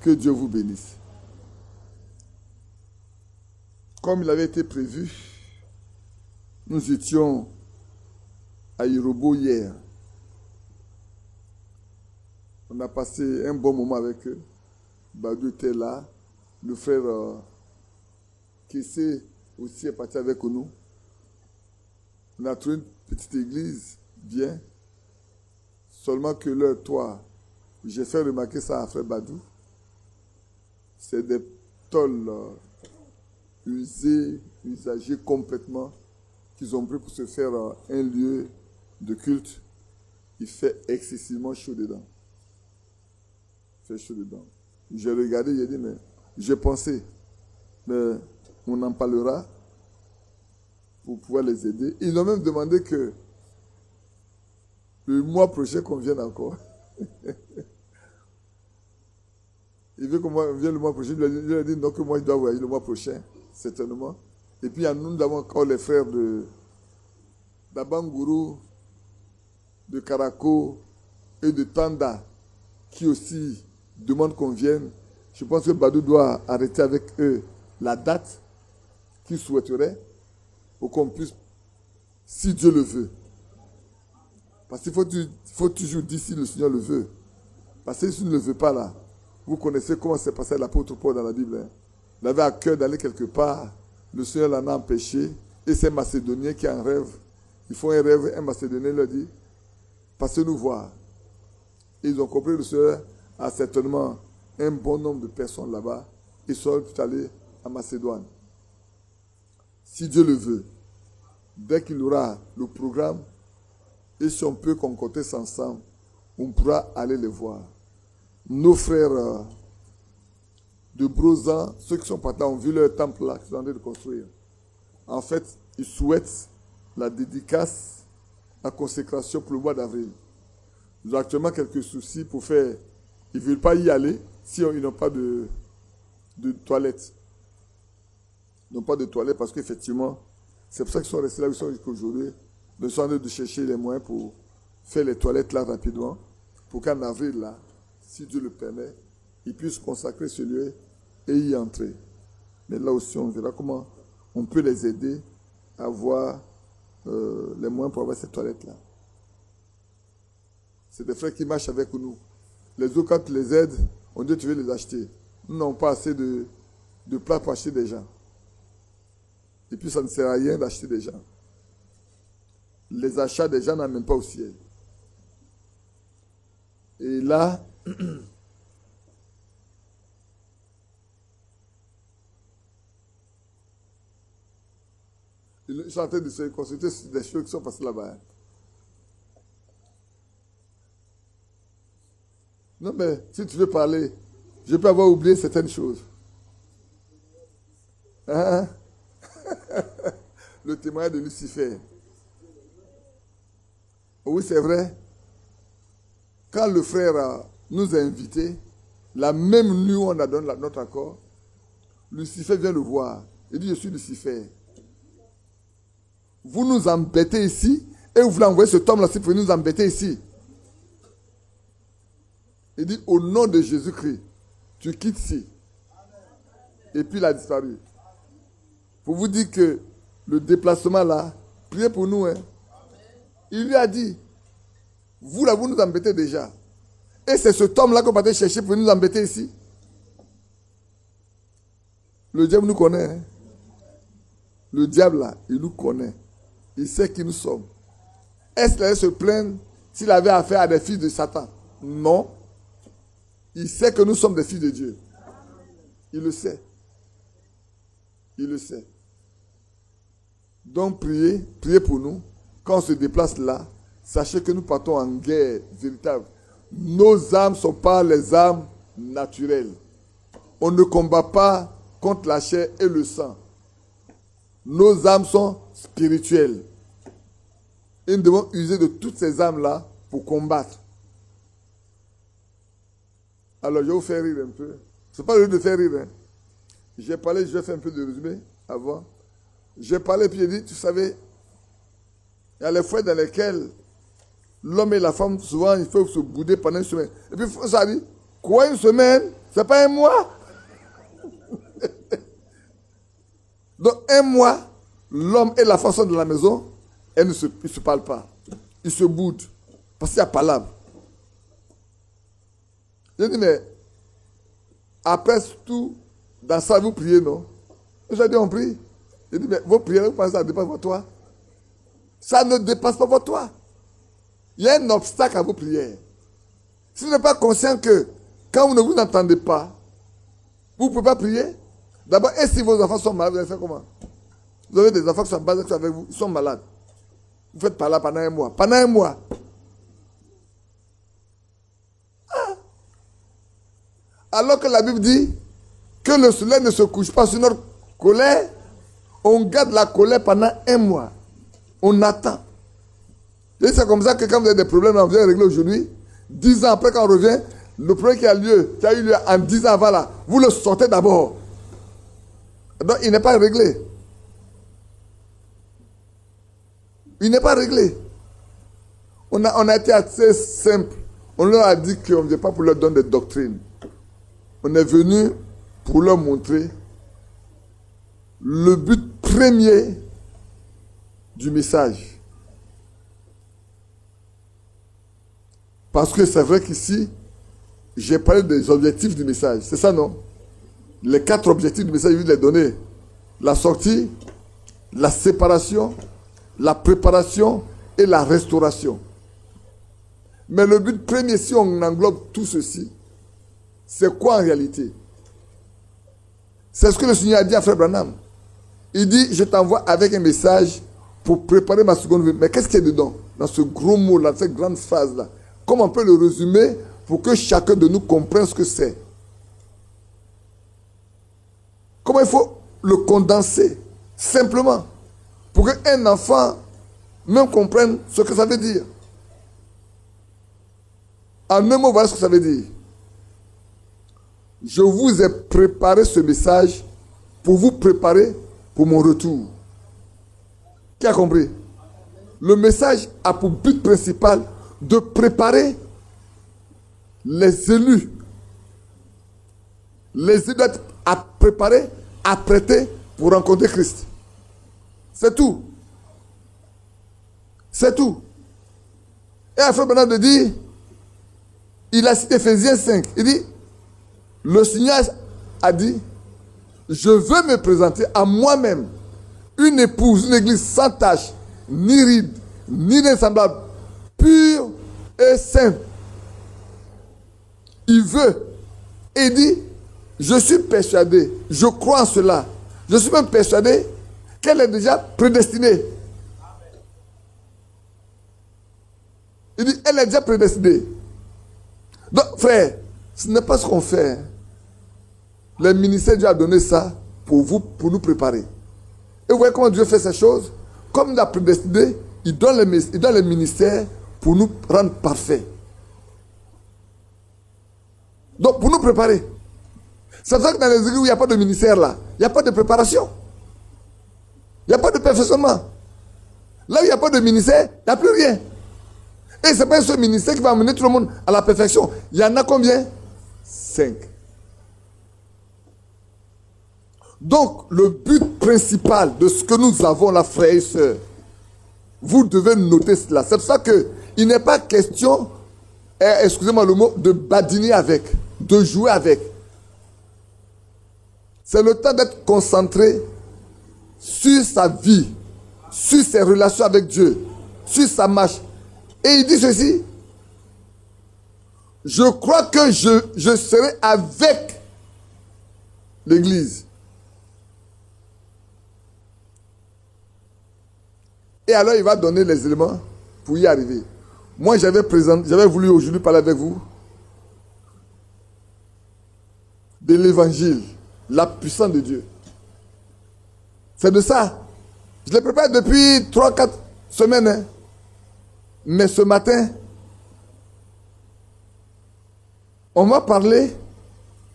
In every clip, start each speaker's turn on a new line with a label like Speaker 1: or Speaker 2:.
Speaker 1: Que Dieu vous bénisse. Comme il avait été prévu, nous étions à Irobo hier. On a passé un bon moment avec eux. Badou était là. Le frère Kessé aussi est parti avec nous. On a trouvé une petite église bien. Seulement que leur toit, j'ai fait remarquer ça à frère Badou. C'est des tôles usagées complètement qu'ils ont pris pour se faire un lieu de culte. Il fait excessivement chaud dedans. Il fait chaud dedans. J'ai regardé, j'ai dit, mais j'ai pensé, mais on en parlera pour pouvoir les aider. Ils ont même demandé que le mois prochain qu'on vienne encore. Il veut que moi vienne le mois prochain. Je lui ai dit non, que moi je dois voyager le mois prochain, certainement. Et puis nous avons encore les frères d'Abanguru, de Karako et de Tanda qui aussi demandent qu'on vienne. Je pense que Badou doit arrêter avec eux la date qu'ils souhaiteraient pour qu'on puisse, si Dieu le veut. Parce qu'il faut toujours dire si le Seigneur le veut. Parce que s'il ne le veut pas là, vous connaissez comment s'est passé l'apôtre Paul dans la Bible. Hein? Il avait à cœur d'aller quelque part. Le Seigneur l'en a empêché. Et c'est un Macédonien qui en rêve. Ils font un rêve. Un Macédonien leur dit, passez nous voir. Et ils ont compris que le Seigneur a certainement un bon nombre de personnes là-bas. Ils sont allés à Macédoine. Si Dieu le veut, dès qu'il aura le programme, et si on peut concocter ça ensemble, on pourra aller les voir. Nos frères de Brozan, ceux qui sont partis, ont vu leur temple là, qu'ils sont en train de construire. En fait, ils souhaitent la dédicace, la consécration pour le mois d'avril. Ils ont actuellement quelques soucis pour faire. Ils ne veulent pas y aller si ils n'ont pas de toilettes. Ils n'ont pas de toilettes parce qu'effectivement, c'est pour ça qu'ils sont restés là où ils sont jusqu'aujourd'hui. Ils sont en train de chercher les moyens pour faire les toilettes là rapidement, pour qu'en avril là, si Dieu le permet, ils puissent consacrer ce lieu et y entrer. Mais là aussi, on verra comment on peut les aider à avoir les moyens pour avoir ces toilettes-là. C'est des frères qui marchent avec nous. Les autres, quand tu les aides, on dit tu veux les acheter. Nous n'avons pas assez de plats pour acheter des gens. Et puis, ça ne sert à rien d'acheter des gens. Les achats des gens n'amènent pas au ciel. Et là, ils sont en train de se consulter sur des choses qui sont passées là-bas. Non, mais si tu veux parler, je peux avoir oublié certaines choses. Hein? Le témoignage de Lucifer. Oui, c'est vrai. Quand le frère nous a invités, la même nuit où on a donné notre accord, Lucifer vient le voir. Il dit, je suis Lucifer. Vous nous embêtez ici et vous voulez envoyer cet homme-là pour nous embêter ici. Il dit, au nom de Jésus-Christ, tu quittes ici. Et puis il a disparu. Pour vous dire que le déplacement là, priez pour nous. Hein. Il lui a dit, vous là, vous nous embêtez déjà. Et c'est cet homme-là qu'on va chercher pour nous embêter ici. Le diable nous connaît. Hein. Le diable là, il nous connaît. Il sait qui nous sommes. Est-ce qu'il allait se plaindre s'il avait affaire à des fils de Satan? Non. Il sait que nous sommes des fils de Dieu. Il le sait. Il le sait. Donc priez pour nous. Quand on se déplace là, sachez que nous partons en guerre véritable. Nos âmes ne sont pas les âmes naturelles. On ne combat pas contre la chair et le sang. Nos âmes sont spirituelles. Et nous devons user de toutes ces âmes-là pour combattre. Alors, je vais vous faire rire un peu. Ce n'est pas le lieu de faire rire. Hein. J'ai parlé, je vais faire un peu de résumé avant. J'ai parlé, puis j'ai dit, tu savais, il y a les fois dans lesquels l'homme et la femme, souvent, il faut se bouder pendant une semaine. Et puis, ça dit, quoi, une semaine? C'est pas un mois. Donc un mois, l'homme et la femme sont dans la maison, ils ne se parlent pas. Ils se boudent. Parce qu'il y a palabre. Je dis, mais après tout, dans ça, vous priez, non? J'ai dit, on prie. Je dis, mais vos prières, vous pensez que ça dépasse votre toit? Ça ne dépasse pas votre toit. Il y a un obstacle à vos prières. Si vous n'êtes pas conscient que quand vous ne vous entendez pas, vous ne pouvez pas prier. D'abord, et si vos enfants sont malades, vous allez faire comment? Vous avez des enfants qui sont basés avec vous, ils sont malades. Vous faites par là pendant un mois. Pendant un mois. Ah. Alors que la Bible dit que le soleil ne se couche pas sur notre colère, on garde la colère pendant un mois. On attend. Et c'est comme ça que quand vous avez des problèmes, vous allez régler aujourd'hui. 10 ans après, quand on revient, le problème qui a eu lieu en 10 ans avant là, vous le sortez d'abord. Donc il n'est pas réglé. Il n'est pas réglé. On a été assez simple. On leur a dit qu'on ne vient pas pour leur donner des doctrines. On est venu pour leur montrer le but premier du message. Parce que c'est vrai qu'ici, j'ai parlé des objectifs du message. C'est ça, non? Les 4 objectifs du message, je vais les donner. La sortie, la séparation, la préparation et la restauration. Mais le but premier, si on englobe tout ceci, c'est quoi en réalité? C'est ce que le Seigneur a dit à Frère Branham. Il dit, je t'envoie avec un message pour préparer ma seconde venue. Mais qu'est-ce qu'il y a dedans? Dans ce gros mot-là, cette grande phrase-là. Comment on peut le résumer pour que chacun de nous comprenne ce que c'est? Comment il faut le condenser? Simplement. Pour qu'un enfant même comprenne ce que ça veut dire. En un mot, voilà ce que ça veut dire. Je vous ai préparé ce message pour vous préparer pour mon retour. Qui a compris? Le message a pour but principal de préparer les élus. Les élus doivent être à préparer, apprêter pour rencontrer Christ. C'est tout. C'est tout. Et à Frère Bernard de dire, il a cité Ephésiens 5. Il dit, le Seigneur a dit, je veux me présenter à moi-même une épouse, une église sans tache, ni ride, ni semblable, pure et sainte. Il veut. Et il dit, je suis persuadé, je crois en cela. Je suis même persuadé qu'elle est déjà prédestinée. Il dit, elle est déjà prédestinée. Donc, frère, ce n'est pas ce qu'on fait. Le ministère, Dieu a donné ça pour vous, pour nous préparer. Et vous voyez comment Dieu fait ces choses? Comme il a prédestiné, il donne le ministère pour nous rendre parfaits. Donc, pour nous préparer. C'est pour ça que dans les églises où il n'y a pas de ministère là, il n'y a pas de préparation. Il n'y a pas de perfectionnement. Là où il n'y a pas de ministère, il n'y a plus rien. Et ce n'est pas ce ministère qui va amener tout le monde à la perfection. Il y en a combien? 5. Donc, le but principal de ce que nous avons là, frères et sœurs, vous devez noter cela. C'est pour ça qu'il n'est pas question, excusez-moi le mot, de badiner avec, de jouer avec. C'est le temps d'être concentré sur sa vie, sur ses relations avec Dieu, sur sa marche. Et il dit ceci, je crois que je serai avec l'Église. Et alors il va donner les éléments pour y arriver. Moi j'avais voulu aujourd'hui parler avec vous de l'évangile, la puissance de Dieu. C'est de ça. Je l'ai préparé depuis 3-4 semaines. Hein. Mais ce matin, on va parler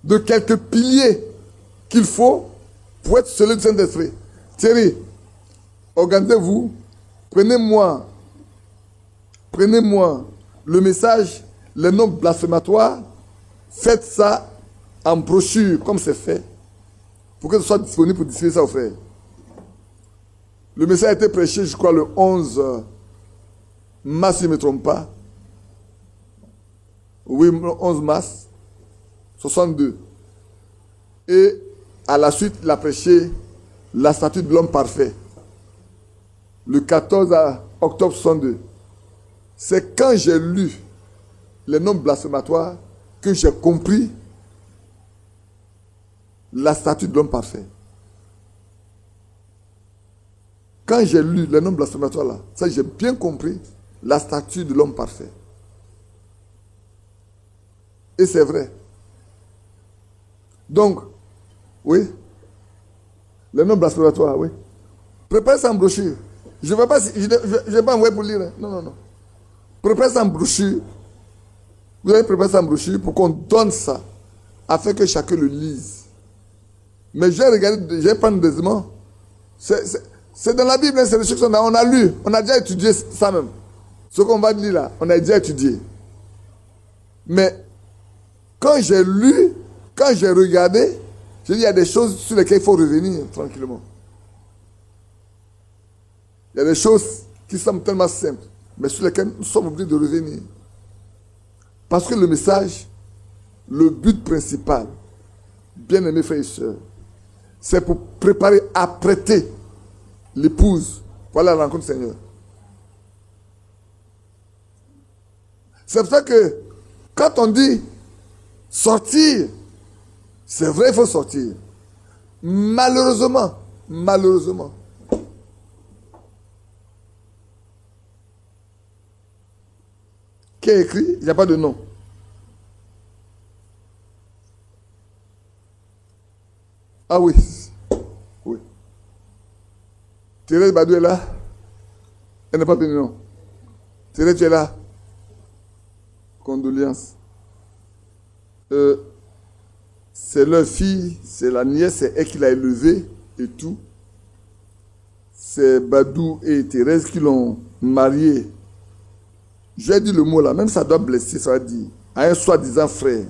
Speaker 1: de quelques piliers qu'il faut pour être celui du Saint-Esprit. Thierry, organisez-vous, prenez-moi le message, les noms blasphématoires, faites ça en brochure, comme c'est fait, pour que ce soit disponible pour distribuer ça aux frères. Le message a été prêché, je crois, le 11 mars, si je ne me trompe pas. Oui, le 11 mars 62. Et à la suite, il a prêché la statue de l'homme parfait. Le 14 octobre 62. C'est quand j'ai lu les noms blasphématoires que j'ai compris la statue de l'homme parfait. Quand j'ai lu les noms blasphématoires là, ça j'ai bien compris la statue de l'homme parfait. Et c'est vrai. Donc, oui, les noms blasphématoires, oui. Préparez ça en brochure. Je ne vais pas, pas envoyer pour lire. Hein. Non, non, non. Préparez ça en brochure. Vous allez préparer ça en brochure pour qu'on donne ça, afin que chacun le lise. Mais j'ai regardé, j'ai pris des éléments. C'est dans la Bible, hein, c'est des choses qu'on a lu. On a déjà étudié ça même. Ce qu'on va lire là, on a déjà étudié. Mais quand j'ai lu, quand j'ai regardé, j'ai dit il y a des choses sur lesquelles il faut revenir tranquillement. Il y a des choses qui semblent tellement simples, mais sur lesquelles nous sommes obligés de revenir. Parce que le message, le but principal, bien-aimés frères et sœurs, c'est pour préparer, apprêter l'épouse pour aller à la rencontre du Seigneur. C'est pour ça que quand on dit sortir, c'est vrai, il faut sortir. Malheureusement, qui a écrit, il n'y a pas de nom. Ah oui. Oui. Thérèse Badou est là. Elle n'est pas venue, non. Thérèse, tu es là. Condoléances. C'est leur fille, c'est la nièce, c'est elle qui l'a élevée et tout. C'est Badou et Thérèse qui l'ont mariée. J'ai dit le mot là, même ça doit blesser, ça va dire, à un soi-disant frère.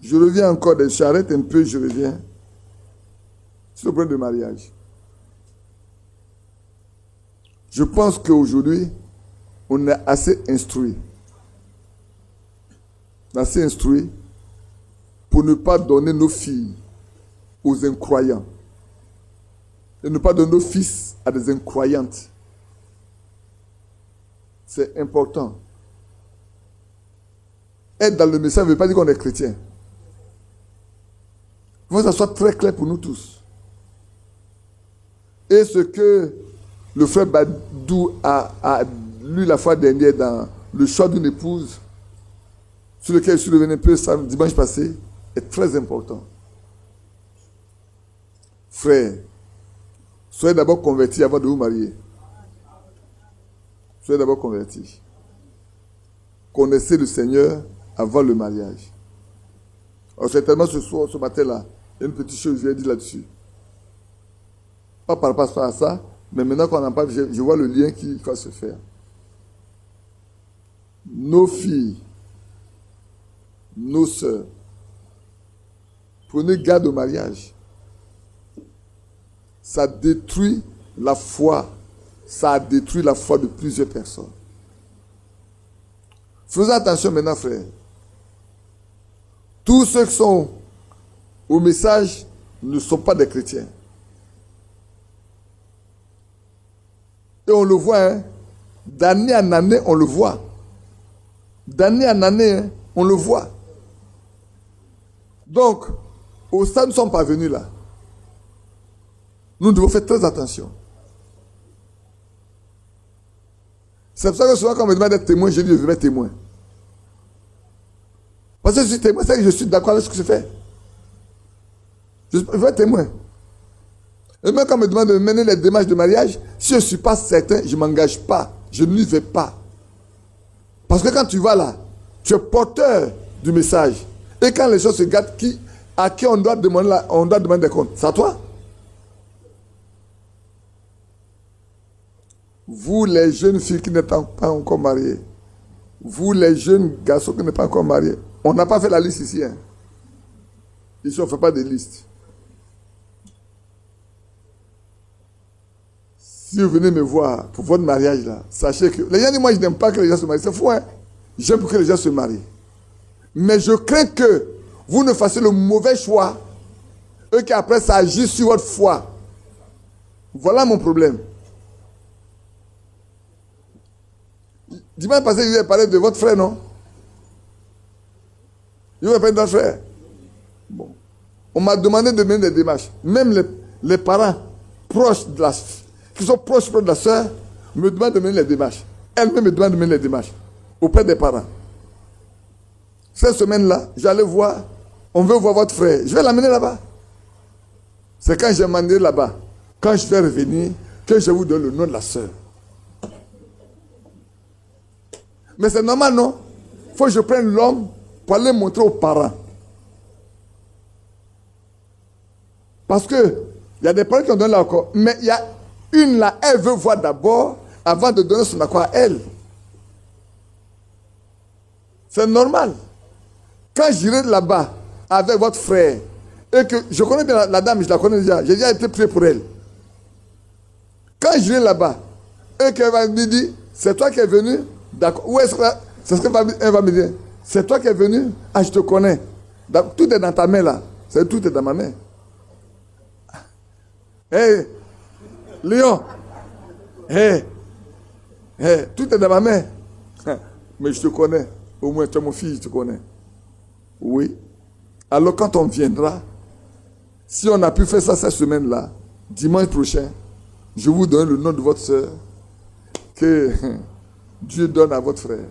Speaker 1: Je reviens encore, j'arrête un peu, je reviens. C'est le problème de mariage. Je pense qu'aujourd'hui, on est assez instruit. Assez instruit pour ne pas donner nos filles aux incroyants. Et ne pas donner nos fils à des incroyantes. C'est important. Être dans le message ne veut pas dire qu'on est chrétien. Il faut que ça soit très clair pour nous tous. Et ce que le frère Badou a lu la fois dernière dans le choix d'une épouse, sur lequel je suis revenu un peu dimanche passé, est très important. Frère, soyez d'abord convertis avant de vous marier. Soyez d'abord convertis. Connaissez le Seigneur avant le mariage. Alors certainement ce matin-là, il y a une petite chose que je vais dire là-dessus. Pas par rapport à ça, mais maintenant qu'on en parle, je vois le lien qui va se faire. Nos filles, nos sœurs, prenez garde au mariage. Ça détruit la foi. Ça a détruit la foi de plusieurs personnes. Faisons attention maintenant, frère. Tous ceux qui sont au message ne sont pas des chrétiens. Et on le voit, hein, d'année en année, on le voit. D'année en année, hein, on le voit. Donc, au stade où nous ne sommes pas venus là, nous devons faire très attention. C'est pour ça que souvent quand on me demande d'être témoin, je dis je vais être témoin. Parce que je suis témoin, c'est que je suis d'accord avec ce que je fais. Je vais être témoin. Et même quand on me demande de mener les démarches de mariage, si je ne suis pas certain, je ne m'engage pas. Je n'y vais pas. Parce que quand tu vas là, tu es porteur du message. Et quand les choses se gâtent, à qui on doit demander des comptes? C'est à toi. Vous les jeunes filles qui n'êtes pas encore mariées, vous les jeunes garçons qui n'êtes pas encore mariés, On n'a pas fait la liste ici. Hein. Ici, on ne fait pas de liste. Si vous venez me voir pour votre mariage, là, sachez que... Les gens disent, moi, je n'aime pas que les gens se marient. C'est fou, hein. J'aime que les gens se marient. Mais je crains que vous ne fassiez le mauvais choix et qu'après, ça agisse sur votre foi. Voilà mon problème. Dimanche passé, je vous ai parlé de votre frère, non? Je vous ai parlé de votre frère. Bon. On m'a demandé de mener des démarches. Même les parents proches de la, qui sont proches de la soeur me demandent de mener les démarches. Elle-même me demande de mener les démarches auprès des parents. Cette semaine-là, j'allais voir, on veut voir votre frère. Je vais l'amener là-bas. C'est quand j'ai demandé là-bas, quand je vais revenir, que je vous donne le nom de la soeur. Mais c'est normal, non? Il faut que je prenne l'homme pour aller montrer aux parents. Parce que il y a des parents qui ont donné l'accord. Mais il y a une là, elle veut voir d'abord avant de donner son accord à elle. C'est normal. Quand j'irai là-bas avec votre frère, et que je connais bien la dame, je la connais déjà, j'ai déjà été prié pour elle. Quand j'irai là-bas, et qu'elle va me dire, c'est toi qui es venu, d'accord, où est-ce que c'est ce qu'elle va me dire? C'est toi qui es venu? Ah, je te connais. Tout est dans ta main là. Tout est dans ma main. Hé, Léon. Hé, tout est dans ma main. Mais je te connais. Au moins, tu es mon fils, je te connais. Oui. Alors, quand on viendra, si on a pu faire ça cette semaine-là, dimanche prochain, je vous donne le nom de votre soeur que Dieu donne à votre frère.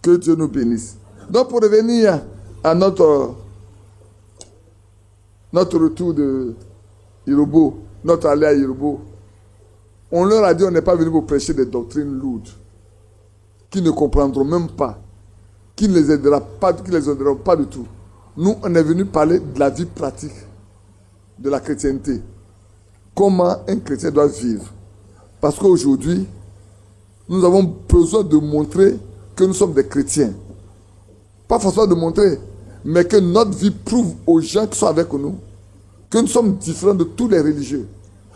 Speaker 1: Que Dieu nous bénisse. Donc, pour revenir à notre retour de Irobo, notre allée à Irobo, on leur a dit on n'est pas venu pour prêcher des doctrines lourdes, qui ne comprendront même pas, qui ne les aideront pas du tout. Nous, on est venu parler de la vie pratique de la chrétienté. Comment un chrétien doit vivre. Parce qu'aujourd'hui, nous avons besoin de montrer que nous sommes des chrétiens. Pas forcément de montrer, mais que notre vie prouve aux gens qui sont avec nous que nous sommes différents de tous les religieux.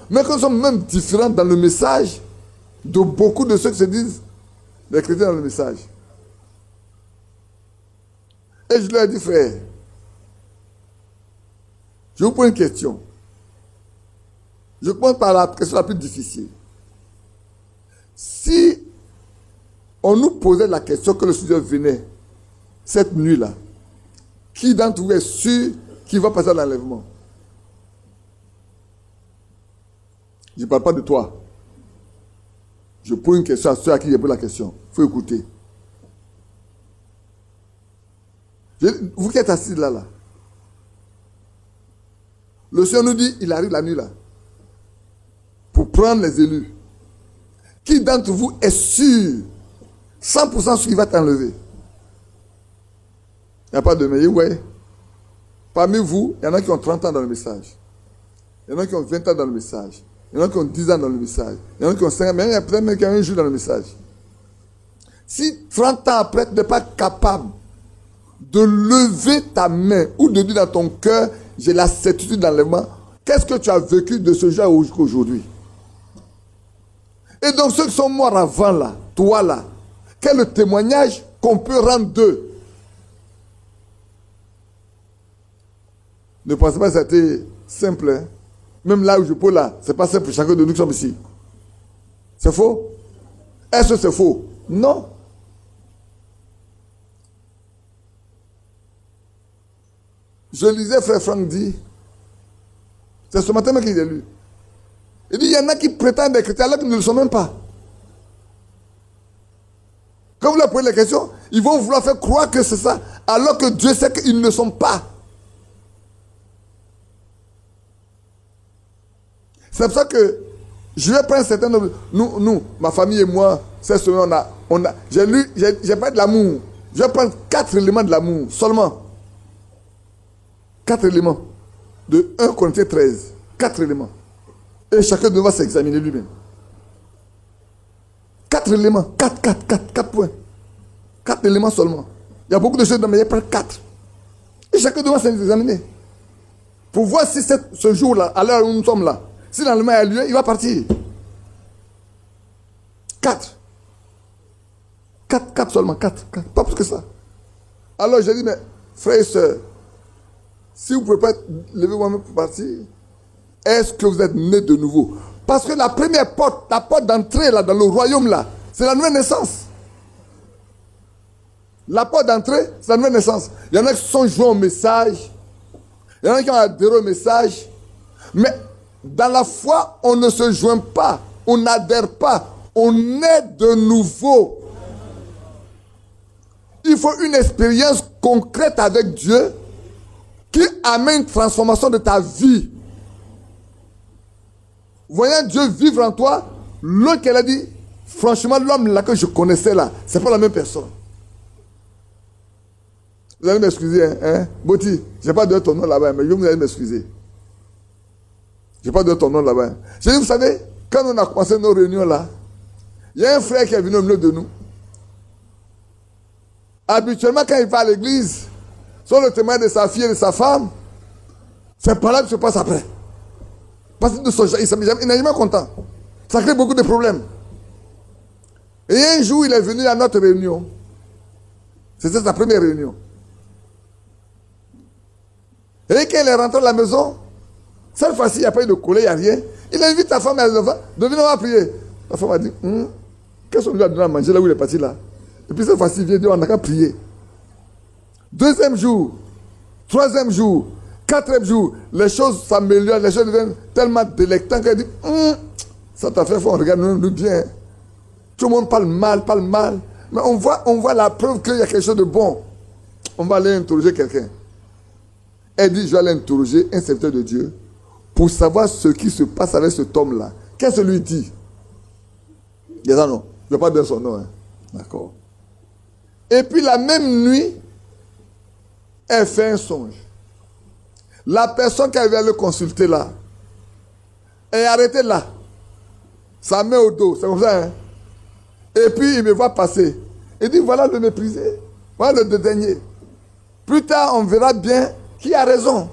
Speaker 1: Mais que nous sommes même différents dans le message de beaucoup de ceux qui se disent des chrétiens dans le message. Et je leur ai dit, frère, je vous pose une question. Je commence par la question la plus difficile. Si on nous posait la question que le Seigneur venait cette nuit-là, qui d'entre vous est sûr qu'il va passer à l'enlèvement? Je ne parle pas de toi. Je pose une question à ceux à qui j'ai posé la question. Il faut écouter. Vous qui êtes assis là. Le Seigneur nous dit, il arrive la nuit là, pour prendre les élus. Qui d'entre vous est sûr, 100% sûr qu'il va t'enlever? Il n'y a pas de meilleur, ouais. Parmi vous, il y en a qui ont 30 ans dans le message. Il y en a qui ont 20 ans dans le message. Il y en a qui ont 10 ans dans le message. Il y en a qui ont 5 ans. Mais il y a peut-être même qui ont un jour dans le message. Si 30 ans après, tu n'es pas capable de lever ta main ou de dire dans ton cœur, j'ai la certitude d'enlèvement, qu'est-ce que tu as vécu de ce jour jusqu'à aujourd'hui? Et donc ceux qui sont morts avant là, toi là, quel est le témoignage qu'on peut rendre d'eux? Ne pensez pas que c'était simple. Hein? Même là où je peux là, c'est pas simple pour chacun de nous qui sommes ici. C'est faux? Est-ce que c'est faux? Non. Je lisais Frère Franck dit, c'est ce matin même qu'il a lu. Il dit, il y en a qui prétendent être chrétiens alors qu'ils ne le sont même pas. Quand vous leur posez les questions, ils vont vouloir faire croire que c'est ça, alors que Dieu sait qu'ils ne le sont pas. C'est pour ça que je vais prendre certains nombre. Nous, ma famille et moi, cette semaine, j'ai pas de l'amour. Je vais prendre 4 éléments de l'amour, seulement. 4 éléments. De 1 Corinthiens 13. 4 éléments. Et chacun de nous va s'examiner lui-même. 4 éléments. 4 points. 4 éléments seulement. Il y a beaucoup de choses, mais il prend 4. Et chacun doit s'examiner. Pour voir si ce jour-là, à l'heure où nous sommes là, si l'enlèvement a lieu, il va partir. 4. 4 seulement, 4. Pas plus que ça. Alors j'ai dit, mais frères et sœurs, si vous ne pouvez pas lever moi-même pour partir, est-ce que vous êtes nés de nouveau? Parce que la première porte, la porte d'entrée là, dans le royaume là, c'est la nouvelle naissance. La porte d'entrée, c'est la nouvelle naissance. Il y en a qui se sont joints au message. Il y en a qui ont adhéré au message. Mais dans la foi, on ne se joint pas. On n'adhère pas. On est de nouveau. Il faut une expérience concrète avec Dieu qui amène une transformation de ta vie. Voyant Dieu vivre en toi, l'autre qu'elle a dit, franchement, l'homme là que je connaissais là, c'est pas la même personne. Vous allez m'excuser, hein? Boti, je n'ai pas donné ton nom là-bas, mais vous allez m'excuser. Je n'ai pas donné ton nom là-bas. J'ai dit, vous savez, quand on a commencé nos réunions là, il y a un frère qui est venu au milieu de nous. Habituellement, quand il va à l'église, sur le témoin de sa fille et de sa femme, c'est par là que se passe après. Parce que il n'est jamais content. Ça crée beaucoup de problèmes. Et un jour, il est venu à notre réunion. C'était sa première réunion. Et quand il est rentré à la maison, cette fois-ci, il n'y a pas eu de colère, il n'y a rien. Il invite sa femme et les enfants, devenez, on va prier. La femme a dit, qu'est-ce qu'on lui a donné à manger là où il est parti là? Et puis cette fois-ci, il vient dire, on n'a qu'à prier. Deuxième jour, troisième jour, quatrième jour, les choses s'améliorent, les choses deviennent tellement délectantes qu'elle dit, ça t'a fait, faut on regarde nous bien. Tout le monde parle mal. Mais on voit la preuve qu'il y a quelque chose de bon. On va aller interroger quelqu'un. Elle dit, je vais aller interroger un serviteur de Dieu pour savoir ce qui se passe avec cet homme-là. Qu'est-ce que lui dit? Il dit, non, je ne vais pas donner son nom. Hein. D'accord. Et puis la même nuit, elle fait un songe. La personne qui avait le consulter là, est arrêtée là. Sa main au dos, c'est comme ça. Hein? Et puis il me voit passer. Il dit, voilà le méprisé, voilà le dédaigné. Plus tard, on verra bien qui a raison.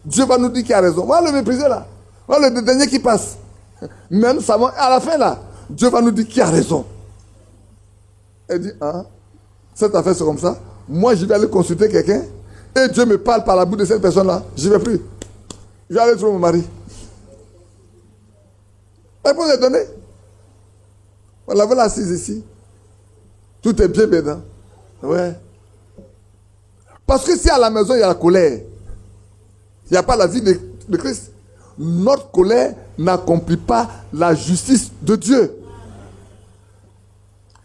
Speaker 1: Dieu va nous dire qui a raison. Voilà le méprisé là. Voilà le dédaigné qui passe. Mais nous savons, à la fin là, Dieu va nous dire qui a raison. Elle dit, cette affaire c'est comme ça. Moi je vais aller consulter quelqu'un. Et Dieu me parle par la bouche de cette personne-là. Je ne vais plus. Je vais aller trouver mon mari. La réponse est donnée. On la voilà assise ici. Tout est bien bédant. Ouais. Parce que si à la maison il y a la colère, il n'y a pas la vie de Christ, notre colère n'accomplit pas la justice de Dieu.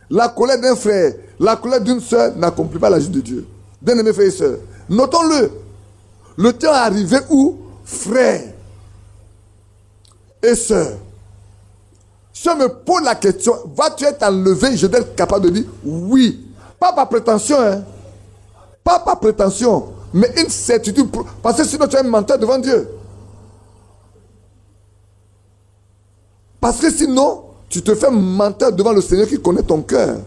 Speaker 1: La colère d'un frère, la colère d'une soeur n'accomplit pas la justice de Dieu. Bien-aimés frères et sœurs, notons-le. Le temps est arrivé où, frères et sœurs, si on me pose la question, vas-tu être enlevé? Je dois être capable de dire oui. Pas par prétention, hein. Pas par prétention, mais une certitude. Parce que sinon tu es un menteur devant Dieu. Parce que sinon, tu te fais menteur devant le Seigneur qui connaît ton cœur.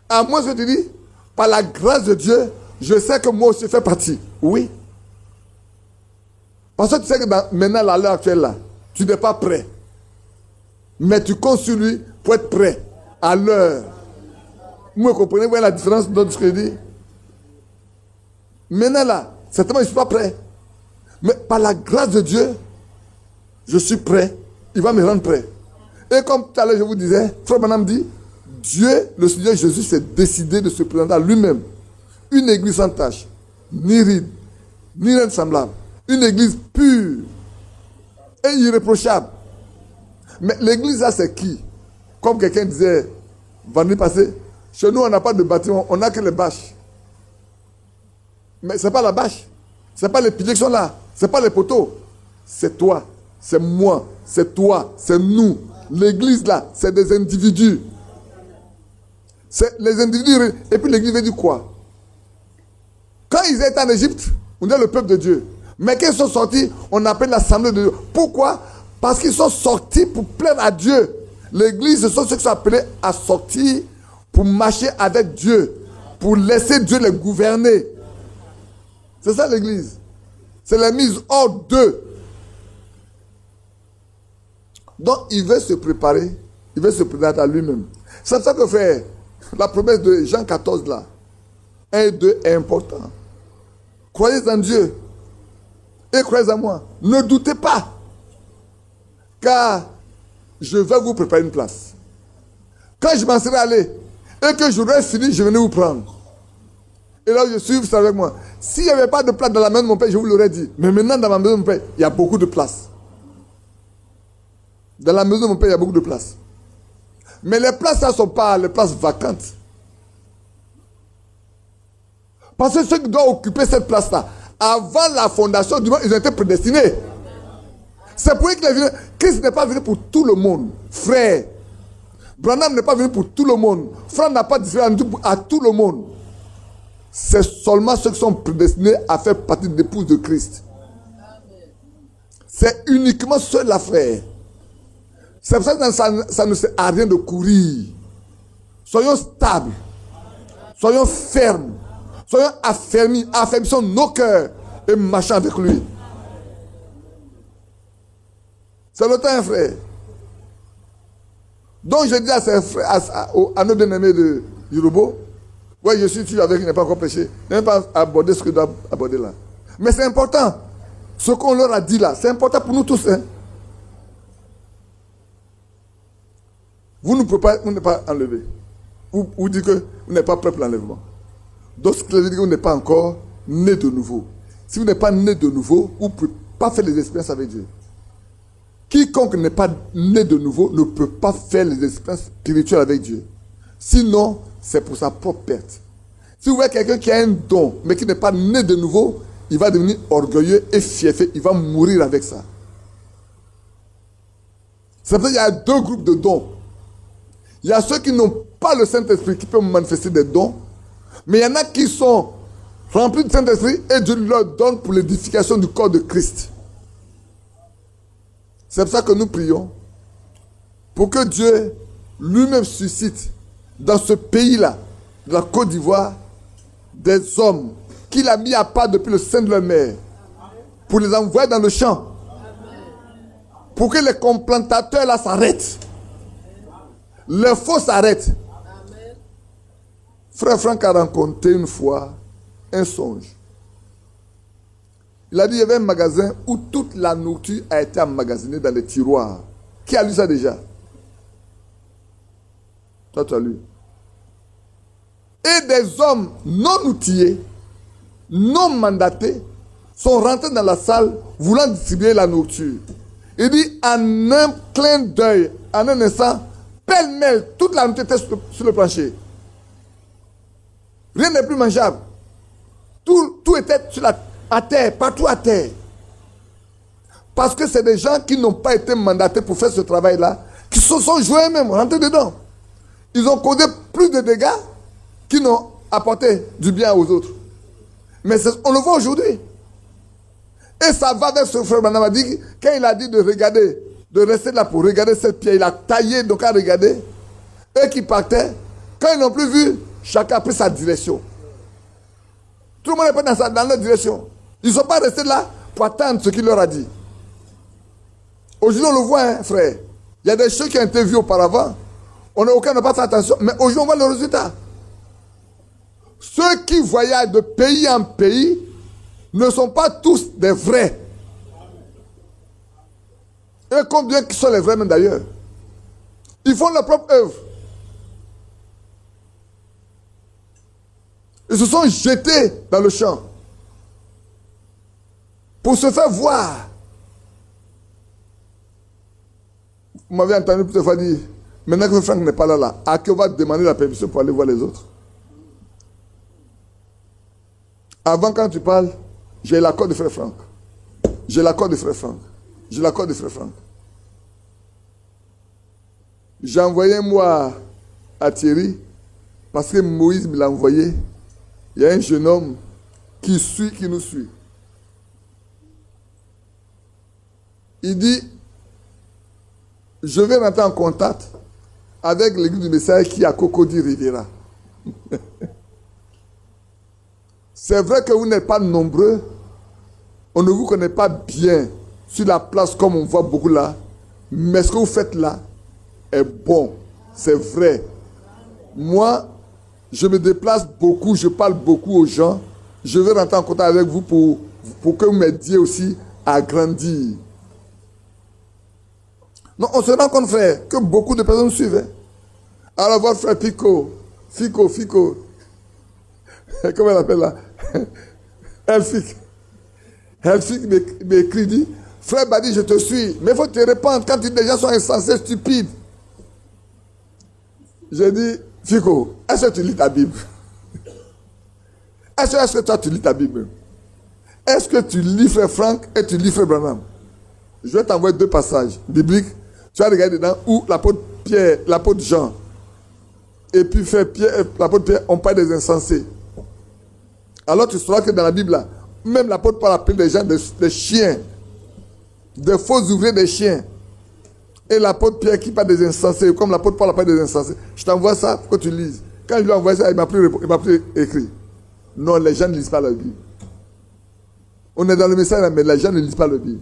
Speaker 1: À moins que tu dis, par la grâce de Dieu, je sais que moi aussi je fais partie. Oui. Parce que tu sais que maintenant, à l'heure actuelle, là, tu n'es pas prêt. Mais tu comptes sur lui pour être prêt à l'heure. Vous me comprenez, vous voyez la différence de ce que je dis? Maintenant là, certainement je ne suis pas prêt. Mais par la grâce de Dieu, je suis prêt. Il va me rendre prêt. Et comme tout à l'heure je vous disais, Frère Branham dit, Dieu, le Seigneur Jésus, s'est décidé de se présenter à lui-même. Une église sans tache, ni ride, ni rien de semblable. Une église pure et irréprochable. Mais l'église là, c'est qui? Comme quelqu'un disait vendredi passé, chez nous on n'a pas de bâtiment, on n'a que les bâches. Mais ce n'est pas la bâche, ce n'est pas les piliers qui sont là, ce n'est pas les poteaux. C'est toi, c'est moi, c'est toi, c'est nous. L'église là, c'est des individus. C'est les individus. Et puis l'église veut dire quoi? Quand ils étaient en Égypte, on est le peuple de Dieu. Mais quand ils sont sortis, on appelle l'assemblée de Dieu. Pourquoi? Parce qu'ils sont sortis pour plaire à Dieu. L'église, ce sont ceux qui sont appelés à sortir pour marcher avec Dieu, pour laisser Dieu les gouverner. C'est ça l'église. C'est la mise hors d'eux. Donc il veut se préparer, il veut se préparer à lui-même. C'est ça que fait la promesse de Jean 14 là. 1 et 2 est important. Croyez en Dieu et croyez en moi. Ne doutez pas, car je vais vous préparer une place. Quand je m'en serai allé et que j'aurai fini, je venais vous prendre. Et là, je suis, vous savez avec moi. S'il n'y avait pas de place dans la maison de mon père, je vous l'aurais dit. Mais maintenant, dans ma maison de mon père, il y a beaucoup de place. Dans la maison de mon père, il y a beaucoup de place. Mais les places, ça ne sont pas les places vacantes. Parce que ceux qui doivent occuper cette place-là, avant la fondation du monde, ils ont été prédestinés. C'est pour eux qu'il est venu. Christ n'est pas venu pour tout le monde. Frère, Branham n'est pas venu pour tout le monde. Franck n'a pas différent à tout le monde. C'est seulement ceux qui sont prédestinés à faire partie de l'épouse de Christ. C'est uniquement ceux-là, frère. C'est pour ça que ça ne sert à rien de courir. Soyons stables. Soyons fermes. Soyons affermis. Affermissons nos cœurs et marchons avec lui. C'est le temps, frère. Donc je dis à ces frères, à nos bien-aimés de Yorubo, ouais, je suis toujours avec qui n'est pas encore prêché. Je n'ai pas abordé ce que je dois aborder là. Mais c'est important. Ce qu'on leur a dit là, c'est important pour nous tous. Hein. Vous ne pouvez pas, vous n'êtes pas enlevé. Vous dites que vous n'êtes pas prêt pour l'enlèvement. Donc, ce qui veut dire que vous n'êtes pas encore né de nouveau. Si vous n'êtes pas né de nouveau, vous ne pouvez pas faire les expériences avec Dieu. Quiconque n'est pas né de nouveau ne peut pas faire les expériences spirituelles avec Dieu. Sinon, c'est pour sa propre perte. Si vous voyez quelqu'un qui a un don, mais qui n'est pas né de nouveau, il va devenir orgueilleux et fiefé. Il va mourir avec ça. C'est pour ça qu'il y a deux groupes de dons. Il y a ceux qui n'ont pas le Saint-Esprit, qui peuvent manifester des dons. Mais il y en a qui sont remplis du Saint-Esprit et Dieu leur donne pour l'édification du corps de Christ. C'est pour ça que nous prions pour que Dieu lui-même suscite dans ce pays-là, de la Côte d'Ivoire, des hommes qu'il a mis à part depuis le sein de leur mère pour les envoyer dans le champ. Pour que les complantateurs là s'arrêtent. Les faux s'arrêtent. Frère Franck a rencontré une fois un songe. Il a dit qu'il y avait un magasin où toute la nourriture a été emmagasinée dans les tiroirs. Qui a lu ça déjà? Toi, tu as lu. Et des hommes non outillés, non mandatés, sont rentrés dans la salle voulant distribuer la nourriture. Il dit, en un clin d'œil, en un instant, pêle-mêle, toute la nourriture était sur le plancher. Rien n'est plus mangeable. Tout était à terre, partout à terre. Parce que c'est des gens qui n'ont pas été mandatés pour faire ce travail-là, qui se sont joués eux-mêmes, rentrés dedans. Ils ont causé plus de dégâts qu'ils n'ont apporté du bien aux autres. Mais on le voit aujourd'hui. Et ça va avec ce frère Branham a dit, quand il a dit de regarder, de rester là pour regarder cette pierre, il a taillé, donc à regarder. Eux qui partaient, quand ils n'ont plus vu, chacun a pris sa direction. Tout le monde est pas dans leur direction. Ils ne sont pas restés là pour attendre ce qu'il leur a dit. Aujourd'hui, on le voit, hein, frère. Il y a des choses qui ont été vues auparavant. On n'a aucun n'a pas fait attention. Mais aujourd'hui, on voit le résultat. Ceux qui voyagent de pays en pays ne sont pas tous des vrais. Et combien qui sont les vrais même d'ailleurs? Ils font leur propre œuvre. Ils se sont jetés dans le champ pour se faire voir. Vous m'avez entendu plusieurs fois dire, maintenant que Franck n'est pas là, à qui on va demander la permission pour aller voir les autres? Avant, quand tu parles, j'ai l'accord de frère Franck. J'ai l'accord de frère Franck. J'ai l'accord de frère Franck. J'ai envoyé moi à Thierry parce que Moïse me l'a envoyé. Il y a un jeune homme qui nous suit. Il dit, je vais rentrer en contact avec l'église du Messiah qui est à Cocody Riviera. C'est vrai que vous n'êtes pas nombreux. On ne vous connaît pas bien sur la place comme on voit beaucoup là. Mais ce que vous faites là est bon. C'est vrai. Moi, je me déplace beaucoup, je parle beaucoup aux gens. Je veux rentrer en contact avec vous pour que vous m'aidiez aussi à grandir. Non, on se rend compte, frère, que beaucoup de personnes suivent. Hein. Alors, votre frère Fico. Comment elle appelle là? Elfic m'écrit, dit, frère Badi, je te suis, mais il faut te répondre quand les gens sont insensés, stupides. J'ai dit, Fico, est-ce que tu lis ta Bible? Est-ce que toi tu lis ta Bible? Est-ce que tu lis frère Franck et tu lis frère Branham? Je vais t'envoyer 2 passages bibliques. Tu vas regarder dedans où l'apôtre Pierre, l'apôtre Jean, et puis frère Pierre, l'apôtre Pierre ont pas des insensés. Alors tu sauras que dans la Bible, là, même l'apôtre Paul appelle les gens des chiens, des faux ouvriers des chiens. Et l'apôtre Pierre qui parle des insensés, comme l'apôtre Paul appelle des insensés. Je t'envoie ça pour que tu lises. Quand je lui ai envoyé ça, il m'a plus écrit. Non, les gens ne lisent pas la Bible. On est dans le message, mais les gens ne lisent pas la Bible.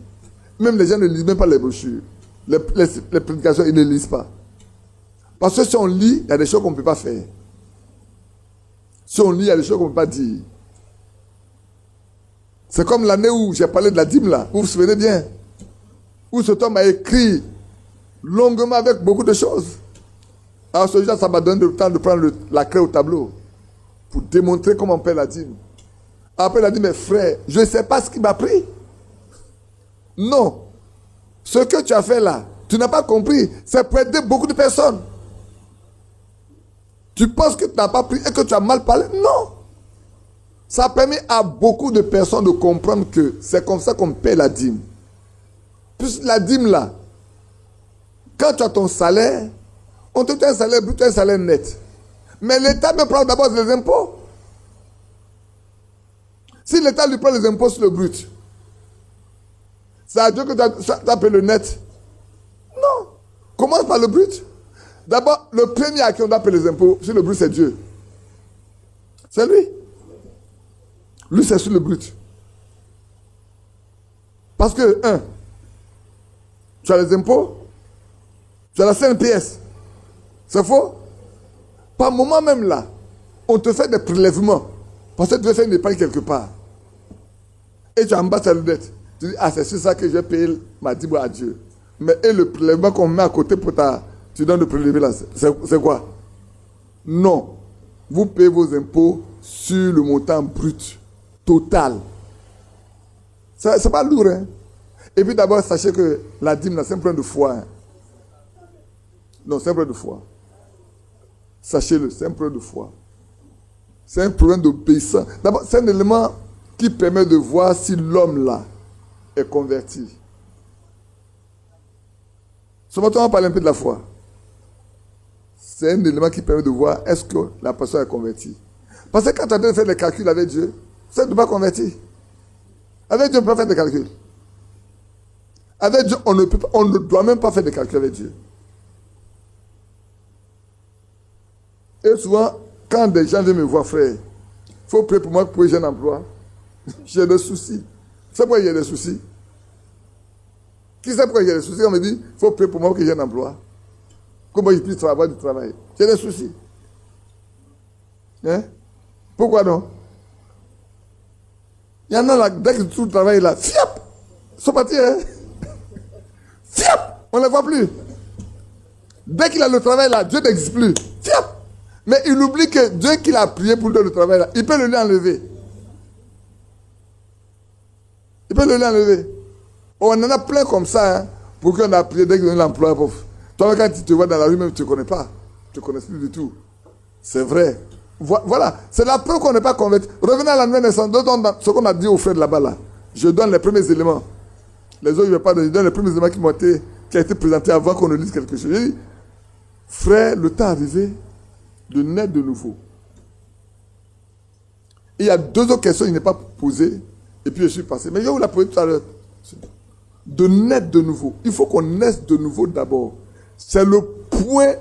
Speaker 1: Même les gens ne lisent même pas les brochures. Les prédications, ils ne lisent pas. Parce que si on lit, il y a des choses qu'on ne peut pas faire. Si on lit, il y a des choses qu'on ne peut pas dire. C'est comme l'année où j'ai parlé de la dîme là, vous vous souvenez bien. Où cet homme a écrit longuement avec beaucoup de choses. Alors ce jour, ça m'a donné le temps de prendre la craie au tableau pour démontrer comment on paie la dîme. Après, il a dit, mais frère, je ne sais pas ce qui m'a pris. Non. Ce que tu as fait là, tu n'as pas compris. C'est pour aider beaucoup de personnes. Tu penses que tu n'as pas pris et que tu as mal parlé? Non. Ça a permis à beaucoup de personnes de comprendre que c'est comme ça qu'on paie la dîme. Puis la dîme là, quand tu as ton salaire, on te donne un salaire brut, un salaire net. Mais l'État me prend d'abord les impôts. Si l'État lui prend les impôts sur le brut, ça veut dire que tu as payé le net? Non. Commence par le brut. D'abord, le premier à qui on doit payer les impôts sur le brut, c'est Dieu. C'est lui. Lui, c'est sur le brut. Parce que, tu as les impôts, tu as la CNPS. C'est faux? Par moment même là, on te fait des prélèvements. Parce que tu veux faire une épargne quelque part. Et tu embasses la dette. Tu dis, c'est sur ça que je vais payer ma dîme à Dieu. Mais et le prélèvement qu'on met à côté pour tu donnes le prélevé là, c'est quoi? Non. Vous payez vos impôts sur le montant brut, total. C'est pas lourd, hein? Et puis d'abord, sachez que la dîme là, c'est un problème de foi. Hein? Non, c'est un problème de foi. Sachez-le, c'est un problème de foi. C'est un problème d'obéissance. D'abord, c'est un élément qui permet de voir si l'homme là est converti. Ce matin, on va parler un peu de la foi. C'est un élément qui permet de voir est-ce que la personne est convertie. Parce que quand tu as besoin de faire des calculs avec Dieu, ça ne doit pas convertir. Avec Dieu, on ne peut pas faire des calculs. Avec Dieu, on ne doit même pas faire des calculs avec Dieu. Et souvent, quand des gens viennent me voir, frère, il faut prier pour moi pour que j'ai un emploi. J'ai des soucis. C'est pourquoi il y a des soucis. Qui sait pourquoi il y a des soucis? On me dit, il faut prier pour moi pour que j'ai un emploi. Comment je puisse avoir du travail? J'ai des soucis. Hein? Pourquoi non? Il y en a là, dès qu'ils trouvent le travail là, fiap! Ils sont partis, hein? Fiap! On ne les voit plus. Dès qu'il a le travail là, Dieu n'existe plus. Fiap! Mais il oublie que Dieu qu'il a prié pour le travail là, il peut le lui enlever. Il peut le lui enlever. On en a plein comme ça, hein, pour qu'on a prié dès qu'il a l'emploi. Toi, quand tu te vois dans la rue, même tu ne connais pas. Tu ne connais plus du tout. C'est vrai. Voilà. C'est la preuve qu'on n'est pas converti. Revenez à la nouvelle naissance. Ce qu'on a dit aux frères là-bas, là. Je donne les premiers éléments. Les autres, je ne vais pas donner. Je donne les premiers éléments qui ont été présentés avant qu'on ne lise quelque chose. Je dis, frère, le temps est arrivé de naître de nouveau. Et il y a 2 autres questions qui n'est pas posées. Et puis je suis passé. Mais je vais vous la poser tout à l'heure. De naître de nouveau. Il faut qu'on naisse de nouveau d'abord. C'est le point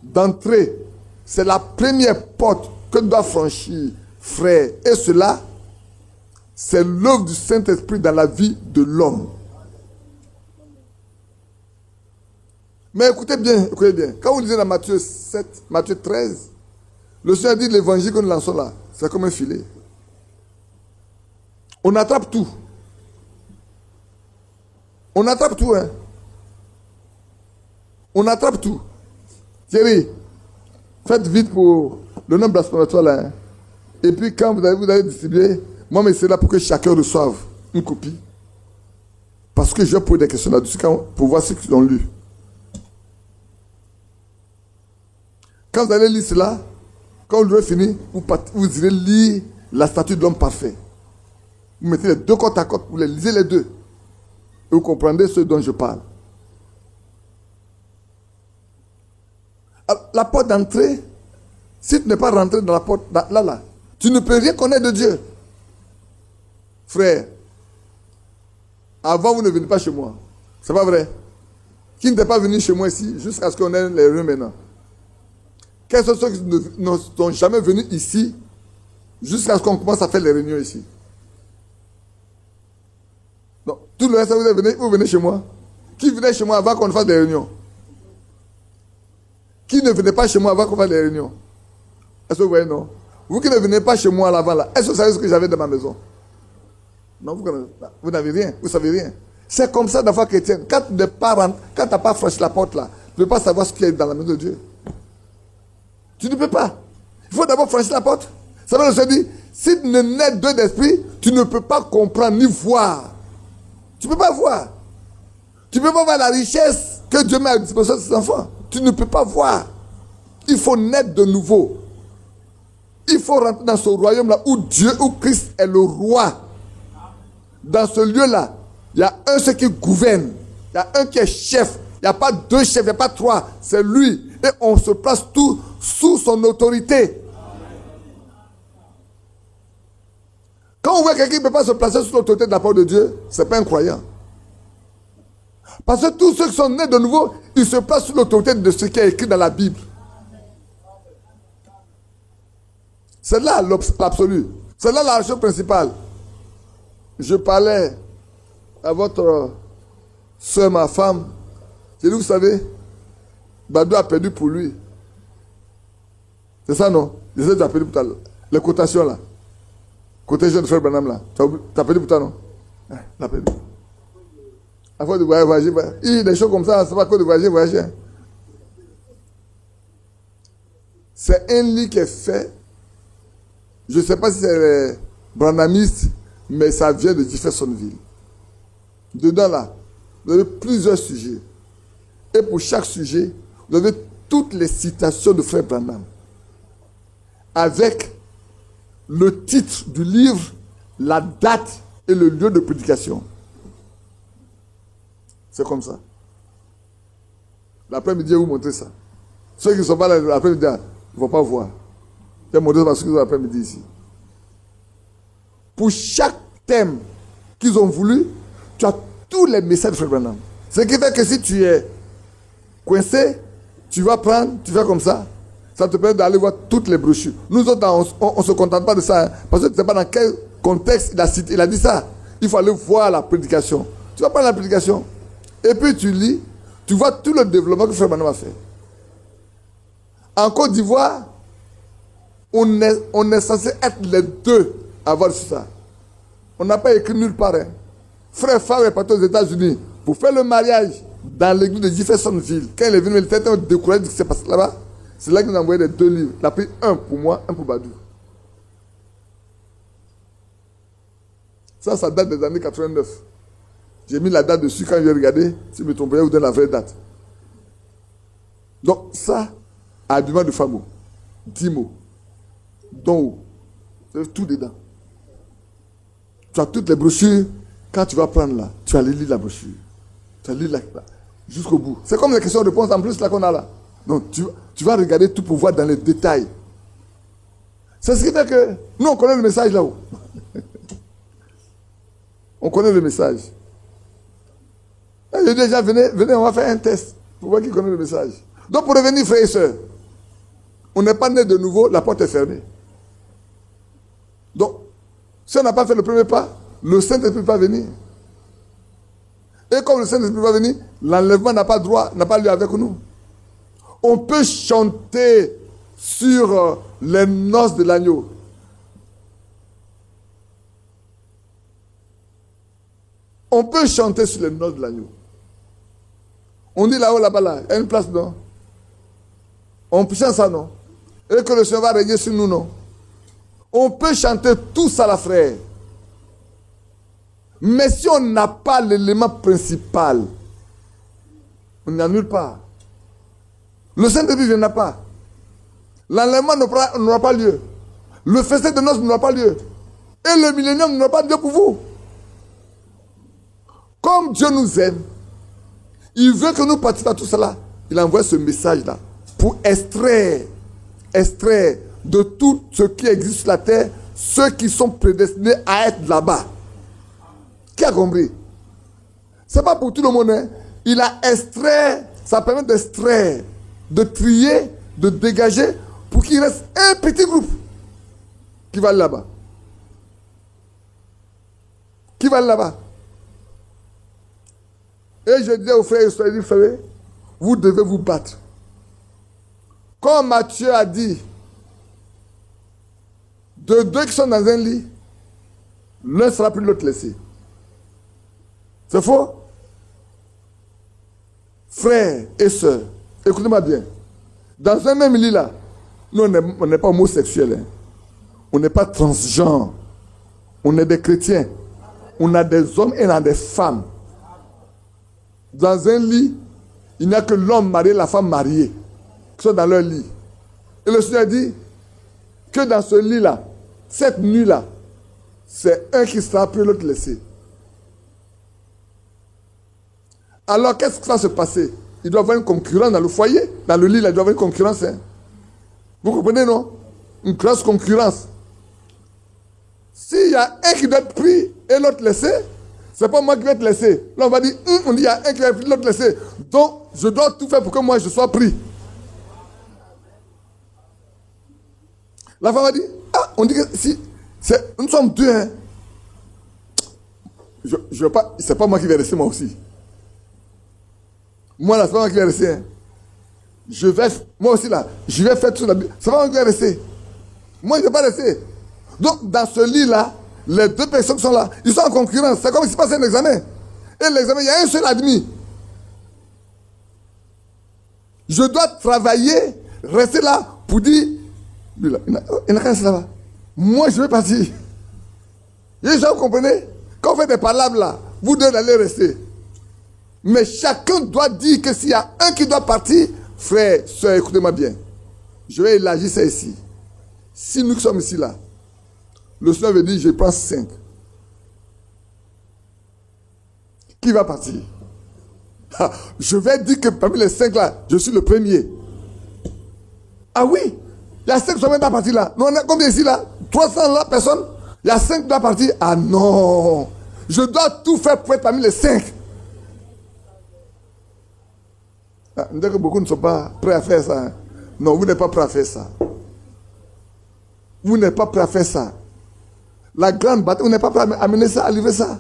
Speaker 1: d'entrée, c'est la première porte que doit franchir, frère. Et cela, c'est l'œuvre du Saint-Esprit dans la vie de l'homme. Mais écoutez bien. Quand vous lisez dans Matthieu 7, Matthieu 13, le Seigneur dit l'évangile que nous lançons là, c'est comme un filet. On attrape tout. On attrape tout, hein. On attrape tout. Thierry, faites vite pour le nom blasphématoire là. Hein. Et puis quand vous allez distribuer, moi mais c'est là pour que chacun reçoive une copie. Parce que je vais poser des questions là-dessus pour voir ce qu'ils ont lu. Quand vous allez lire cela, quand vous aurez fini, vous irez lire la statue de l'homme parfait. Vous mettez les deux côte à côte, vous les lisez les deux. Et vous comprendrez ce dont je parle. Alors, la porte d'entrée, si tu n'es pas rentré dans la porte, là, tu ne peux rien connaître de Dieu. Frère, avant vous ne venez pas chez moi. C'est pas vrai? Qui n'était pas venu chez moi ici jusqu'à ce qu'on ait les rues maintenant? Quels sont ceux qui ne sont jamais venus ici jusqu'à ce qu'on commence à faire les réunions ici? Donc, tout le reste, vous venez chez moi. Qui venait chez moi avant qu'on fasse des réunions? Qui ne venait pas chez moi avant qu'on fasse les réunions? Est-ce que vous voyez, non? Vous qui ne venez pas chez moi à l'avant, là, est-ce que vous savez ce que j'avais dans ma maison? Non, vous n'avez rien, vous ne savez rien. C'est comme ça dans la foi chrétienne. Quand tu n'as pas franchi la porte là, tu ne peux pas savoir ce qu'il y a dans la maison de Dieu. Tu ne peux pas. Il faut d'abord franchir la porte. Ça veut dire, si tu ne nais d'eux d'esprit, tu ne peux pas comprendre ni voir. Tu ne peux pas voir. Tu ne peux pas voir la richesse que Dieu met à disposition de ses enfants. Tu ne peux pas voir. Il faut naître de nouveau. Il faut rentrer dans ce royaume-là où Dieu, où Christ est le roi. Dans ce lieu-là, il y a un seul qui gouverne. Il y a un qui est chef. Il n'y a pas deux chefs, il n'y a pas trois. C'est lui. Et on se place tout sous son autorité. Quand on voit quelqu'un qui ne peut pas se placer sous l'autorité de la parole de Dieu, ce n'est pas un croyant. Parce que tous ceux qui sont nés de nouveau, ils se placent sous l'autorité de ce qui est écrit dans la Bible. C'est là l'absolu. C'est là la chose principale. Je parlais à votre soeur, ma femme. J'ai dit, vous savez, Badou a perdu pour lui. C'est ça, non? Je sais que tu as perdu pour toi. Les cotations, là. Cotation de frère Branham, là. Tu as perdu pour toi, non? Tu as perdu. À force de voyager. Des choses comme ça, c'est pas que de voyager. C'est un lit qui est fait. Je ne sais pas si c'est Branhamiste, mais ça vient de Jeffersonville. Dedans, là, vous avez plusieurs sujets. Et pour chaque sujet, vous avez toutes les citations de frère Branham. Avec le titre du livre, la date et le lieu de prédication. C'est comme ça. L'après-midi, je vais vous montrer ça. Ceux qui ne sont pas là l'après-midi, ils ne vont pas voir. Je vais montrer ça l'après-midi ici. Pour chaque thème qu'ils ont voulu, tu as tous les messages de frère Branham. Ce qui fait que si tu es coincé, tu vas prendre, tu fais comme ça. Ça te permet d'aller voir toutes les brochures. Nous autres, on ne se contente pas de ça. Hein, parce que tu ne sais pas dans quel contexte il a dit ça. Il faut aller voir la prédication. Tu vas prendre la prédication. Et puis tu lis, tu vois tout le développement que frère Branham a fait. En Côte d'Ivoire, on est censé être les deux à avoir ça. On n'a pas écrit nulle part. Hein. Frère Favre est parti aux États-Unis pour faire le mariage dans l'église de Jeffersonville. Quand il est venu, il était découragé de ce qui s'est passé là-bas. C'est là qu'il nous a envoyé les deux livres. Il a pris un pour moi, un pour Badou. Ça date des années 89. J'ai mis la date dessus quand j'ai regardé. Si je me trompe, je vous donne la vraie date. Donc ça, habillement de femme, 10 mots. Donc, tout dedans. Tu as toutes les brochures. Quand tu vas prendre là, tu vas aller lire la brochure. Tu vas lire là, jusqu'au bout. C'est comme les questions-réponses en plus là qu'on a là. Donc, tu vas regarder tout pour voir dans les détails. C'est ce qui fait que nous, on connaît le message là-haut. On connaît le message. Et j'ai déjà, venez, on va faire un test pour voir qui connaît le message. Donc, pour revenir, frères et sœurs, on n'est pas né de nouveau, la porte est fermée. Donc, si on n'a pas fait le premier pas, le Saint-Esprit ne peut pas venir. Et comme le Saint-Esprit ne peut pas venir, l'enlèvement n'a pas droit, n'a pas lieu avec nous. On peut chanter sur les noces de l'agneau. On peut chanter sur les noces de l'agneau. On dit là-haut, là-bas, là, il y a une place, non? On peut chanter ça, non? Et que le Seigneur va régner sur nous, non? On peut chanter tout ça, la frère. Mais si on n'a pas l'élément principal, on n'annule pas. Le Saint-Esprit ne viendra pas. L'enlèvement n'aura pas lieu. Le festin de noces n'aura pas lieu. Et le millénium n'aura pas lieu pour vous. Comme Dieu nous aime, il veut que nous participions à tout cela. Il envoie ce message-là pour extraire de tout ce qui existe sur la terre, ceux qui sont prédestinés à être là-bas. Qui a compris? C'est pas pour tout le monde. Hein? Il a extrait, ça permet d'extraire, de trier, de dégager, pour qu'il reste un petit groupe qui va aller là-bas. Qui va aller là-bas? Et je disais aux frères et sœurs, vous savez, vous devez vous battre. Comme Matthieu a dit, de deux qui sont dans un lit, l'un sera pris, l'autre laissé. C'est faux? Frères et sœurs, écoutez-moi bien. Dans un même lit là, nous on n'est pas homosexuels. Hein. On n'est pas transgenres. On est des chrétiens. On a des hommes et on a des femmes. Dans un lit, il n'y a que l'homme marié et la femme mariée qui sont dans leur lit. Et le Seigneur dit que dans ce lit-là, cette nuit-là, c'est un qui sera pris, l'autre laissé. Alors, qu'est-ce qui va se passer? Il doit y avoir une concurrence dans le foyer, dans le lit, là, il doit y avoir une concurrence. Hein? Vous comprenez, non? Une grosse concurrence. S'il y a un qui doit être pris et l'autre laissé, c'est pas moi qui vais être laissé. Là, on va dire, on dit, il y a un qui va être pris, l'autre laissé. Donc, je dois tout faire pour que moi, je sois pris. La femme va dire, ah, on dit que si, nous sommes deux, hein. Je veux pas, c'est pas moi qui vais rester, moi aussi. Moi, là, c'est pas moi qui vais rester. Hein. Moi aussi, là, je vais faire tout ça. C'est pas moi qui vais rester. Moi, je ne vais pas rester. Donc, dans ce lit-là, les deux personnes qui sont là, ils sont en concurrence. C'est comme s'il se passait un examen. Et l'examen, il y a un seul admis. Je dois travailler, rester là pour dire, il n'a qu'à rester là-bas. Moi, je vais partir. Et vous comprenez? Quand on fait des palabres là, vous devez aller rester. Mais chacun doit dire que s'il y a un qui doit partir, frère, soeur, écoutez-moi bien. Je vais élargir ça ici. Si nous sommes ici là, le Seigneur veut dire, je prends 5. Qui va partir? Ah, je vais dire que parmi les 5 là, je suis le premier. Ah oui, il y a 5 qui sont même pas partis là. Nous on est combien ici là? 300 là, personnes. Il y a 5 qui doivent partir. Ah non, je dois tout faire pour être parmi les 5. Ah, on dit que beaucoup ne sont pas prêts à faire ça. Hein. Non, vous n'êtes pas prêts à faire ça. Vous n'êtes pas prêts à faire ça. La grande bataille, vous n'êtes pas prêts à amener ça, à livrer ça.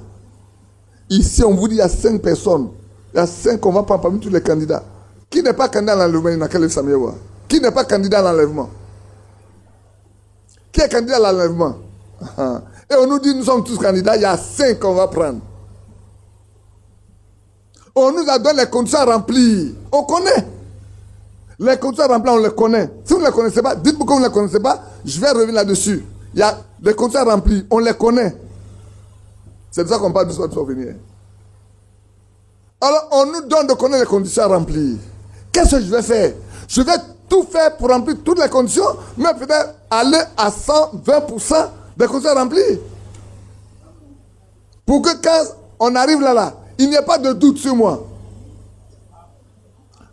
Speaker 1: Ici, on vous dit, il y a 5 personnes. Il y a 5 qu'on va prendre parmi tous les candidats. Qui n'est pas candidat à l'enlèvement? Il n'y en a qu'à lever sa main. Qui n'est pas candidat à l'enlèvement? Qui est candidat à l'enlèvement? Et on nous dit, nous sommes tous candidats, il y a 5 qu'on va prendre. On nous a donné les conditions à remplir. On connaît. Les conditions à remplir, on les connaît. Si vous ne les connaissez pas, dites-moi que vous ne les connaissez pas, je vais revenir là-dessus. Il y a des conditions à remplir, on les connaît. C'est de ça qu'on parle du soir de venir. Alors, on nous donne de connaître les conditions à remplir. Qu'est-ce que je vais faire? Je vais tout faire pour remplir toutes les conditions, mais peut-être aller à 120% des conditions à remplir. Pour que quand on arrive là, il n'y a pas de doute sur moi.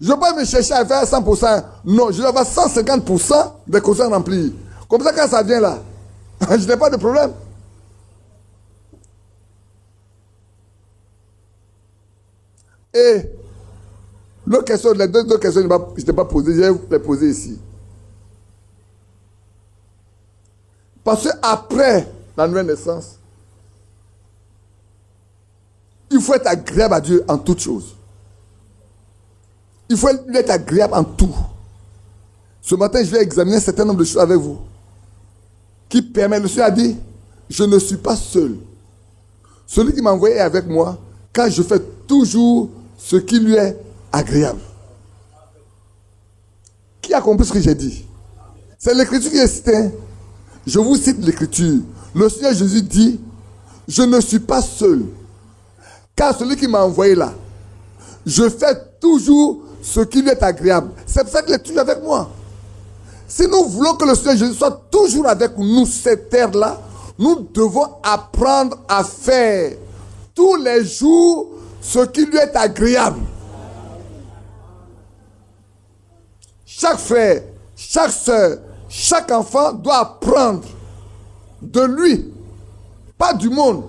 Speaker 1: Je ne vais pas me chercher à faire 100%. Non, je vais avoir 150% des conditions à remplir. Comme ça, quand ça vient là, je n'ai pas de problème. Et l'autre question, les deux questions, je ne t'ai pas posées, je vais les poser ici. Parce qu'après la nouvelle naissance, il faut être agréable à Dieu en toutes choses. Il faut lui être agréable en tout. Ce matin, je vais examiner un certain nombre de choses avec vous. Qui permet, le Seigneur a dit, je ne suis pas seul. Celui qui m'a envoyé est avec moi, car je fais toujours ce qui lui est agréable. Qui a compris ce que j'ai dit? C'est l'écriture qui est citée. Je vous cite l'écriture. Le Seigneur Jésus dit, je ne suis pas seul. Car celui qui m'a envoyé là, je fais toujours ce qui lui est agréable. C'est pour ça qu'il est toujours avec moi. Si nous voulons que le Seigneur Jésus soit toujours avec nous, cette terre-là, nous devons apprendre à faire tous les jours ce qui lui est agréable. Chaque frère, chaque soeur, chaque enfant doit apprendre de lui, pas du monde,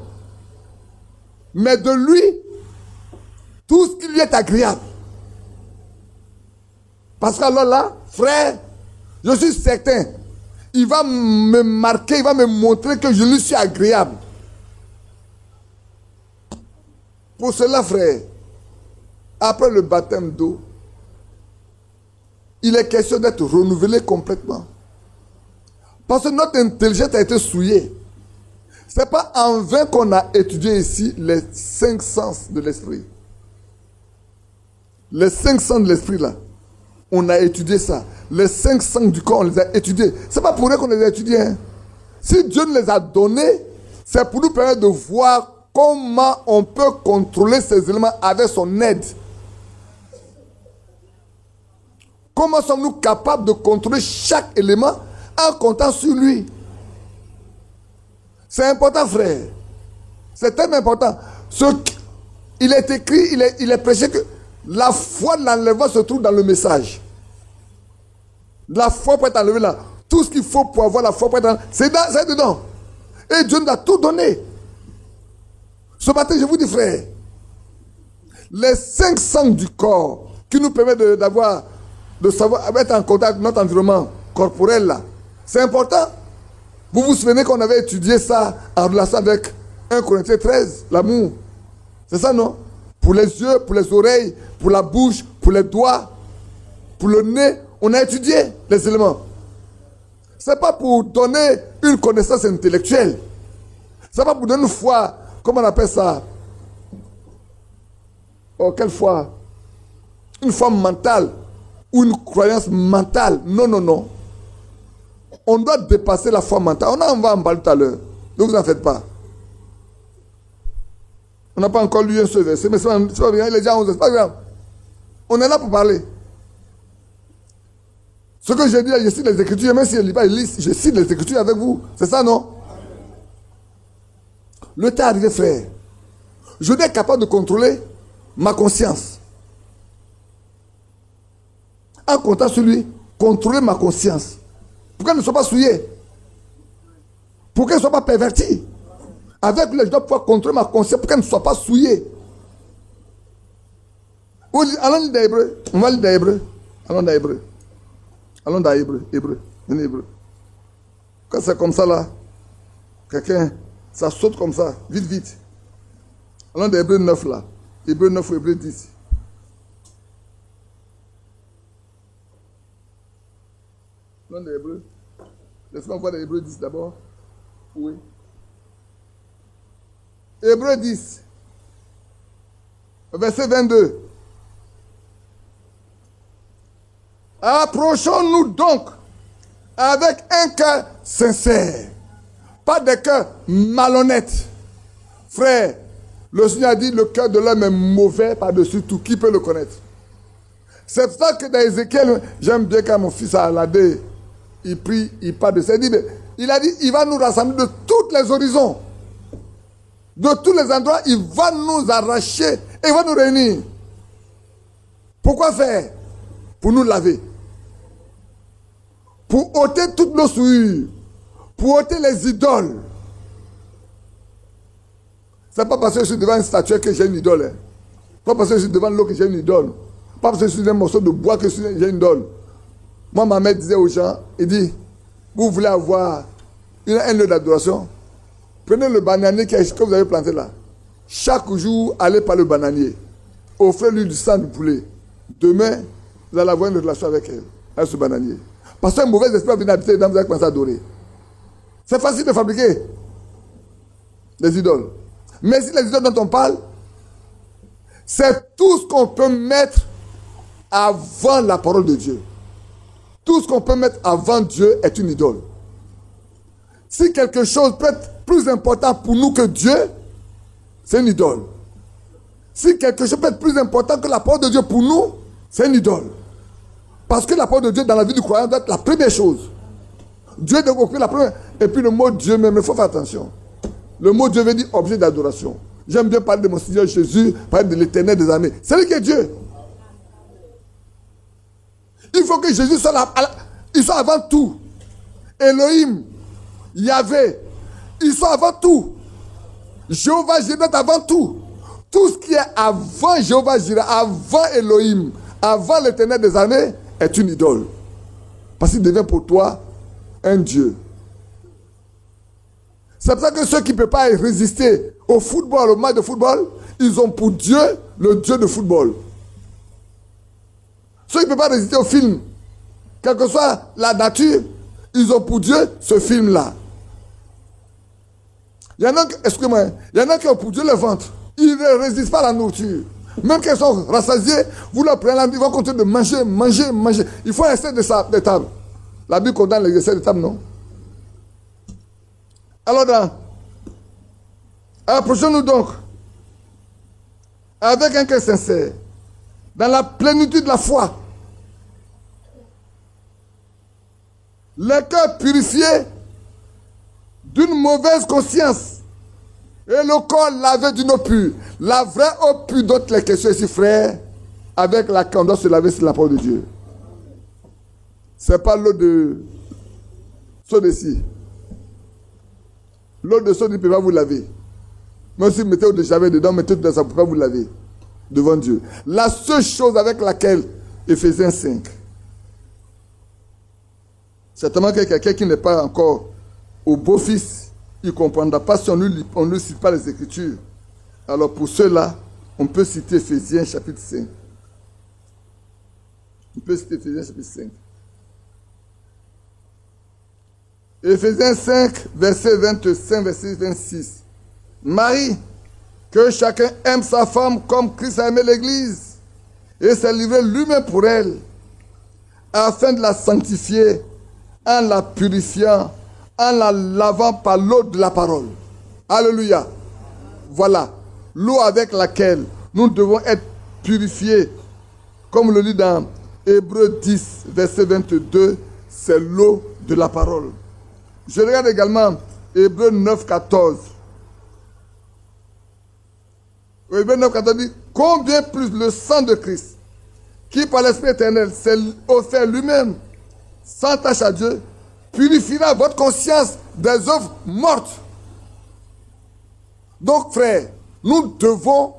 Speaker 1: mais de lui, tout ce qui lui est agréable. Parce qu'alors là, frère, je suis certain, il va me marquer, il va me montrer que je lui suis agréable. Pour cela, frère, après le baptême d'eau, il est question d'être renouvelé complètement. Parce que notre intelligence a été souillée. Ce n'est pas en vain qu'on a étudié ici les 5 sens de l'esprit. Les 5 sens de l'esprit là, on a étudié ça. Les 5 sens du corps, on les a étudiés. Ce n'est pas pour rien qu'on les a étudiés. Hein. Si Dieu nous les a donnés, c'est pour nous permettre de voir comment on peut contrôler ces éléments avec son aide. Comment sommes-nous capables de contrôler chaque élément en comptant sur lui? C'est important, frère. C'est tellement important. Il est écrit, il est prêché que la foi de l'enlèvement se trouve dans le message. La foi peut être enlevée là. Tout ce qu'il faut pour avoir la foi peut être enlevée. C'est dedans. Et Dieu nous a tout donné. Ce matin, je vous dis, frère, les 5 sens du corps qui nous permettent de savoir, être en contact avec notre environnement corporel là, c'est important. Vous vous souvenez qu'on avait étudié ça en relation avec 1 Corinthiens 13, l'amour. C'est ça, non? Pour les yeux, pour les oreilles, pour la bouche, pour les doigts, pour le nez, on a étudié les éléments. C'est pas pour donner une connaissance intellectuelle. C'est pas pour donner une foi, comment on appelle ça? Oh, quelle foi? Une foi mentale ou une croyance mentale. Non, non, non. On doit dépasser la foi mentale. On va en parler tout à l'heure. Ne vous en faites pas. On n'a pas encore lu un seul verset, mais c'est pas bien, il est déjà 11, c'est pas grave. On est là pour parler. Ce que j'ai dit là, je cite les Écritures, même si je ne lis pas, je cite les Écritures avec vous. C'est ça, non? Le temps est arrivé, frère. Je dois être capable de contrôler ma conscience. En comptant sur lui, contrôler ma conscience. Pour qu'elle ne soit pas souillée. Pour qu'elle ne soit pas pervertie. Avec lui, je dois pouvoir contrôler ma conscience pour qu'elle ne soit pas souillée. Allons lire dans l'hébreu. On va lire dans l'hébreu. Allons dans l'hébreu. Allons dans l'hébreu. Hébreu. Venez hébreu. Quand c'est comme ça là, quelqu'un, ça saute comme ça, vite, vite. Allons dans l'hébreu 9 là. Hébreu 9 ou hébreu 10. Allons dans l'hébreu. Laisse-moi voir l'hébreu 10 d'abord. Oui. Hébreu 10, verset 22. Approchons-nous donc avec un cœur sincère, pas des cœurs malhonnêtes. Frère, le Seigneur a dit le cœur de l'homme est mauvais par-dessus tout. Qui peut le connaître? C'est pour ça que dans Ézéchiel, j'aime bien quand mon fils a aladé, il prie, il parle de ça. Il a dit, il va nous rassembler de tous les horizons. De tous les endroits, il va nous arracher et il va nous réunir. Pourquoi faire? Pour nous laver. Pour ôter toutes nos souillures. Pour ôter les idoles. Ce n'est pas parce que je suis devant une statue que j'ai une idole. Hein. Pas parce que je suis devant l'eau que j'ai une idole. Pas parce que je suis devant un morceau de bois que j'ai une idole. Moi, ma mère disait aux gens, il dit, vous voulez avoir un lieu d'adoration, prenez le bananier que vous avez planté là. Chaque jour, allez par le bananier. Offrez-lui du sang du poulet. Demain, vous allez avoir une relation avec elle, avec ce bananier. Parce qu'un mauvais esprit va venir habiter dedans, vous allez commencer à adorer. C'est facile de fabriquer des idoles. Mais si les idoles dont on parle, c'est tout ce qu'on peut mettre avant la parole de Dieu. Tout ce qu'on peut mettre avant Dieu est une idole. Si quelque chose peut être plus important pour nous que Dieu, c'est une idole. Si quelque chose peut être plus important que la parole de Dieu pour nous, c'est une idole. Parce que la parole de Dieu dans la vie du croyant doit être la première chose. Dieu doit occuper la première. Et puis le mot Dieu même, il faut faire attention. Le mot Dieu veut dire objet d'adoration. J'aime bien parler de mon Seigneur Jésus, parler de l'Éternel des armées. C'est lui qui est Dieu. Il faut que Jésus soit là, il soit avant tout. Elohim, Yahvé, ils sont avant tout. Jéhovah Jireh avant tout. Tout ce qui est avant Jéhovah Jireh, avant Elohim, avant l'Éternel des armées, est une idole. Parce qu'il devient pour toi un Dieu. C'est pour ça que ceux qui ne peuvent pas résister au football, au match de football, ils ont pour Dieu le Dieu de football. Ceux qui ne peuvent pas résister au film, quelle que soit la nature, ils ont pour Dieu ce film-là. Il y en a, excusez-moi, il y en a qui ont pour Dieu le ventre. Ils ne résistent pas à la nourriture. Même quand ils sont rassasiés, vous leur prenez, ils vont continuer de manger, manger, manger. Il faut un essai de table. La Bible condamne les essais de table, non? Alors, approchons-nous donc avec un cœur sincère, dans la plénitude de la foi, le cœur purifié d'une mauvaise conscience et le corps lavé d'une eau pure. La vraie eau pure dont les questions ici, frère, avec laquelle on doit se laver, c'est la parole de Dieu. Ce n'est pas l'eau de seau d'ici. L'eau de seau ne peut pas vous laver. Même si vous mettez eau de javel dedans, mettez dedans, ça ne peut pas vous laver devant Dieu. La seule chose avec laquelle, Éphésiens 5, certainement que quelqu'un qui n'est pas encore au beau-fils, il ne comprendra pas si on ne cite pas les Écritures. Alors pour cela, on peut citer Éphésiens chapitre 5. On peut citer Éphésiens chapitre 5. Éphésiens 5, verset 25, verset 26. Marie, que chacun aime sa femme comme Christ a aimé l'Église et s'est livré lui-même pour elle, afin de la sanctifier en la purifiant, en la lavant par l'eau de la parole. Alléluia. Voilà l'eau avec laquelle nous devons être purifiés. Comme le lit dans Hébreux 10, verset 22, c'est l'eau de la parole. Je regarde également Hébreux 9, 14. Hébreux 9, 14 dit, combien plus le sang de Christ, qui par l'Esprit éternel s'est offert lui-même, sans tâche à Dieu, purifiera votre conscience des œuvres mortes. Donc, frère, nous devons,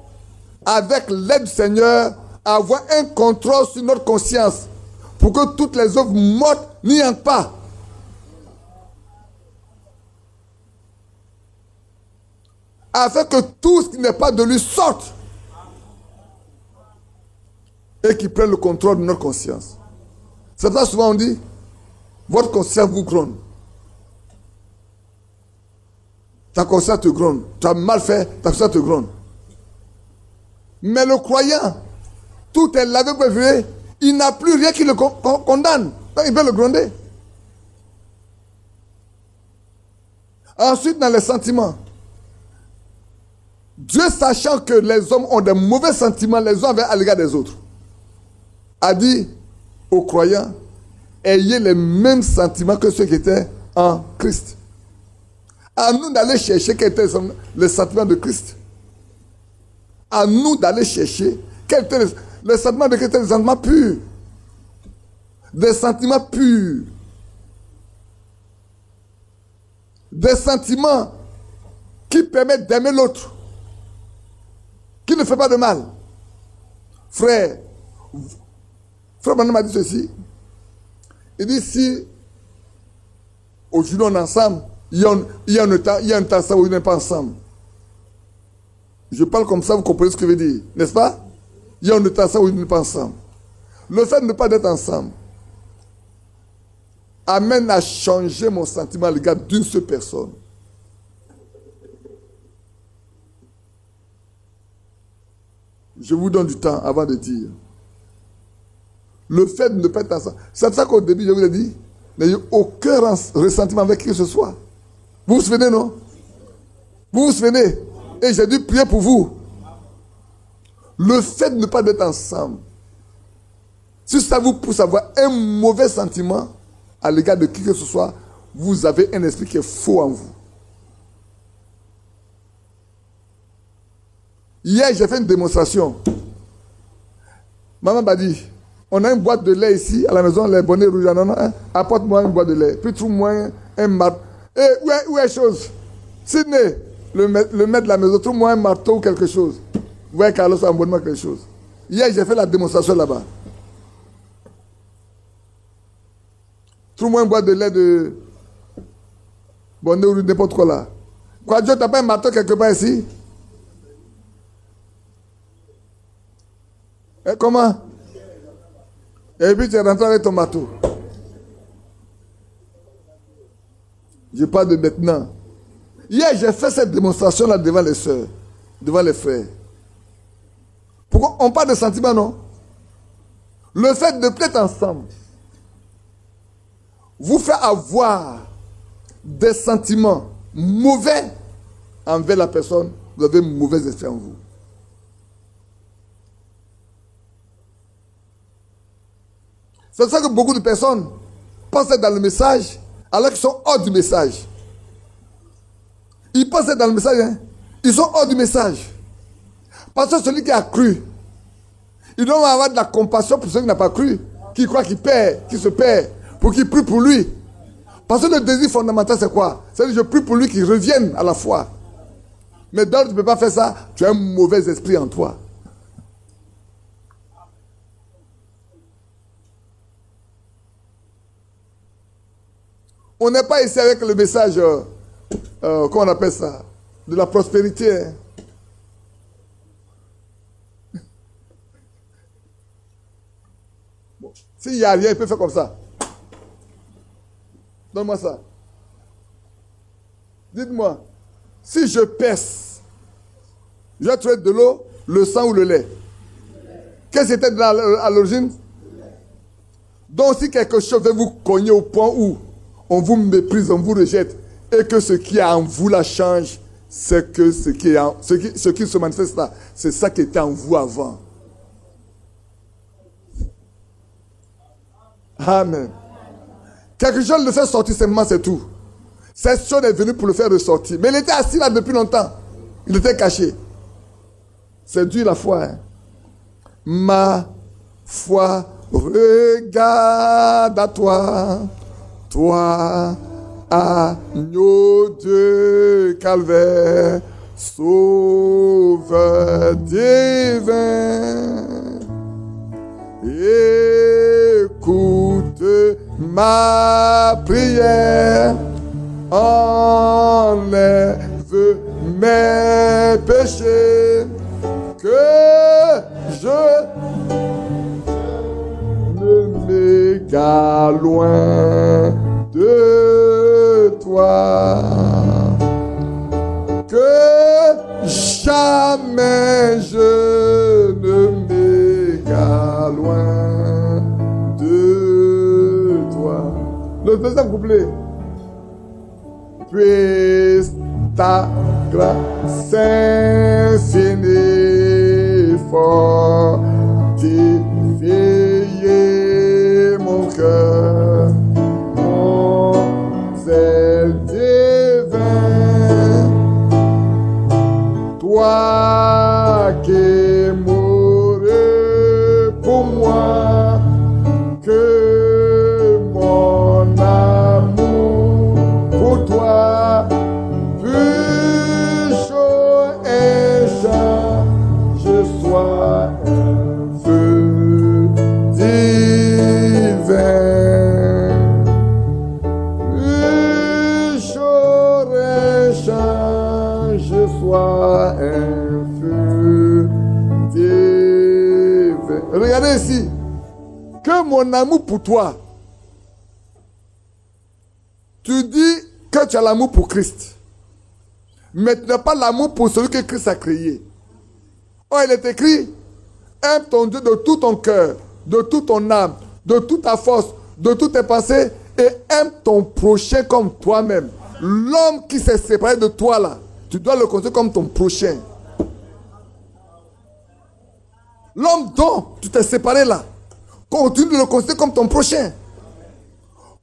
Speaker 1: avec l'aide du Seigneur, avoir un contrôle sur notre conscience pour que toutes les œuvres mortes n'y entrent pas. Afin que tout ce qui n'est pas de lui sorte et qu'il prenne le contrôle de notre conscience. C'est pour ça que souvent on dit, votre conscience vous gronde. Ta conscience te gronde. Tu as mal fait, ta conscience te gronde. Mais le croyant, tout est lavé, préféré, il n'a plus rien qui le condamne. Donc il peut le gronder. Ensuite, dans les sentiments. Dieu, sachant que les hommes ont des mauvais sentiments les uns à l'égard des autres, a dit aux croyants, ayez les mêmes sentiments que ceux qui étaient en Christ. À nous d'aller chercher quels étaient les sentiments de Christ. À nous d'aller chercher quels étaient les sentiments de Christ, des sentiments purs. Des sentiments purs. Des sentiments qui permettent d'aimer l'autre. Qui ne fait pas de mal. Frère Manon m'a dit ceci. Il dit, si aujourd'hui on est ensemble, Il y a un temps ça où ils n'est pas ensemble. Je parle comme ça, vous comprenez ce que je veux dire, n'est-ce pas? Il y a un temps ça où ils n'est pas ensemble. Le fait de ne pas être ensemble amène à changer mon sentiment à l'égard d'une seule personne. Je vous donne du temps avant de dire. Le fait de ne pas être ensemble. C'est pour ça qu'au début, je vous ai dit, n'ayez aucun ressentiment avec qui que ce soit. Vous vous souvenez, non? Vous vous souvenez? Et j'ai dû prier pour vous. Le fait de ne pas être ensemble, si ça vous pousse à avoir un mauvais sentiment à l'égard de qui que ce soit, vous avez un esprit qui est faux en vous. Hier, j'ai fait une démonstration. Maman m'a dit, on a une boîte de lait ici, à la maison, les bonnets rouges, non, apporte-moi une boîte de lait. Puis trouve-moi un marteau. Où est chose? Sidney, le maître de la maison, trouve-moi un marteau ou quelque chose. Ouais, Carlos, envoie-moi quelque chose. Hier, j'ai fait la démonstration là-bas. Trouve-moi une boîte de lait de bonnet rouge, n'importe quoi là. Quoi, Dieu, t'as pas un marteau quelque part ici? Et comment? Et puis tu es rentré avec ton marteau. Je parle de maintenant. Hier, j'ai fait cette démonstration-là devant les sœurs, devant les frères. Pourquoi? On parle de sentiments, non? Le fait de être ensemble vous fait avoir des sentiments mauvais envers la personne. Vous avez un mauvais effet en vous. C'est pour ça que beaucoup de personnes pensent être dans le message alors qu'ils sont hors du message. Ils pensent être dans le message, hein? Ils sont hors du message. Parce que celui qui a cru, il doit avoir de la compassion pour celui qui n'a pas cru, qui croit qu'il perd, qui se perd, pour qu'il prie pour lui. Parce que le désir fondamental, c'est quoi? C'est que je prie pour lui qu'il revienne à la foi. Mais donc, tu ne peux pas faire ça, tu as un mauvais esprit en toi. On n'est pas ici avec le message, comment on appelle ça, de la prospérité. Hein. Bon. S'il n'y a rien, il peut faire comme ça. Donne-moi ça. Dites-moi, si je pèse, je vais trouver de l'eau, le sang ou le lait. Qu'est-ce que c'était à l'origine? Donc si quelque chose veut vous cogner au point où on vous méprise, on vous rejette, et que ce qui est en vous la change, c'est que ce qui se manifeste là, c'est ça qui était en vous avant. Amen. Quelque chose le fait sortir seulement, c'est tout. Cette chose est venue pour le faire ressortir. Mais il était assis là depuis longtemps. Il était caché. C'est dur la foi. Hein? Ma foi regarde à toi. Toi, agneau de calvaire, sauveur divin, écoute ma prière, enlève mes péchés, que je m'égare loin de toi, que jamais je ne m'égare loin de toi. Le deuxième couplet. Puisse ta grâce infinie fortifier mon cœur, mon zèle divin, toi qui mourrais pour moi, que mon amour pour toi plus chaud et je sois un feu. que mon amour pour toi, tu dis que tu as l'amour pour Christ, mais tu n'as pas l'amour pour celui que Christ a créé. Or, il est écrit, aime ton Dieu de tout ton cœur, de toute ton âme, de toute ta force, de toutes tes pensées, et aime ton prochain comme toi-même. L'homme qui s'est séparé de toi là, tu dois le considérer comme ton prochain. L'homme dont tu t'es séparé là, continue de le considérer comme ton prochain.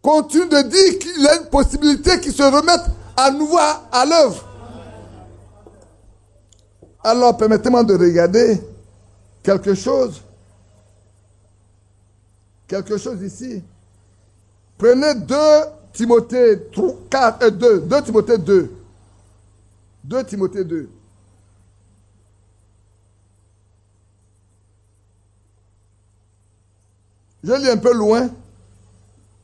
Speaker 1: Continue de dire qu'il y a une possibilité qu'il se remette à nouveau à l'œuvre. Alors, permettez-moi de regarder quelque chose. Quelque chose ici. Prenez 2 Timothée 4, 2 Timothée 2. 2 Timothée 2. Je lis un peu loin,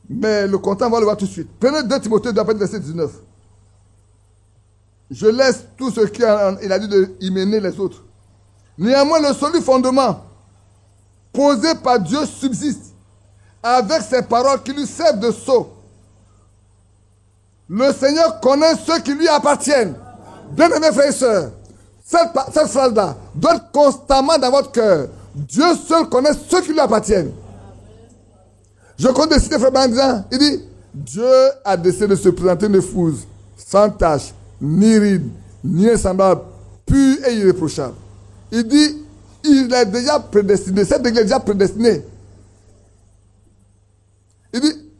Speaker 1: mais le content, on va le voir tout de suite. Prenez 2 Timothée 2, après le verset 19. Je laisse tout ce qu'il a dit de y mener les autres. Néanmoins, le solide fondement posé par Dieu subsiste avec ses paroles qui lui servent de sceau. Le Seigneur connaît ceux qui lui appartiennent. Bien-aimés frères et sœurs, cette phrase-là doit être constamment dans votre cœur. Dieu seul connaît ceux qui lui appartiennent. Je compte décider, frère, en disant, il dit, Dieu a décidé de se présenter une épouse sans tache, ni ride, ni insemblable, pure et irréprochable. Il dit, il est déjà prédestiné, cette église est déjà prédestinée. Il dit,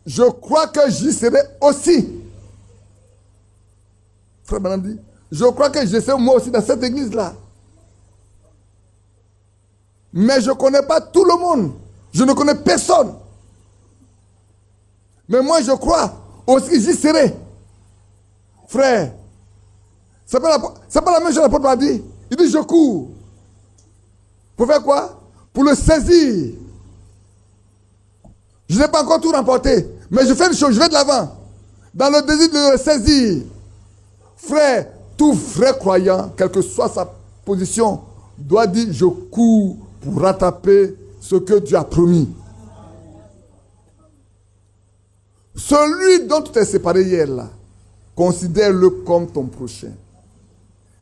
Speaker 1: je crois que j'y serai aussi. Frère Branham dit, je crois que j'y serai moi aussi dans cette église-là. Mais je ne connais pas tout le monde. Je ne connais personne. Mais moi, je crois aussi que j'y serai. Frère, c'est pas la même chose que l'apôtre a dit. Il dit, je cours. Pour faire quoi? Pour le saisir. Je n'ai pas encore tout remporté. Mais je fais une chose, je vais de l'avant. Dans le désir de le saisir. Frère, tout vrai croyant, quelle que soit sa position, doit dire, je cours pour rattraper ce que Dieu a promis. Celui dont tu t'es séparé hier là, considère-le comme ton prochain.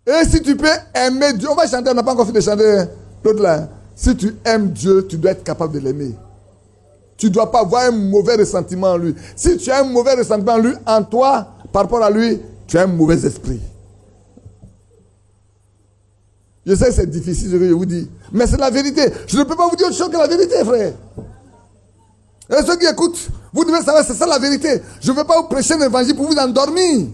Speaker 1: Et si tu peux aimer Dieu, on va chanter, on n'a pas encore fini de chanter l'autre là. Si tu aimes Dieu, tu dois être capable de l'aimer. Tu ne dois pas avoir un mauvais ressentiment en lui. Si tu as un mauvais ressentiment en lui, en toi, par rapport à lui, tu as un mauvais esprit. Je sais que c'est difficile ce que je vous dis, mais c'est la vérité. Je ne peux pas vous dire autre chose que la vérité, frère. Et ceux qui écoutent, vous devez savoir, c'est ça la vérité. Je ne veux pas vous prêcher un évangile pour vous endormir.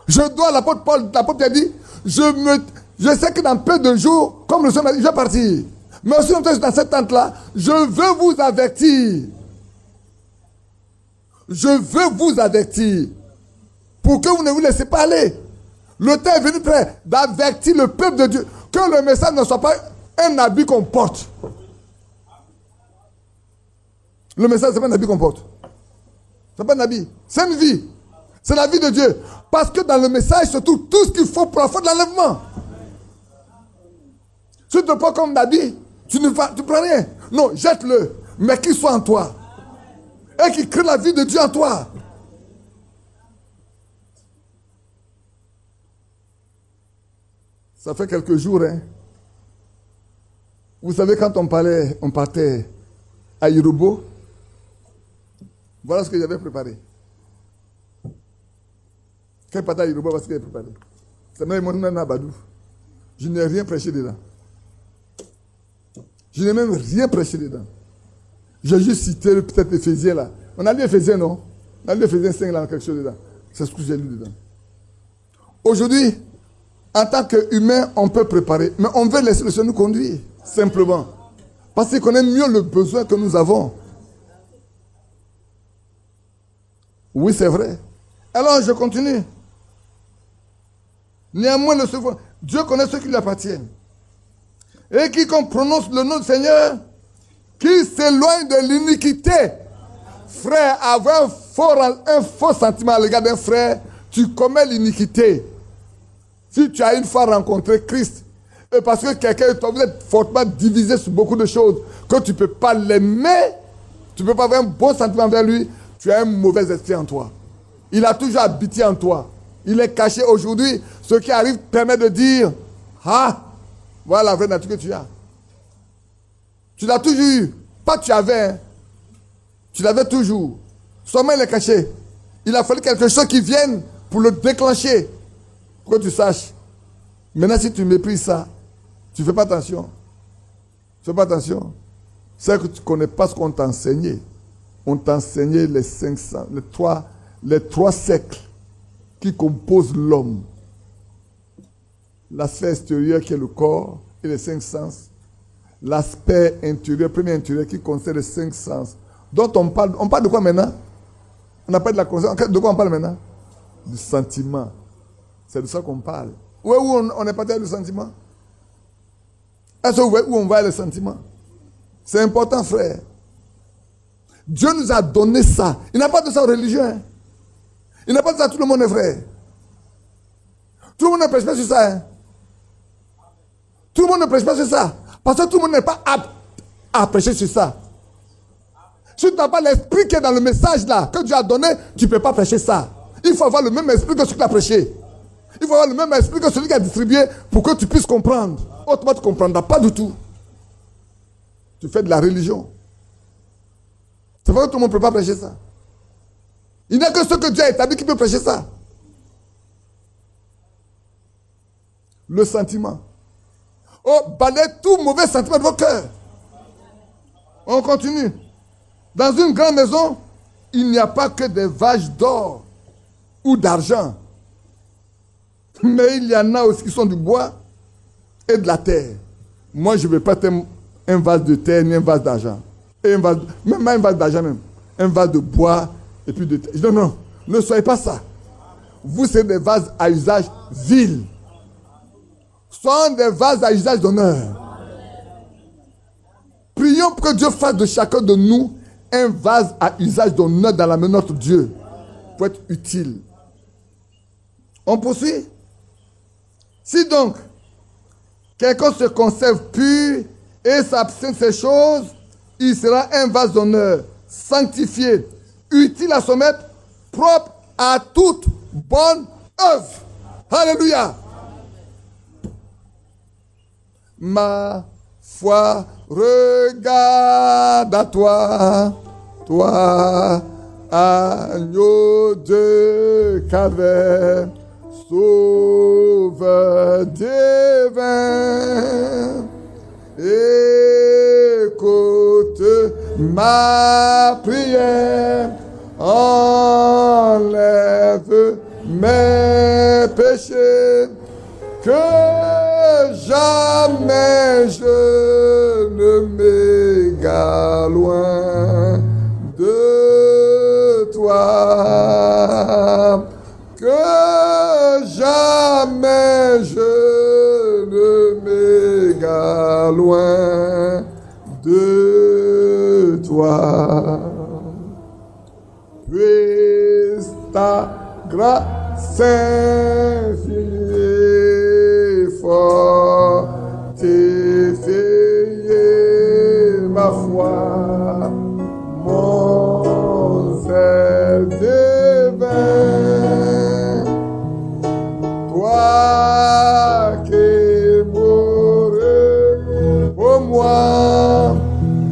Speaker 1: Je dois, l'apôtre Paul, l'apôtre a dit, je sais que dans peu de jours, comme le Seigneur m'a dit, je vais partir. Mais aussi longtemps que je suis dans cette tente-là, je veux vous avertir. Je veux vous avertir. Pour que vous ne vous laissez pas aller. Le temps est venu d'avertir le peuple de Dieu. Que le message ne soit pas un habit qu'on porte. Le message, ce n'est pas un habit qu'on porte. Ce n'est pas un habit. C'est une vie. C'est la vie de Dieu. Parce que dans le message se trouve tout ce qu'il faut pour la foi de l'enlèvement. Si tu te prends comme habit, tu ne prends rien. Non, jette-le. Mais qu'il soit en toi. Et qu'il crée la vie de Dieu en toi. Ça fait quelques jours, hein. Vous savez, quand on partait à Yorubo, voilà ce que j'avais préparé. Quand il partait à Yorubo, voilà ce que j'avais préparé. Ça m'a montré un abadou. Je n'ai rien prêché dedans. Je n'ai même rien prêché dedans. J'ai juste cité peut-être Éphésiens là. On a lu Éphésiens, non? On a lu Éphésiens 5 là, quelque chose dedans. C'est ce que j'ai lu dedans. Aujourd'hui, en tant qu'humain, on peut préparer. Mais on veut laisser le Seigneur nous conduire. Simplement. Parce qu'il connaît mieux le besoin que nous avons. Oui, c'est vrai. Alors, je continue. Néanmoins, Dieu connaît ceux qui lui appartiennent. Et quiconque prononce le nom du Seigneur, qui s'éloigne de l'iniquité. Frère, avoir un faux sentiment à l'égard d'un frère, tu commets l'iniquité. Si tu as une fois rencontré Christ Et parce que quelqu'un, toi, vous êtes fortement divisé sur beaucoup de choses, que tu ne peux pas l'aimer, tu ne peux pas avoir un bon sentiment envers lui, tu as un mauvais esprit en toi. Il a toujours habité en toi. Il est caché aujourd'hui. Ce qui arrive permet de dire, ah, voilà la vraie nature que tu as. Tu l'as toujours eu. Pas tu avais, hein. Tu l'avais toujours. Seulement il est caché. Il a fallu quelque chose qui vienne pour le déclencher. Pour que tu saches. Maintenant, si tu méprises ça, tu ne fais pas attention. Tu ne fais pas attention. C'est que tu ne connais pas ce qu'on t'a enseigné. On t'a enseigné les 500, les trois siècles qui composent l'homme. L'aspect extérieur qui est le corps et les 5 sens. L'aspect intérieur, premier intérieur qui concerne les 5 sens. Dont on parle. On parle de quoi maintenant? On n'a pas de la conscience. De quoi on parle maintenant? Du sentiment. C'est de ça qu'on parle. Où on est parti du sentiment? Est-ce que vous voyez où on va le sentiment? C'est important, frère. Dieu nous a donné ça. Il n'a pas de ça aux religieux. Hein? Il n'a pas de ça à tout le monde, est frère. Tout le monde ne prêche pas sur ça. Hein? Tout le monde ne prêche pas sur ça. Parce que tout le monde n'est pas apte à prêcher sur ça. Si tu n'as pas l'esprit qui est dans le message là, que Dieu a donné, tu ne peux pas prêcher ça. Il faut avoir le même esprit que celui qui a prêché. Il faut avoir le même esprit que celui qui a distribué pour que tu puisses comprendre. Autrement, tu ne comprendras pas du tout. Tu fais de la religion. C'est vrai que tout le monde ne peut pas prêcher ça. Il n'y a que ce que Dieu a établi qui peut prêcher ça. Le sentiment. Oh, balayez tout mauvais sentiment de vos cœurs. On continue. Dans une grande maison, il n'y a pas que des vaches d'or ou d'argent. Mais il y en a aussi qui sont du bois et de la terre. Moi, je ne veux pas être un vase de terre ni un vase d'argent. Et même un vase d'argent même. Un vase de bois et puis de terre. Non, non, ne soyez pas ça. Vous, c'est des vases à usage vil. Sont des vases à usage d'honneur. Prions pour que Dieu fasse de chacun de nous un vase à usage d'honneur dans la main de notre Dieu. Pour être utile. On poursuit. Si donc, quelqu'un se conserve pur et s'abstient de ces choses, il sera un vase d'honneur, sanctifié, utile à son maître, propre à toute bonne œuvre. Alléluia. Ma foi regarde à toi, toi, agneau de Calvaire, sauveur divin. Écoute ma prière, enlève mes péchés, que jamais je ne m'égare loin de toi, que jamais je ne m'égare loin de toi. Puisse ta grâce infinie fortifier ma foi, mon zèle divin, toi qui mourrais pour moi,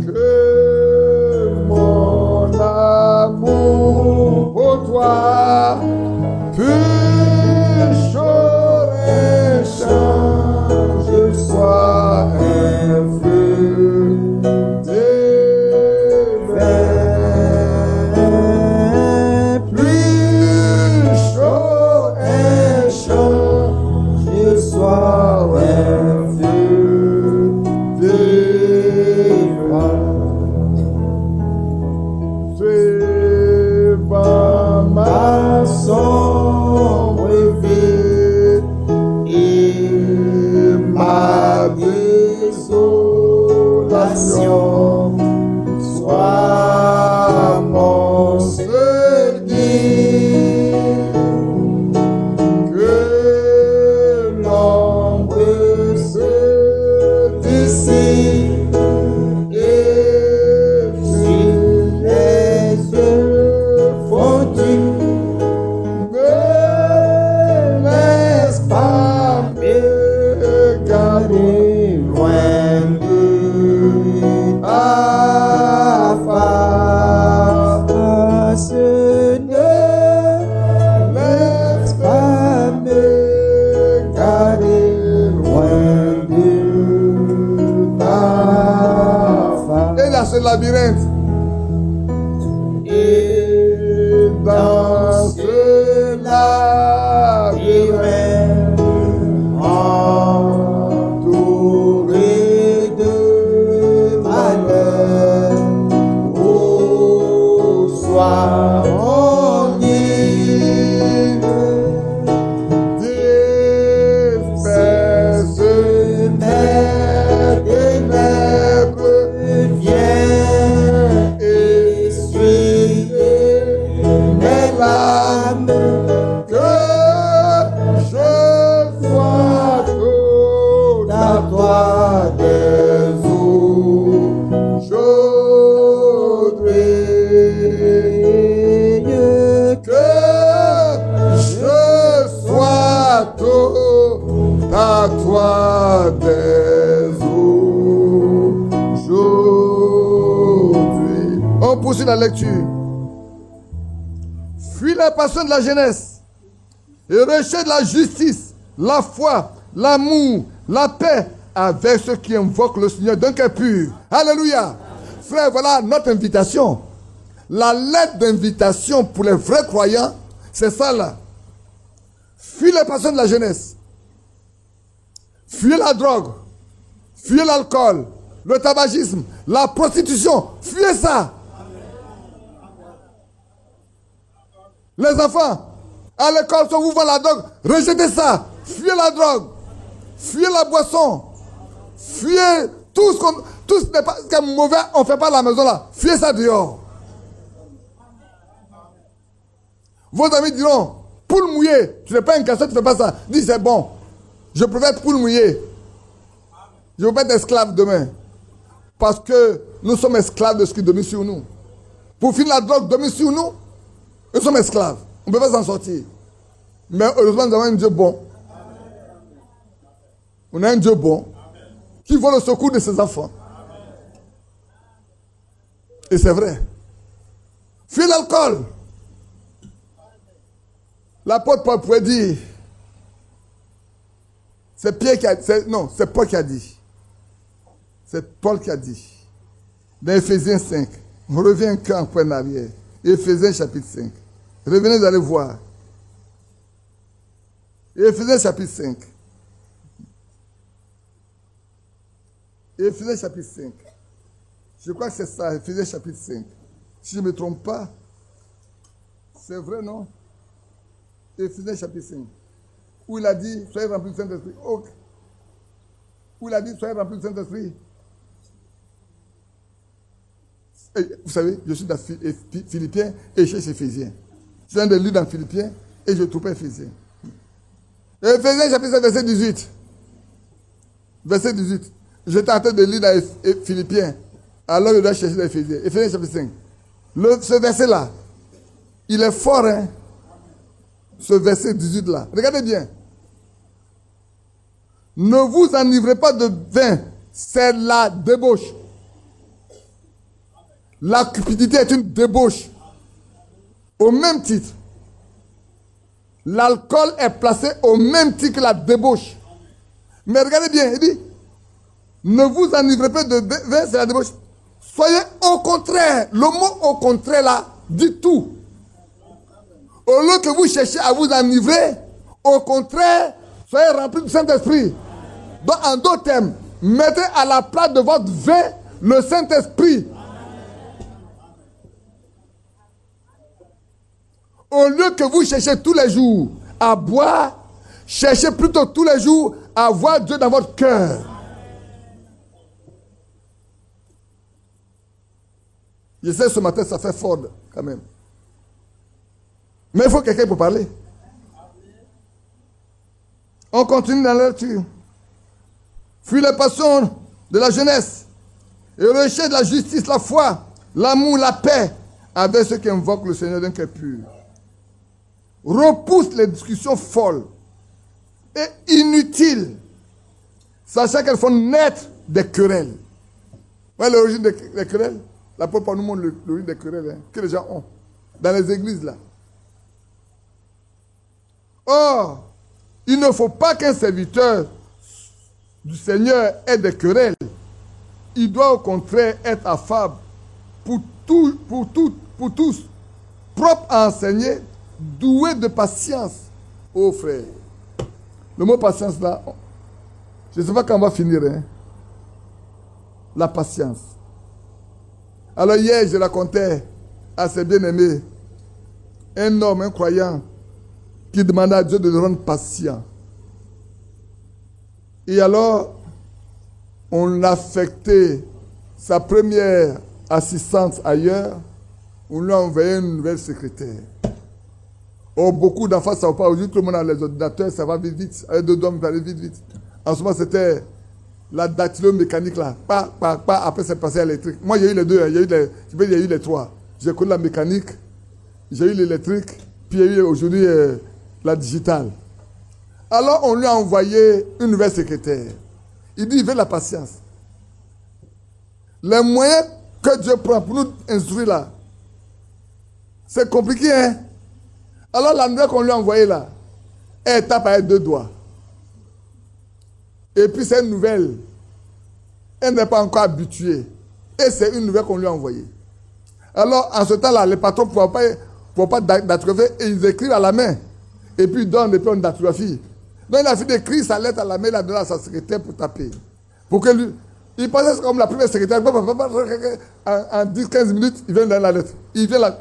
Speaker 1: que mon amour pour toi puisse un change, soit un feu divin.
Speaker 2: face ne laisse pas me garder loin de ta face.
Speaker 1: Et dans ce labyrinthe,
Speaker 2: Et dans ce labyrinthe, entouré de malheur, oh, sois mon guide,
Speaker 1: disperse
Speaker 2: mes ténèbres, viens essuyer mes larmes,
Speaker 1: que je sois tout
Speaker 2: à toi des aujourd'hui,
Speaker 1: que je sois tout à toi dès aujourd'hui. On poursuit la lecture. Fuis la passion de la jeunesse et recherche la justice, la foi, l'amour, la paix avec ceux qui invoquent le Seigneur d'un cœur pur. Alléluia. Frère, voilà notre invitation. La lettre d'invitation pour les vrais croyants, c'est ça là. Fuis les passions de la jeunesse. Fuyez la drogue. Fuyez l'alcool, le tabagisme, la prostitution. Fuyez ça. Les enfants, à l'école, si on vous vend la drogue, rejetez ça. Fuyez la drogue. Fuyez la boisson. Fuyez tout ce qui est mauvais, on ne fait pas à la maison là. Fuyez ça dehors. Vos amis diront, poule mouillée, tu n'es pas un casseur, tu ne fais pas ça. Dis, c'est bon. Je préfère être poule mouillée. Je ne veux pas être esclave demain. Parce que nous sommes esclaves de ce qui domine sur nous. Pour finir, la drogue domine sur nous. Nous sommes esclaves. On ne peut pas s'en sortir. Mais heureusement, nous avons un Dieu bon. On a un Dieu bon qui vaut le secours de ses enfants. Et c'est vrai. Fuis l'alcool. L'apôtre Paul pouvait dire, c'est Pierre qui a dit, non, c'est Paul qui a dit. C'est Paul qui a dit. Dans Éphésiens 5, on revient un peu en arrière. Éphésiens chapitre 5. Revenez, vous allez voir. Éphésiens chapitre 5. Éphésiens chapitre 5. Je crois que c'est ça, Éphésiens chapitre 5. Si je ne me trompe pas, c'est vrai, non? Éphésiens chapitre 5. Où il a dit, soyez remplis du Saint-Esprit. Oh. Où il a dit, soyez remplis du Saint-Esprit. Vous savez, je suis dans Philippiens et chez Éphésiens. Je viens de lire dans Philippiens et je trouve Éphésiens. Éphésiens chapitre 5, verset 18. Verset 18. J'étais en train de lire dans Philippiens. Alors je dois chercher dans Éphésiens. Éphésiens chapitre 5. Ce verset-là, il est fort, hein? Ce verset 18 là. Regardez bien. Ne vous enivrez pas de vin, c'est la débauche. La cupidité est une débauche. Au même titre. L'alcool est placé au même titre que la débauche. Mais regardez bien, il dit, ne vous enivrez pas de vin, c'est la débauche. Soyez au contraire. Le mot au contraire là, dit tout. Au lieu que vous cherchiez à vous enivrer, au contraire, soyez remplis du Saint-Esprit. Donc, en d'autres termes, mettez à la place de votre vin le Saint-Esprit. Au lieu que vous cherchiez tous les jours à boire, cherchez plutôt tous les jours à voir Dieu dans votre cœur. Je sais, ce matin, ça fait fort quand même. Mais il faut quelqu'un pour parler. On continue dans la lecture. Fuis les passions de la jeunesse et recherche la justice, la foi, l'amour, la paix avec ceux qui invoquent le Seigneur d'un cœur pur. Repousse les discussions folles et inutiles, sachant qu'elles font naître des querelles. Ouais, l'origine des querelles. L'apôtre Paul nous montre l'origine des querelles que les gens ont dans les églises là. Or, il ne faut pas qu'un serviteur du Seigneur ait des querelles. Il doit au contraire être affable pour tous, propre à enseigner, doué de patience. Oh frère, le mot patience là, je ne sais pas quand on va finir. La patience. Alors hier, je racontais à ses bien-aimés un homme, un croyant, qui demandait à Dieu de le rendre patient. Et alors, on a affecté sa première assistante ailleurs, on lui a envoyé une nouvelle secrétaire. Oh, beaucoup d'enfants ne savent pas. Aujourd'hui, tout le monde a les ordinateurs, ça va vite, vite. Avec deux hommes, ça va vite, vite. En ce moment, c'était la dactylo-mécanique là. Après, c'est passé à l'électrique. Moi, j'ai eu les deux. J'ai eu les trois. J'ai connu la mécanique, j'ai eu l'électrique, puis il y a eu aujourd'hui la digitale. Alors, on lui a envoyé une nouvelle secrétaire. Il dit, il veut la patience. Les moyens que Dieu prend pour nous instruire là, c'est compliqué, hein? Alors, la nouvelle qu'on lui a envoyée là, elle tape avec deux doigts. Et puis, c'est une nouvelle. Elle n'est pas encore habituée. Et c'est une nouvelle qu'on lui a envoyée. Alors, en ce temps-là, les patrons ne pouvaient pas dactylographier et ils écrivent à la main. Et puis, ils donnent et puis on dactylographie. Donc, il a fait d'écrire sa lettre à la main, il a donné à sa secrétaire pour taper. Pour que lui, il pensait comme la première secrétaire. En 10-15 minutes, il vient dans la lettre. Il vient là,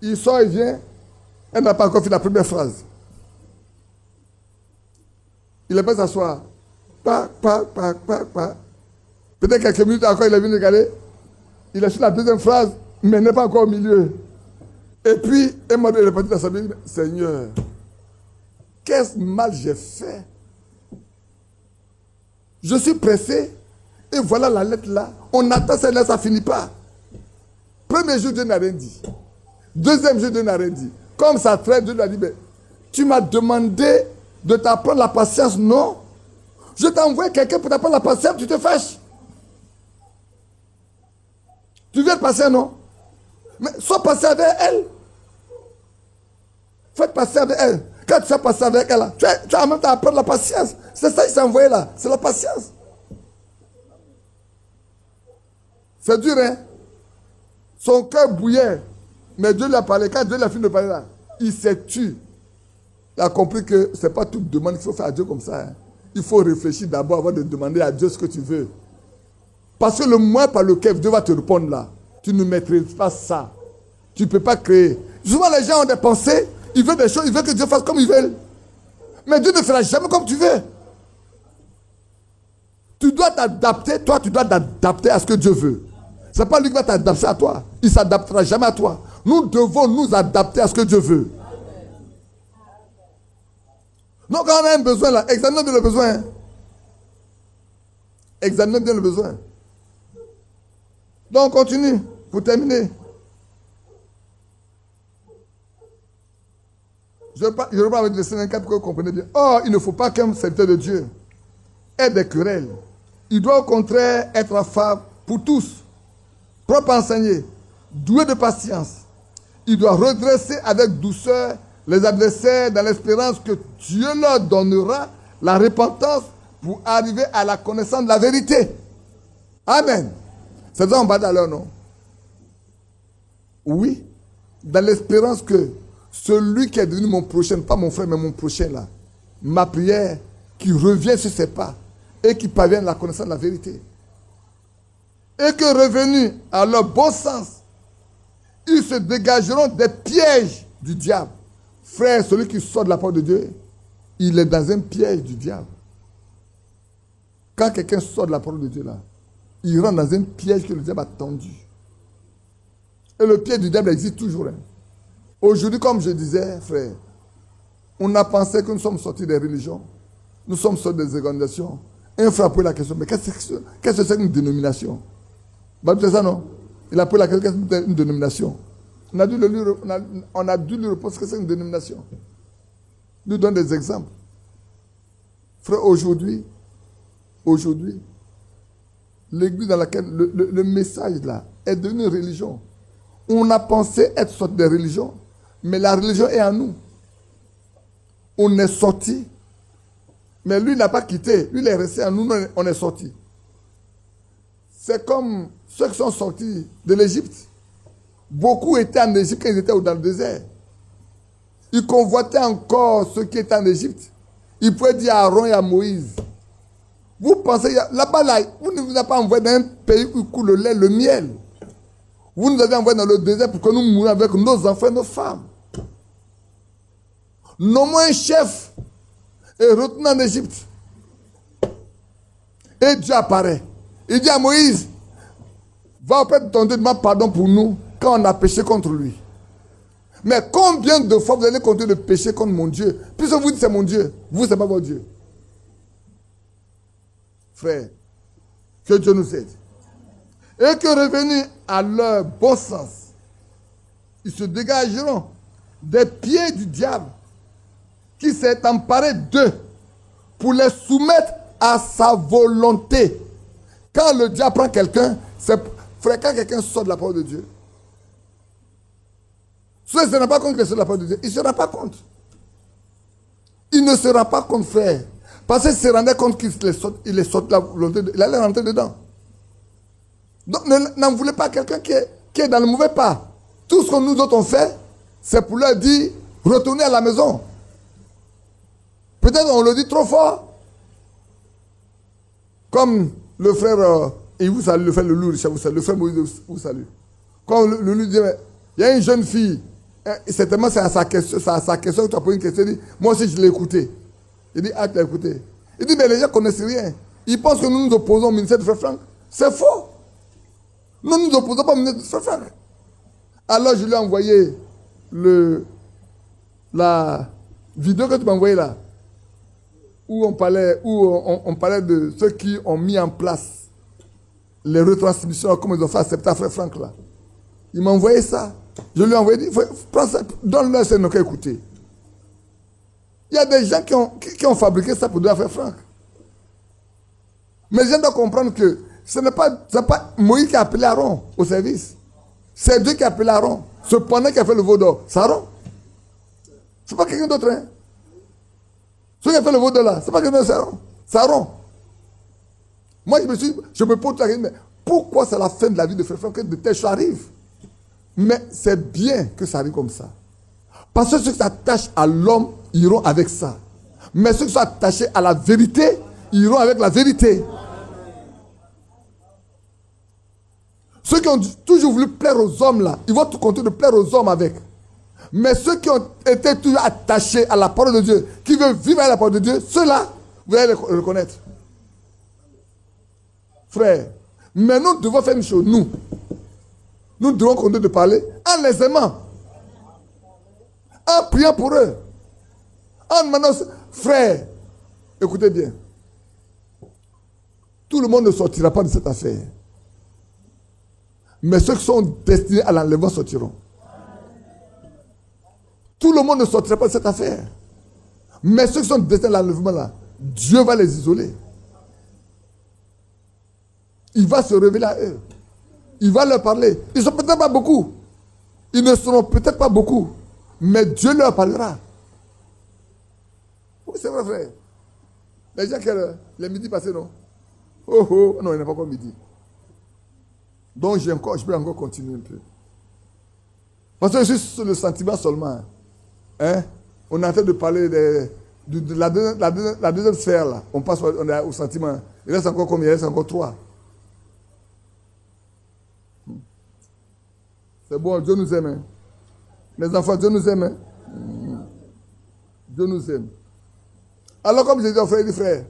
Speaker 1: il sort, il vient. Elle n'a pas encore fait la première phrase. Il n'est pas s'asseoir. Peut-être quelques minutes encore, il est venu regarder. Il a fait la deuxième phrase, mais elle n'est pas encore au milieu. Et puis, elle m'a répondu dans sa Bible, Seigneur, qu'est-ce mal j'ai fait? Je suis pressé, et voilà la lettre là. On attend cette lettre, ça ne finit pas. Premier jour, Dieu n'a rien dit. Deuxième jour, Dieu n'a rien dit. Comme ça traite, Dieu lui a dit, mais, tu m'as demandé de t'apprendre la patience, non? Je t'ai envoyé quelqu'un pour t'apprendre la patience, tu te fâches. Tu viens de passer, non? Mais sois passé avec elle. Faites passer avec elle. Quand tu as passé avec elle, tu as en même temps à apprendre la patience. C'est ça qu'il s'est envoyé là. C'est la patience. C'est dur, hein? Son cœur bouillait. Mais Dieu lui a parlé. Quand Dieu lui a fini de parler là, il s'est tué. Il a compris que ce n'est pas toute demande qu'il faut faire à Dieu comme ça. Hein. Il faut réfléchir d'abord avant de demander à Dieu ce que tu veux. Parce que le moyen par lequel Dieu va te répondre là, tu ne maîtrises pas ça. Tu ne peux pas créer. Souvent les gens ont des pensées, ils veulent des choses, ils veulent que Dieu fasse comme ils veulent. Mais Dieu ne fera jamais comme tu veux. Tu dois t'adapter, toi tu dois t'adapter à ce que Dieu veut. Ce n'est pas lui qui va t'adapter à toi. Il ne s'adaptera jamais à toi. Nous devons nous adapter à ce que Dieu veut. Donc quand on a un besoin là, examinons bien le besoin. Hein. Examinons bien le besoin. Donc on continue, pour terminer. Je reprends avec le verset 24 pour que vous compreniez bien. Or, il ne faut pas qu'un serviteur de Dieu ait des querelles. Il doit au contraire être affable pour tous, propre à enseigner, doué de patience. Il doit redresser avec douceur les adversaires dans l'espérance que Dieu leur donnera la repentance pour arriver à la connaissance de la vérité. Amen. C'est ça en bas d'alors, non? Oui, dans l'espérance que celui qui est devenu mon prochain, pas mon frère, mais mon prochain là, ma prière, qui revient sur ses pas et qui parvient à la connaissance de la vérité. Et que revenus à leur bon sens, ils se dégageront des pièges du diable. Frère, celui qui sort de la parole de Dieu, il est dans un piège du diable. Quand quelqu'un sort de la parole de Dieu là, il rentre dans un piège que le diable a tendu. Et le piège du diable existe toujours. Hein. Aujourd'hui, comme je disais, frère, on a pensé que nous sommes sortis des religions, nous sommes sortis des organisations. Et on a posé la question, mais qu'est-ce que c'est qu'une dénomination? C'est ça, non? Il a posé la question, qu'est-ce que c'est une dénomination? On a dû lui répondre ce que c'est une dénomination. Nous donne des exemples. Frère, aujourd'hui, l'église dans laquelle le message là est devenu une religion. On a pensé être sorti de religion, mais la religion est en nous. On est sorti, mais lui n'a pas quitté. Lui, il est resté en nous, on est sorti. C'est comme ceux qui sont sortis de l'Égypte. Beaucoup étaient en Égypte quand ils étaient dans le désert. Ils convoitaient encore ceux qui étaient en Égypte. Ils pouvaient dire à Aaron et à Moïse, vous pensez, là-bas, là, vous ne nous avez pas envoyé dans un pays où coule le lait, le miel. Vous nous avez envoyé dans le désert pour que nous mourions avec nos enfants et nos femmes. Nommons un chef et retournons en Égypte. Et Dieu apparaît. Il dit à Moïse, va auprès de ton Dieu, demande pardon pour nous quand on a péché contre lui. Mais combien de fois vous allez continuer de pécher contre mon Dieu? Puisque vous dites c'est mon Dieu, vous c'est pas votre Dieu. Frère, que Dieu nous aide. Et que revenus à leur bon sens, ils se dégageront des pieds du diable qui s'est emparé d'eux pour les soumettre à sa volonté. Quand le diable prend quelqu'un, c'est frère, quand quelqu'un sort de la parole de Dieu, ceux qui ne se rendent pas compte que c'est la parole de Dieu, il ne se rend pas compte. Il ne se rend pas compte, frère. Parce qu'il se rendait compte qu'il est sorti de la volonté, il allait rentrer dedans. Donc, n'en voulez pas quelqu'un qui est dans le mauvais pas. Tout ce que nous autres on fait, c'est pour leur dire, retournez à la maison. Peut-être on le dit trop fort. Comme le frère, il vous salue, le frère Loulou, le frère Moïse vous salue. Quand Loulou dit, il y a une jeune fille, certainement c'est à sa question que tu as posé une question, il dit, moi aussi je l'ai écouté. Il dit, ah, tu l'as écouté. Il dit, mais les gens ne connaissent rien. Ils pensent que nous nous opposons au ministère de Frère Franck. C'est faux. Nous ne nous opposons pas au ministère de Frère Franck. Alors je lui ai envoyé la vidéo que tu m'as envoyée là, où on parlait de ceux qui ont mis en place les retransmissions, comme ils ont fait accepter à Frère Franck là. Il m'a envoyé ça. Je lui ai envoyé, dit, prends ça, donne-leur ce qu'on a écouté. Il y a des gens qui ont fabriqué ça pour donner à Frère Franck. Mais les gens doivent comprendre que ce n'est pas Moïse qui a appelé Aaron au service. C'est Dieu qui a appelé Aaron. Cependant qui a fait le veau d'or, c'est Aaron. Ce n'est pas quelqu'un d'autre. Hein? Celui qui a fait le veau d'or là, ce n'est pas quelqu'un d'autre, c'est Aaron. C'est Aaron. Moi, je me pose la question, mais pourquoi c'est la fin de la vie de Frère Franck que de telles choses arrivent? Mais c'est bien que ça arrive comme ça. Parce que ceux qui s'attachent à l'homme iront avec ça. Mais ceux qui sont attachés à la vérité iront avec la vérité. Ceux qui ont toujours voulu plaire aux hommes là, ils vont tout continuer de plaire aux hommes avec. Mais ceux qui ont été toujours attachés à la parole de Dieu, qui veulent vivre avec la parole de Dieu, ceux-là, vous allez les reconnaître. Frère, mais nous devons faire une chose, nous devons continuer de parler en les aimant, en priant pour eux, en demandant, frère, écoutez bien, tout le monde ne sortira pas de cette affaire, mais ceux qui sont destinés à l'enlèvement sortiront. Tout le monde ne sortira pas de cette affaire, mais ceux qui sont destinés à l'enlèvement là, Dieu va les isoler. Il va se révéler à eux. Il va leur parler. Ils ne sont peut-être pas beaucoup. Ils ne seront peut-être pas beaucoup. Mais Dieu leur parlera. Oui, c'est vrai, frère. Les gens qui les midi passés, non? Oh, non, il n'est pas encore midi. Donc, je peux encore continuer un peu. Parce que je suis sur le sentiment seulement. Hein? On est en train de parler de la deuxième sphère, là. On passe au sentiment. Il reste encore combien? Il reste encore 3. C'est bon, Dieu nous aime. Hein. Les enfants, Dieu nous aime. Hein. Dieu nous aime. Alors, comme je dis aux frères et frères,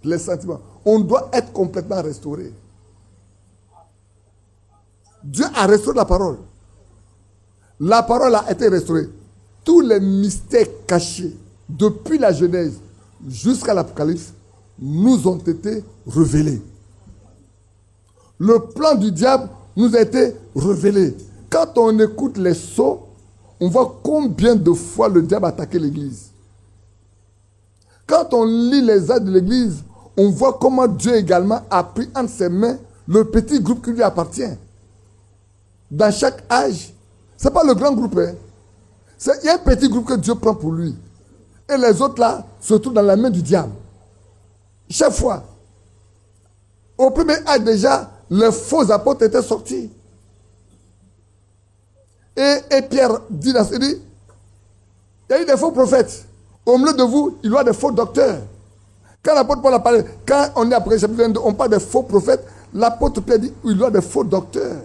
Speaker 1: les sentiments, on doit être complètement restauré. Dieu a restauré la parole. La parole a été restaurée. Tous les mystères cachés, depuis la Genèse jusqu'à l'Apocalypse, nous ont été révélés. Le plan du diable nous a été révélé. Quand on écoute les sceaux, on voit combien de fois le diable a attaqué l'église. Quand on lit les actes de l'Église, on voit comment Dieu également a pris entre ses mains le petit groupe qui lui appartient. Dans chaque âge, ce n'est pas le grand groupe. Hein. Il y a un petit groupe que Dieu prend pour lui. Et les autres là se trouvent dans la main du diable. Chaque fois. Au premier âge déjà, les faux apôtres étaient sortis. Et Pierre dit, il dit, il y a eu des faux prophètes. Au milieu de vous, il y a des faux docteurs. Quand l'apôtre Paul a parlé, quand on est après chapitre 22, on parle des faux prophètes, l'apôtre Pierre dit, il y a des faux docteurs.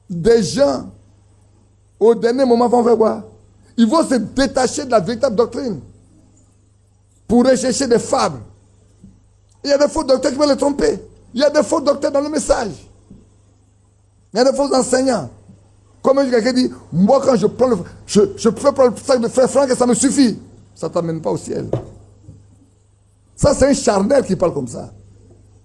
Speaker 1: Des gens, au dernier moment, vont faire quoi? Ils vont se détacher de la véritable doctrine pour rechercher des fables. Il y a des faux docteurs qui veulent les tromper. Il y a des faux docteurs dans le message. Il y a des faux enseignants. Comme quelqu'un dit, moi quand je prends je peux prendre le sac de frère Franck et ça me suffit. Ça ne t'amène pas au ciel. Ça c'est un charnel qui parle comme ça.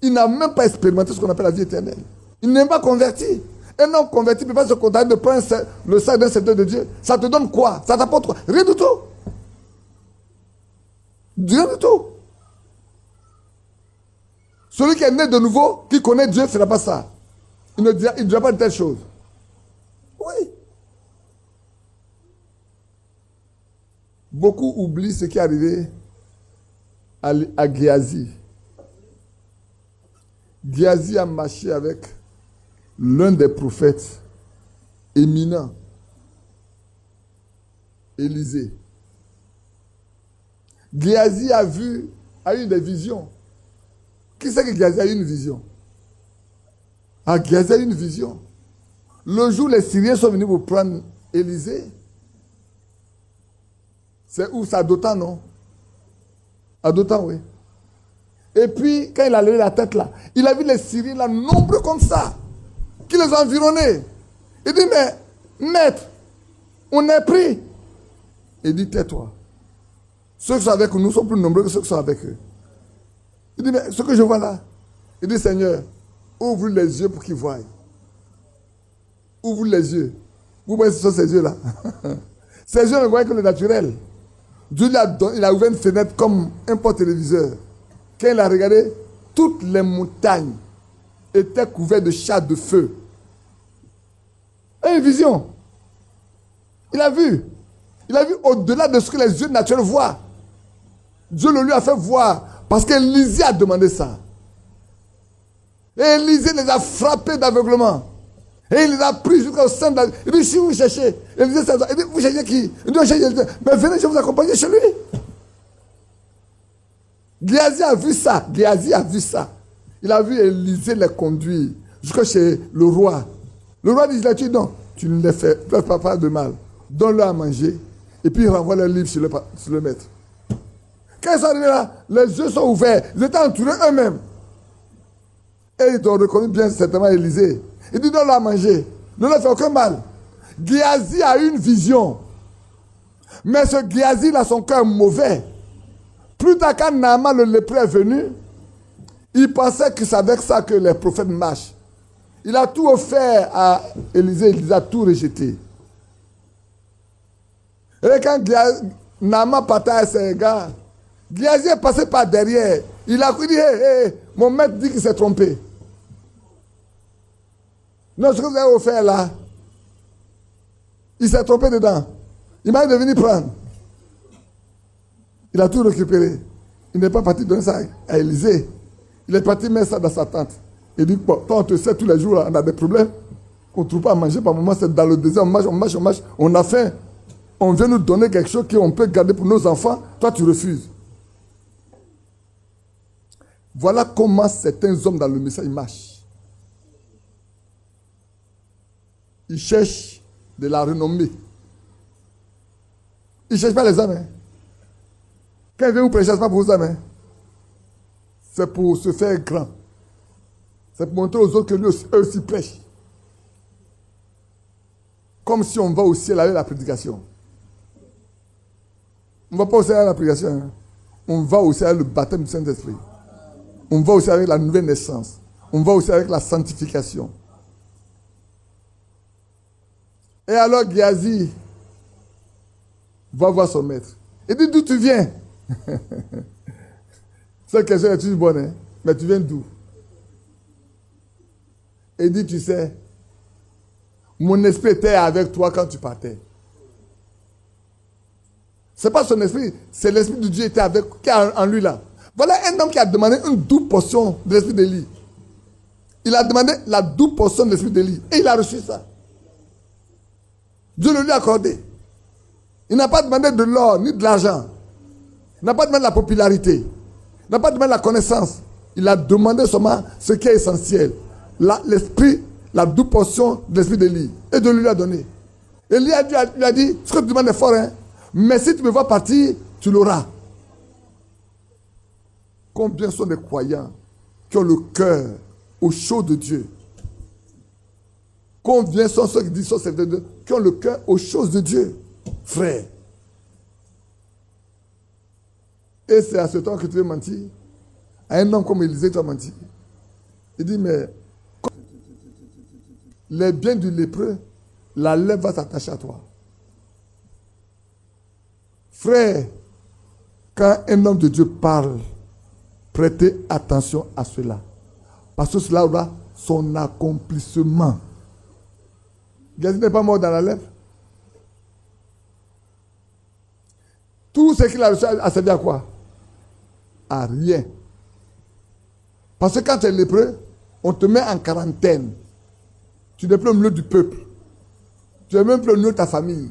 Speaker 1: Il n'a même pas expérimenté ce qu'on appelle la vie éternelle. Il n'est pas converti. Un homme converti ne peut pas se contenter de prendre le sac d'un serviteur de Dieu. Ça te donne quoi? Ça t'apporte quoi? Rien du tout. Rien du tout. Celui qui est né de nouveau, qui connaît Dieu, ne fera pas ça. Il ne dira pas de telle chose. Oui. Beaucoup oublient ce qui est arrivé à Géasi. Géasi a marché avec l'un des prophètes éminents, Élisée. Géasi a eu des visions. Qui sait que Géasi a eu une vision? Ah, Géasi a eu une vision. Le jour où les Syriens sont venus pour prendre Élisée, c'est où? C'est à Dothan, non? À Dothan, oui. Et puis, quand il a levé la tête là, il a vu les Syriens là, nombreux comme ça, qui les ont environnés. Il dit, mais, maître, on est pris. Il dit, tais-toi. Ceux qui sont avec nous sont plus nombreux que ceux qui sont avec eux. Il dit, mais ce que je vois là, il dit, Seigneur, ouvre les yeux pour qu'ils voient. Ouvre les yeux. Vous voyez ce sont ces yeux-là. Ces yeux ne voient que le naturel. Dieu il a ouvert une fenêtre comme un porte-téléviseur. Quand il a regardé, toutes les montagnes étaient couvertes de chars de feu. Et une vision. Il a vu. Il a vu au-delà de ce que les yeux naturels voient. Dieu le lui a fait voir. Parce qu'Élisée a demandé ça. Et Élisée les a frappés d'aveuglement. Et il les a pris jusqu'au sein de la... Il dit, si vous cherchez, Élisée, il dit, vous cherchez qui? Il dit, mais venez, je vais vous accompagner chez lui. Géasi a vu ça. Géasi a vu ça. Il a vu Élisée les conduire jusqu'à chez le roi. Le roi dit, non, tu ne les fais pas de mal. Donne-leur à manger. Et puis il renvoie leur livre sur le maître. Quand ils sont arrivés là, les yeux sont ouverts. Ils étaient entourés eux-mêmes. Et ils ont reconnu bien certainement Élisée. Il dit, donne-leur à manger. Ne leur fait aucun mal. Géasi a eu une vision. Mais ce Géasi là, son cœur mauvais. Plus tard, quand Naaman le lépreux est venu, il pensait que c'est avec ça que les prophètes marchent. Il a tout offert à Élisée, il a tout rejeté. Et quand Naaman partait à ses gars, Géasi est passé par derrière. Il a dit, hey, mon maître dit qu'il s'est trompé. Non, ce que vous avez offert là, il s'est trompé dedans. Il m'a dit de venir prendre. Il a tout récupéré. Il n'est pas parti donner ça à Élisée. Il est parti mettre ça dans sa tente. Il dit, bon, toi on te sait tous les jours, on a des problèmes. On ne trouve pas à manger par moment, c'est dans le désert, on marche, on a faim. On vient nous donner quelque chose qu'on peut garder pour nos enfants. Toi tu refuses. Voilà comment certains hommes dans le message marchent. Ils cherchent de la renommée. Ils ne cherchent pas les âmes. Hein. Quand ils viennent vous prêcher, ce n'est pas pour vos âmes. Hein. C'est pour se faire grand. C'est pour montrer aux autres que lui aussi, eux aussi prêchent. Comme si on va au ciel avec la prédication. On ne va pas au ciel avec la prédication. Hein. On va au ciel avec le baptême du Saint-Esprit. On va aussi avec la nouvelle naissance. On va aussi avec la sanctification. Et alors Géasi va voir son maître. Il dit, d'où tu viens? Cette question est toujours bonne, hein? Mais tu viens d'où? Et il dit, tu sais, mon esprit était avec toi quand tu partais. Ce n'est pas son esprit, c'est l'esprit de Dieu qui est en lui là. Voilà un homme qui a demandé une double portion de l'esprit d'Élie. Il a demandé la double portion de l'esprit d'Élie. Et il a reçu ça. Dieu le lui a accordé. Il n'a pas demandé de l'or ni de l'argent. Il n'a pas demandé la popularité. Il n'a pas demandé la connaissance. Il a demandé seulement ce qui est essentiel. L'esprit, la double portion de l'esprit d'Élie. Et Dieu lui a donné. Élie lui a dit, ce que tu demandes est fort, hein? Mais si tu me vois partir, tu l'auras. Combien sont des croyants qui ont le cœur au chaud de Dieu? Combien sont ceux qui disent sont serviteurs de Dieu, qui ont le cœur aux choses de Dieu, frère? Et c'est à ce temps que tu veux mentir. À un homme comme Élisée, tu as menti. Il dit, mais les biens du lépreux, la lèvre va s'attacher à toi. Frère, quand un homme de Dieu parle, prêtez attention à cela. Parce que cela aura son accomplissement. Géasi n'est pas mort dans la lèvre. Tout ce qu'il a reçu a servi à quoi? À rien. Parce que quand tu es lépreux, on te met en quarantaine. Tu n'es plus au milieu du peuple. Tu n'es même plus au milieu de ta famille.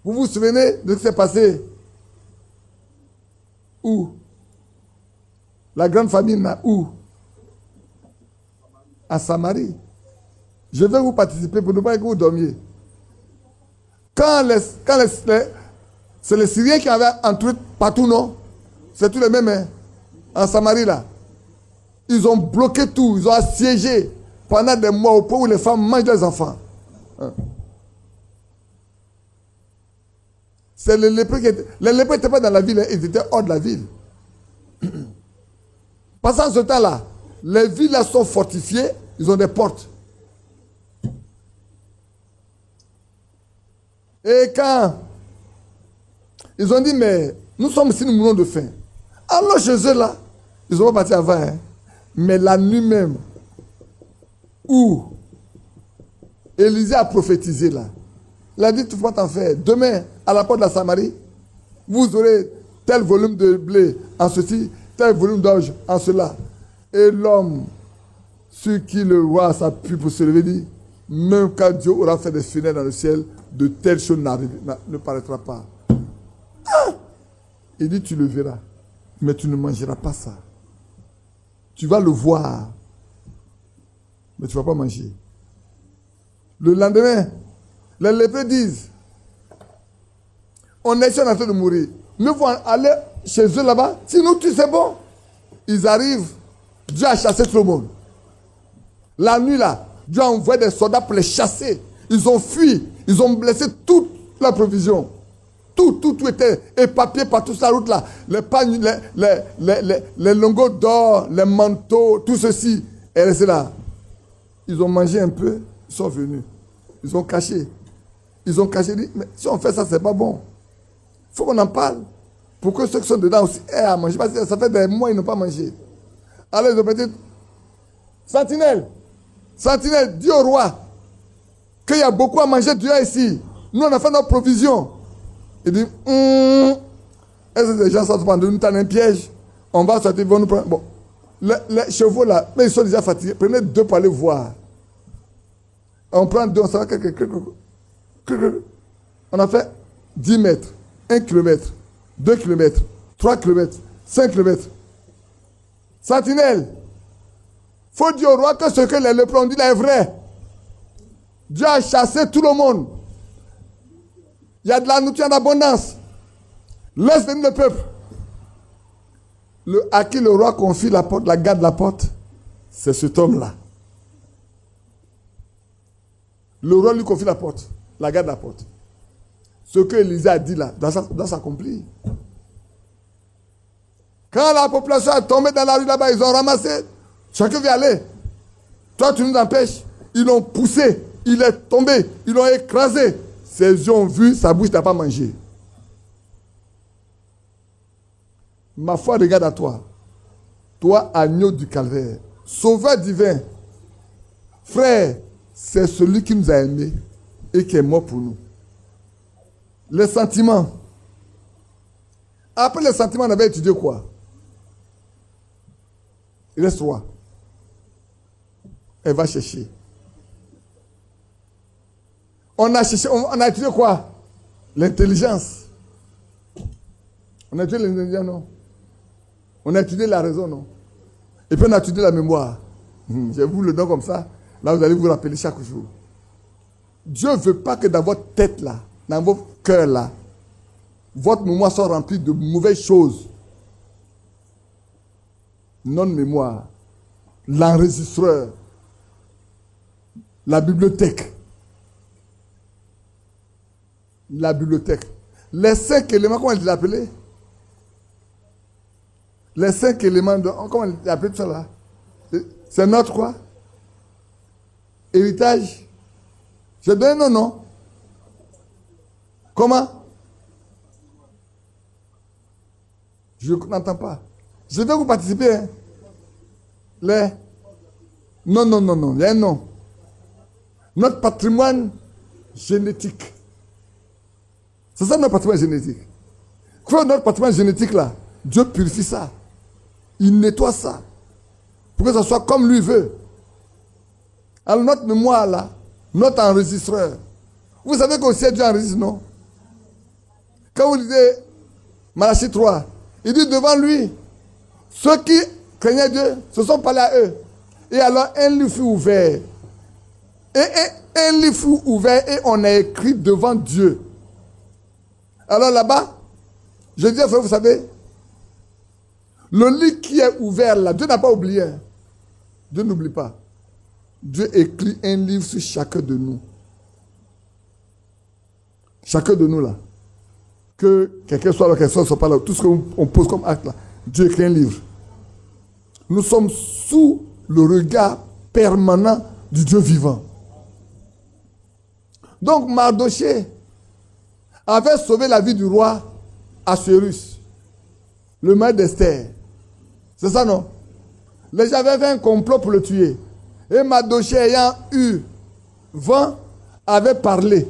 Speaker 1: Vous vous souvenez de ce qui s'est passé? Où? La grande famille, où? À Samarie. Je vais vous participer pour ne pas que vous dormiez. C'est les Syriens qui avaient entré partout, non? C'est tous les mêmes, hein? En Samarie, là. Ils ont bloqué tout, ils ont assiégé pendant des mois au point où les femmes mangent leurs enfants. Hein? C'est les lépreux qui étaient... Les lépreux n'étaient pas dans la ville, hein, ils étaient hors de la ville. Passant ce temps-là, les villes là sont fortifiées, ils ont des portes. Et quand ils ont dit, mais nous sommes ici, nous mourons de faim. Alors chez eux là, ils ont pas parti avant, hein, mais la nuit même, où Élisée a prophétisé là, il a dit, tu ne peux pas t'en faire. Demain, à la porte de la Samarie, vous aurez tel volume de blé en ceci, tel volume d'orge en cela. Et l'homme, sur qui le roi s'appuie pour se lever, dit, même quand Dieu aura fait des fenêtres dans le ciel, de telles choses ne paraîtra pas. Ah! Il dit, tu le verras, mais tu ne mangeras pas ça. Tu vas le voir, mais tu ne vas pas manger. Le lendemain, les lépreux disent, on est en train de mourir. Nous allons aller chez eux là-bas. Si nous tuent, c'est bon. Ils arrivent, Dieu a chassé tout le monde. La nuit là, Dieu a envoyé des soldats pour les chasser. Ils ont fui, ils ont blessé toute la provision. Tout était éparpillé par toute la route là. Les pagnes, les lingots d'or, les manteaux, tout ceci est resté là. Ils ont mangé un peu, ils sont venus. Ils ont caché. Ils ont caché, dit, mais si on fait ça, c'est pas bon. Il faut qu'on en parle. Pour que ceux qui sont dedans aussi aient à manger. Parce que ça fait des mois, ils n'ont pas mangé. Alors ils ont dit, Sentinelle, dis au roi qu'il y a beaucoup à manger dehors ici. Nous, on a fait notre provision. Il dit, est-ce que les gens sortent pendant nous dans un piège? On va sortir, ils vont nous prendre. Bon, les chevaux là, mais ils sont déjà fatigués. Prenez 2 pour aller voir. On prend 2, on s'en va on a fait 10 mètres, 1 kilomètre, 2 kilomètres, 3 kilomètres, 5 kilomètres. Sentinelle, faut dire au roi que ce que les lépreux ont dit là est vrai. Dieu a chassé tout le monde. Il y a de la nourriture en abondance. Laisse venir le peuple. À qui le roi confie la porte, la garde de la porte, c'est cet homme-là. Le roi lui confie la porte, la garde de la porte. Ce que Élisée a dit là, doit s'accomplir. Quand la population est tombée dans la rue là-bas, ils ont ramassé. Chacun veut aller. Toi, tu nous empêches. Ils l'ont poussé. Il est tombé. Ils l'ont écrasé. Ses yeux ont vu, sa bouche n'a pas mangé. Ma foi regarde à toi. Toi, agneau du calvaire, sauveur divin. Frère, c'est celui qui nous a aimés et qui est mort pour nous. Les sentiments. Après les sentiments, on avait étudié quoi? Il reste 3. Elle va chercher. On a cherché, on a étudié quoi? L'intelligence. On a étudié l'intelligence, non? On a étudié la raison, non? Et puis on a étudié la mémoire. Je vous le donne comme ça. Là, vous allez vous rappeler chaque jour. Dieu ne veut pas que dans votre tête, là, dans votre cœur, là, votre mémoire soit remplie de mauvaises choses. Non-mémoire, l'enregistreur, la bibliothèque. La bibliothèque. Les 5 éléments, comment il les appelait? Les 5 éléments, comment il les appelait tout ça là? C'est notre quoi? Héritage. Je donne un nom. Comment? Je n'entends pas. Je vais vous participer. Hein. Les. Non. Il y a un nom. Notre patrimoine génétique. C'est ça notre patrimoine génétique. Quoi notre patrimoine génétique là? Dieu purifie ça. Il nettoie ça. Pour que ça soit comme lui veut. Alors notre mémoire là, notre enregistreur. Vous savez qu'au ciel Dieu enregistre, non? Quand vous lisez Malachie 3, il dit devant lui, ceux qui craignaient Dieu se sont parlé à eux. Et alors un livre fut ouvert. Et un livre fut ouvert et on a écrit devant Dieu. Alors là-bas, je dis, vous savez, le livre qui est ouvert là, Dieu n'a pas oublié. Dieu n'oublie pas. Dieu écrit un livre sur chacun de nous. Chacun de nous là. Que quelqu'un soit là, quelqu'un ne soit pas là, tout ce qu'on pose comme acte là, Dieu écrit un livre. Nous sommes sous le regard permanent du Dieu vivant. Donc Mardochée avait sauvé la vie du roi Assuérus, le mari d'Esther. C'est ça, non? Les gens avaient fait un complot pour le tuer. Et Mardochée ayant eu vent, avait parlé.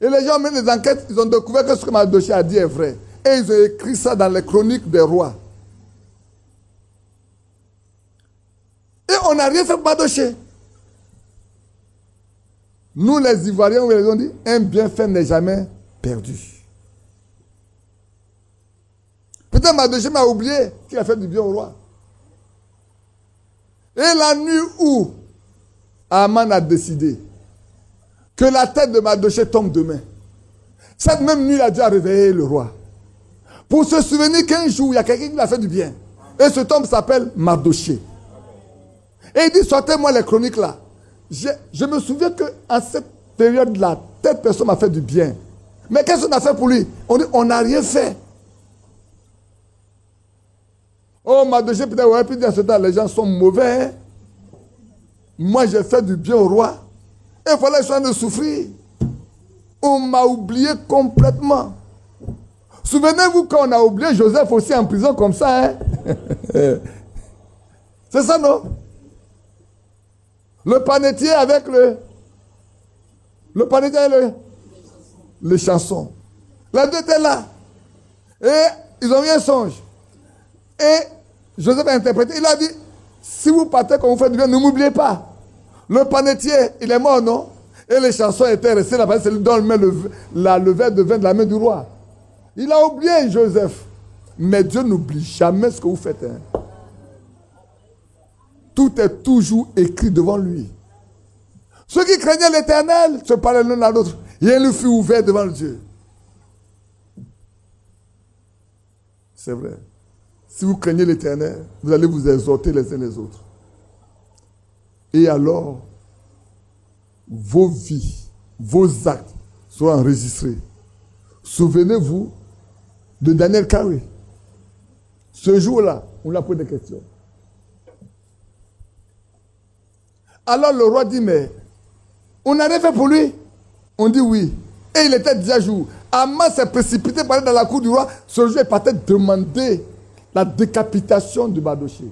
Speaker 1: Et les gens ont mené des enquêtes, ils ont découvert que ce que Mardochée a dit est vrai. Et ils ont écrit ça dans les chroniques des rois. Et on n'a rien fait pour Mardochée. Nous les Ivoiriens, on les a dit, un bienfait n'est jamais perdu. Peut-être Mardochée m'a oublié qu'il a fait du bien au roi. Et la nuit où Haman a décidé que la tête de Mardochée tombe demain, cette même nuit, Dieu a réveillé le roi. Pour se souvenir qu'un jour, il y a quelqu'un qui lui a fait du bien. Et cet homme s'appelle Mardochée. Et il dit, sortez-moi les chroniques là. Je me souviens qu'à cette période-là, telle personne m'a fait du bien. Mais qu'est-ce qu'on a fait pour lui? On dit, on n'a rien fait. Oh, Mardochée, peut-être, aurait pu dire à ce temps, les gens sont mauvais. Hein? Moi, j'ai fait du bien au roi. Et il fallait que je sois en train de souffrir. On m'a oublié complètement. Souvenez-vous quand on a oublié Joseph aussi en prison comme ça. Hein? C'est ça, non? Le panetier avec le panetier avec le chanson. Les deux étaient là. Et ils ont eu un songe. Et Joseph a interprété. Il a dit, si vous partez quand vous faites du bien, ne m'oubliez pas. Le panetier, il est mort, non? Et les chansons étaient restées là-bas. C'est lui qui donne le verre de vin de la main du roi. Il a oublié Joseph. Mais Dieu n'oublie jamais ce que vous faites. Hein. Tout est toujours écrit devant lui. Ceux qui craignaient l'Éternel se parlaient l'un à l'autre. Et il fut ouvert devant Dieu. C'est vrai. Si vous craignez l'Éternel, vous allez vous exhorter les uns les autres. Et alors, vos vies, vos actes seront enregistrés. Souvenez-vous de Daniel Carey. Ce jour-là, on l'a posé des questions. Alors le roi dit, mais on n'a rien fait pour lui. On dit oui. Et il était déjà jour. Haman s'est précipité pour aller dans la cour du roi. Ce jour, il partait demander La décapitation de Mardochée.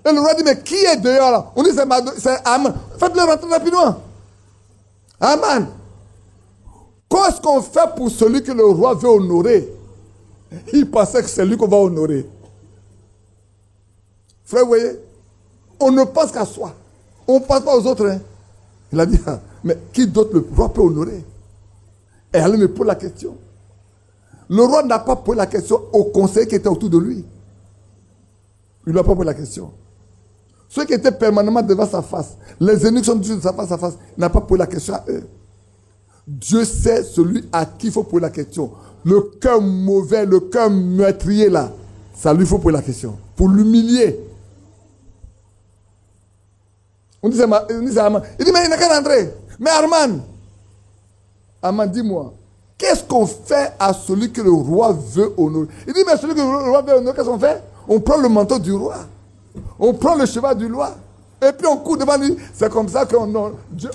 Speaker 1: Et le roi dit, mais qui est dehors là? On dit, c'est Aman. Faites-le rentrer rapidement. Aman. Comment est-ce qu'on fait pour celui que le roi veut honorer? Il pensait que c'est lui qu'on va honorer. Frère, vous voyez, on ne pense qu'à soi. On ne pense pas aux autres. Hein. Il a dit, mais qui d'autre le roi peut honorer? Et elle me pose la question. Le roi n'a pas posé la question au conseiller qui était autour de lui. Il ne lui a pas posé la question. Ceux qui étaient permanemment devant sa face, les ennemis qui sont toujours de sa face à face, il n'a pas posé la question à eux. Dieu sait celui à qui il faut poser la question. Le cœur mauvais, le cœur meurtrier là, ça lui faut poser la question. Pour l'humilier. On dit c'est Aman. Il dit mais il n'a qu'à rentrer. Mais Aman, dis-moi, qu'est-ce qu'on fait à celui que le roi veut honorer? Il dit mais celui que le roi veut honorer, qu'est-ce qu'on fait? On prend le manteau du roi. On prend le cheval du roi. Et puis on court devant lui. C'est comme ça qu'on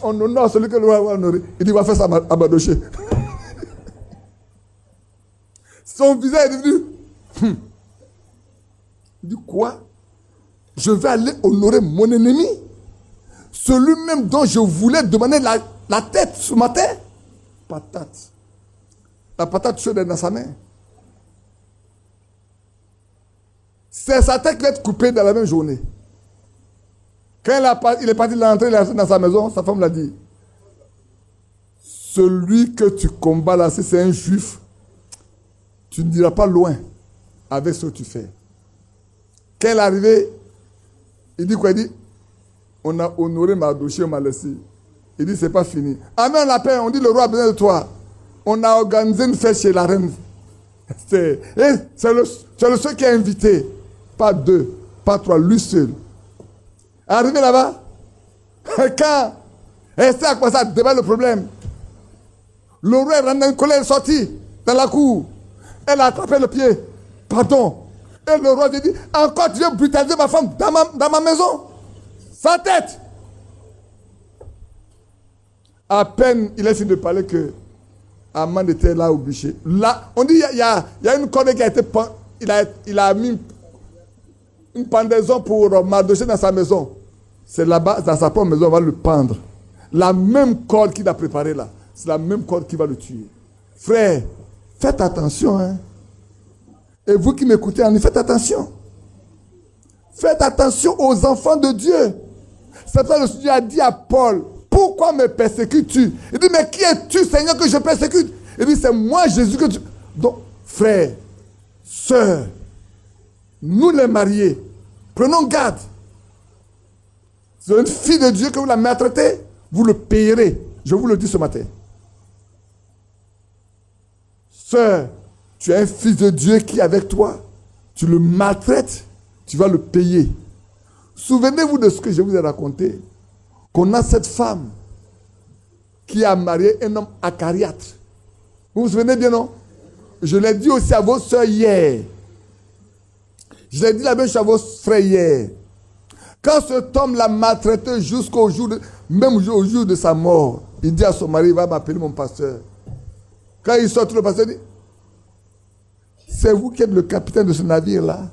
Speaker 1: honore celui que le roi va honorer. Il dit, il va faire ça à Mardochée. Son visage est devenu... Il dit, quoi? Je vais aller honorer mon ennemi? Celui même dont je voulais demander la tête ce matin? Patate. La patate chaude est dans sa main. C'est sa tête qui va être coupée dans la même journée. Quand il est parti l'entrée dans sa maison, sa femme l'a dit. Celui que tu combats là, si c'est un juif, tu ne diras pas loin avec ce que tu fais. Quand il est arrivé, il dit quoi? Il dit, on a honoré Mardochée, on m'a laissé. Il dit, c'est pas fini. Amen, on l'appelle, on dit, le roi a besoin de toi. On a organisé une fête chez la reine. C'est le seul qui est invité. Pas deux, pas trois, lui seul. Arrivé là-bas, quand Esther a commencé à débattre le problème, le roi est rentré dans une colère, est sorti dans la cour. Elle a attrapé le pied. Pardon. Et le roi lui dit, encore tu veux brutaliser ma femme dans ma maison? Sa tête. À peine il a fini de parler que Aman était là au bûcher. Là, on dit, il y a une corde qui a été... Il a mis une pendaison pour Mardochée dans sa maison. C'est là-bas, dans sa propre maison, on va le pendre. La même corde qu'il a préparée là, c'est la même corde qui va le tuer. Frère, faites attention. Hein. Et vous qui m'écoutez, faites attention. Faites attention aux enfants de Dieu. C'est pour ça que le Seigneur a dit à Paul, pourquoi me persécutes-tu? Il dit, mais qui es-tu, Seigneur, que je persécute? Il dit, c'est moi, Jésus, que tu... Donc, frère, sœur, nous les mariés, prenons garde. C'est une fille de Dieu que vous la maltraitez, vous le payerez. Je vous le dis ce matin. Sœur, tu as un fils de Dieu qui est avec toi. Tu le maltraites, tu vas le payer. Souvenez-vous de ce que je vous ai raconté. Qu'on a cette femme qui a marié un homme acariâtre. Vous vous souvenez bien, non? Je l'ai dit aussi à vos sœurs hier. Je l'ai dit la même chose à vos frères hier. Quand cet homme l'a maltraité jusqu'au jour, même au jour de sa mort, il dit à son mari, il va m'appeler mon pasteur. Quand il sort, le pasteur dit, c'est vous qui êtes le capitaine de ce navire-là.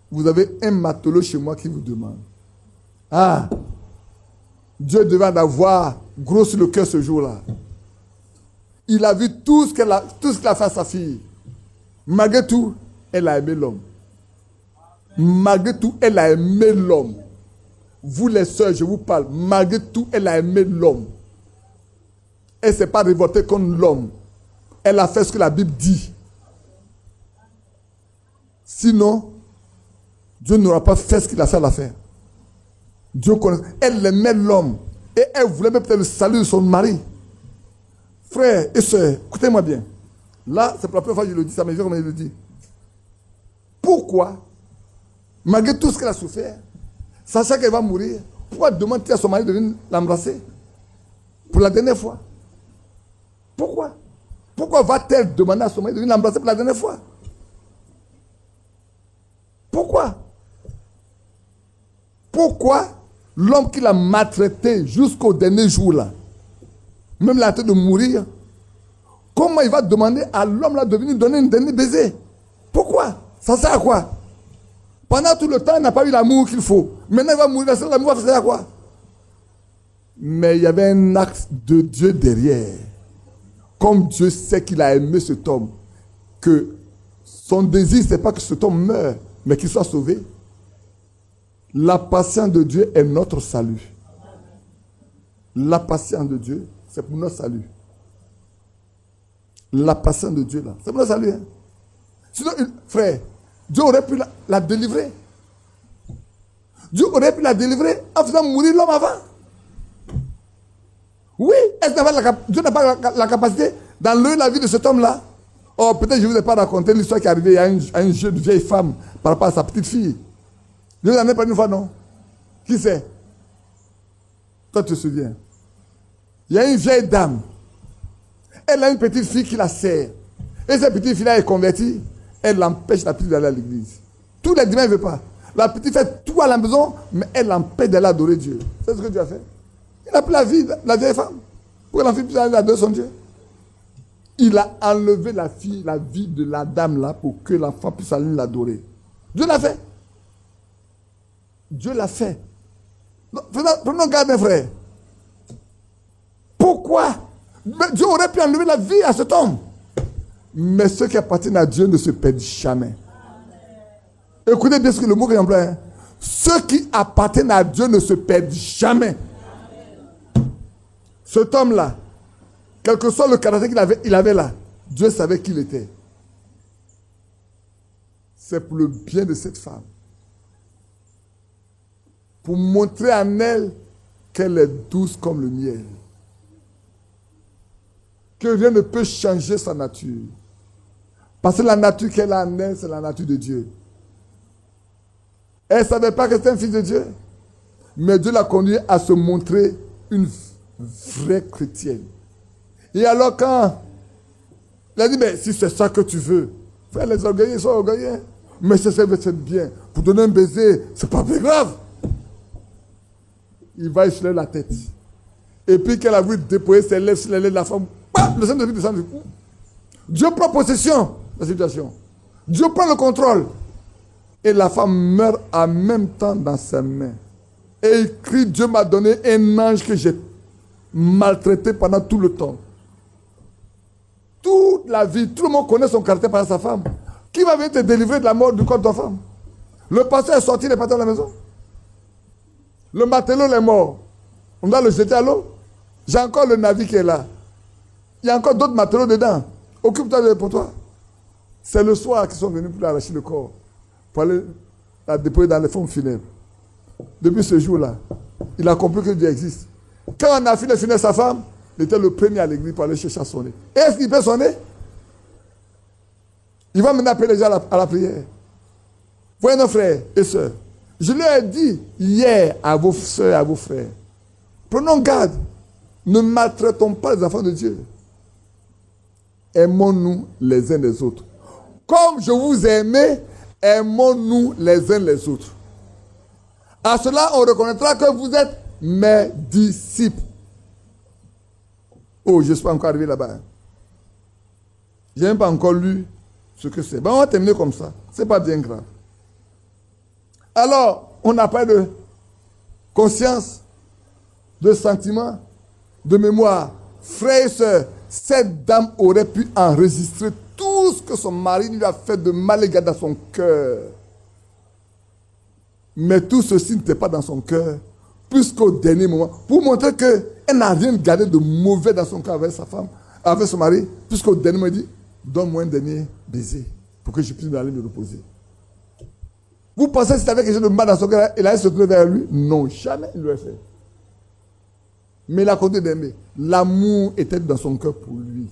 Speaker 1: Vous avez un matelot chez moi qui vous demande. Ah, Dieu devait en avoir gros sur le cœur ce jour-là. Il a vu tout ce qu'il a fait à sa fille. Malgré tout, elle a aimé l'homme. Malgré tout, elle a aimé l'homme. Vous les sœurs, je vous parle. Malgré tout, elle a aimé l'homme. Elle ne s'est pas révoltée contre l'homme. Elle a fait ce que la Bible dit. Sinon, Dieu n'aura pas fait ce qu'il a fait à la fin. Dieu connaît. Elle aimait l'homme. Et elle voulait même peut-être le salut de son mari. Frères et sœurs, écoutez-moi bien. Là, c'est pour la première fois que je le dis, ça me vient comme je le dis. Pourquoi, malgré tout ce qu'elle a souffert, sachant qu'elle va mourir, pourquoi demande-t-elle à son mari de venir l'embrasser? Pour la dernière fois. Pourquoi? Pourquoi va-t-elle demander à son mari de venir l'embrasser pour la dernière fois? Pourquoi? Pourquoi l'homme qui l'a maltraité jusqu'au dernier jour là, même là en train de mourir, comment il va demander à l'homme là de venir donner un dernier baiser? Pourquoi? Ça sert à quoi? Pendant tout le temps, il n'a pas eu l'amour qu'il faut. Maintenant, il va mourir. L'amour va faire à quoi? Mais il y avait un acte de Dieu derrière. Comme Dieu sait qu'il a aimé cet homme, que son désir, ce n'est pas que cet homme meure, mais qu'il soit sauvé. La patience de Dieu est notre salut. La patience de Dieu, c'est pour notre salut. La patience de Dieu, là, c'est pour notre salut. Hein? Sinon, frère, Dieu aurait pu la délivrer. Dieu aurait pu la délivrer en faisant mourir l'homme avant. Oui, Dieu n'a pas la capacité d'enlever la vie de cet homme-là. Oh, peut-être je ne vous ai pas raconté l'histoire qui est arrivée à une jeune vieille femme par rapport à sa petite fille. Je vous en ai pas une fois, non? Qui c'est? Toi, tu te souviens? Il y a une vieille dame. Elle a une petite fille qui la sert. Et cette petite fille-là est convertie. Elle empêche la petite d'aller à l'église. Tous les dimanches, elle ne veut pas. La petite fait tout à la maison, mais elle l'empêche d'aller adorer Dieu. C'est ce que Dieu a fait. Il a pris la vie de la vieille femme pour que l'enfant puisse aller adorer son Dieu. Il a enlevé la vie de la dame là pour que l'enfant puisse aller l'adorer. Dieu l'a fait. Dieu l'a fait. Prenons garde, mes frères. Pourquoi? Dieu aurait pu enlever la vie à cet homme. Mais ceux qui appartiennent à Dieu ne se perdent jamais. Écoutez bien ce que le mot que j'emploie. Hein. Ceux qui appartiennent à Dieu ne se perdent jamais. Cet homme-là, quel que soit le caractère qu'il avait là, Dieu savait qui il était. C'est pour le bien de cette femme. Pour montrer en elle qu'elle est douce comme le miel. Que rien ne peut changer sa nature. Parce que la nature qu'elle a en elle, c'est la nature de Dieu. Elle ne savait pas que c'était un fils de Dieu. Mais Dieu l'a conduit à se montrer une vraie chrétienne. Et alors quand il a dit, mais si c'est ça que tu veux, frère, les orgueilleux sont orgueilleux. Mais c'est bien. Pour donner un baiser, c'est pas très grave. Il va essuyer la tête. Et puis qu'elle a voulu déployer ses lèvres sur les lèvres de la femme, le Saint-Esprit descend du coup. Dieu prend possession de la situation. Dieu prend le contrôle. Et la femme meurt en même temps dans ses mains. Et il crie, Dieu m'a donné un ange que j'ai maltraité pendant tout le temps. Toute la vie, tout le monde connaît son caractère par sa femme. Qui va venir te délivrer de la mort du corps de ta femme? Le pasteur est sorti, il est parti à la maison. Le matelot est mort. On doit le jeter à l'eau. J'ai encore le navire qui est là. Il y a encore d'autres matelots dedans. Occupe-toi pour toi. C'est le soir qu'ils sont venus pour arracher le corps. Pour aller la déposer dans les fombes funèbres. Depuis ce jour-là, il a compris que Dieu existe. Quand on a fini de finir sa femme, il était le premier à l'église pour aller chercher à sonner. Et est-ce qu'il peut sonner? Il va maintenant appeler les gens à la prière. Voyez nos frères et sœurs. Je leur ai dit hier à vos sœurs et à vos frères. Prenons garde. Ne maltraitons pas les enfants de Dieu. Aimons-nous les uns les autres. Comme je vous ai aimé, aimons-nous les uns les autres. À cela, on reconnaîtra que vous êtes mes disciples. Oh, je ne suis pas encore arrivé là-bas. Je n'ai même pas encore lu ce que c'est. Bon, on va terminer comme ça. Ce n'est pas bien grave. Alors, on n'a pas de conscience, de sentiment, de mémoire. Frères et sœurs, cette dame aurait pu enregistrer tout ce que son mari lui a fait de mal dans son cœur. Mais tout ceci n'était pas dans son cœur, puisqu'au dernier moment, pour montrer qu'elle n'a rien gardé de mauvais dans son cœur avec sa femme, avec son mari, puisqu'au dernier moment, il dit, donne-moi un dernier baiser pour que je puisse aller me reposer. Vous pensez que c'était avec quelque chose de mal dans son cœur, il allait se tourner vers lui? Non, jamais il l'aurait fait. Mais il a continué d'aimer. L'amour était dans son cœur pour lui.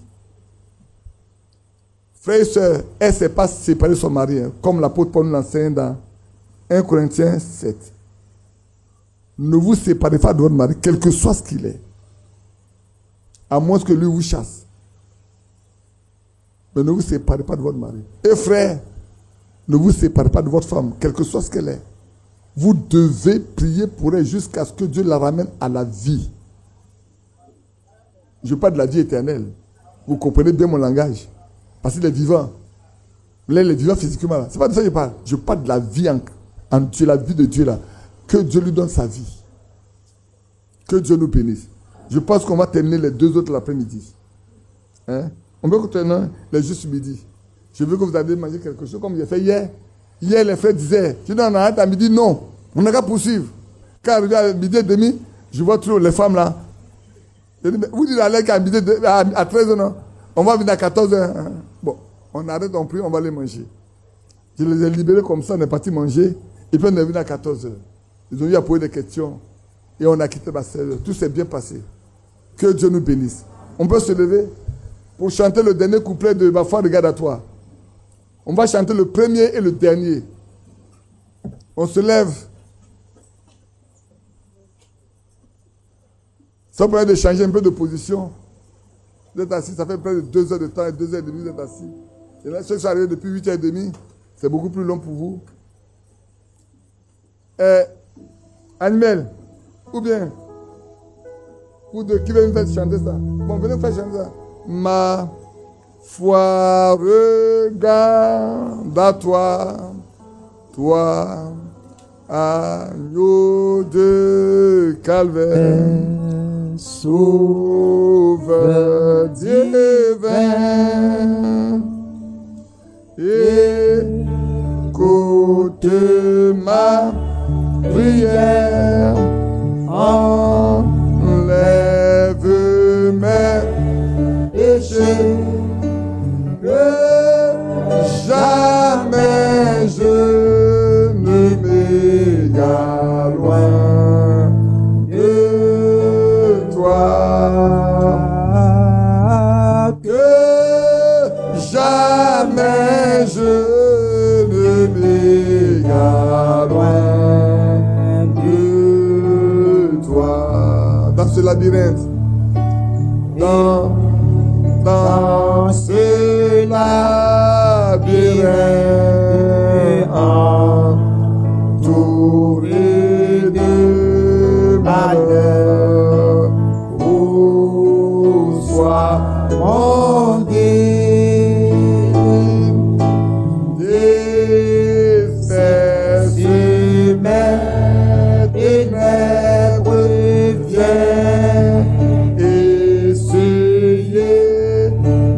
Speaker 1: Frères et sœurs, elle ne s'est pas séparée de son mari, hein, comme l'apôtre Paul l'enseigne dans 1 Corinthiens 7. Ne vous séparez pas de votre mari, quel que soit ce qu'il est. À moins que lui vous chasse. Mais ne vous séparez pas de votre mari. Et frère, ne vous séparez pas de votre femme, quelle que soit ce qu'elle est. Vous devez prier pour elle jusqu'à ce que Dieu la ramène à la vie. Je parle de la vie éternelle. Vous comprenez bien mon langage. Parce qu'il est vivant. Là, les vivants physiquement, là. C'est pas de ça que je parle. Je parle de la vie en Dieu, la vie de Dieu là. Que Dieu lui donne sa vie. Que Dieu nous bénisse. Je pense qu'on va terminer les 2 autres l'après-midi. Hein? On peut continuer les juste midi. Je veux que vous allez manger quelque chose comme j'ai fait hier. Hier, les frères disaient, tu dois en arrêter à midi. Non, on n'a qu'à poursuivre. Quand arrivé à midi et demi, je vois toujours les femmes là. Je dis, vous dites à 13h, non? On va venir à 14h. Hein? Bon, on arrête, on prie, on va les manger. Je les ai libérés comme ça, on est parti manger. Et puis on est venu à 14h. Ils ont eu à poser des questions. Et on a quitté ma 16h. Tout s'est bien passé. Que Dieu nous bénisse. On peut se lever pour chanter le dernier couplet de Ma foi regarde à toi. On va chanter le premier et le dernier. On se lève. Ça permet de changer un peu de position. Vous êtes assis, ça fait près de 2 heures de temps et 2 heures et demie, vous êtes assis. Et là, ceux qui sont arrivés depuis 8h30, c'est beaucoup plus long pour vous. Animel, ou bien, vous deux, qui veut me faire chanter ça? Bon, venez me faire chanter ça. Ma foi regarde à toi, toi, agneau de calvaire, sauveur divin, écoute ma prière, enlève mes péchés, que jamais je ne m'égare loin de toi, que jamais je ne m'égare loin de toi. Dans ce labyrinthe, dans ce labyrinthe, entouré de malheur, où soit mon guide, disperse mes ténèbres, viens essuyer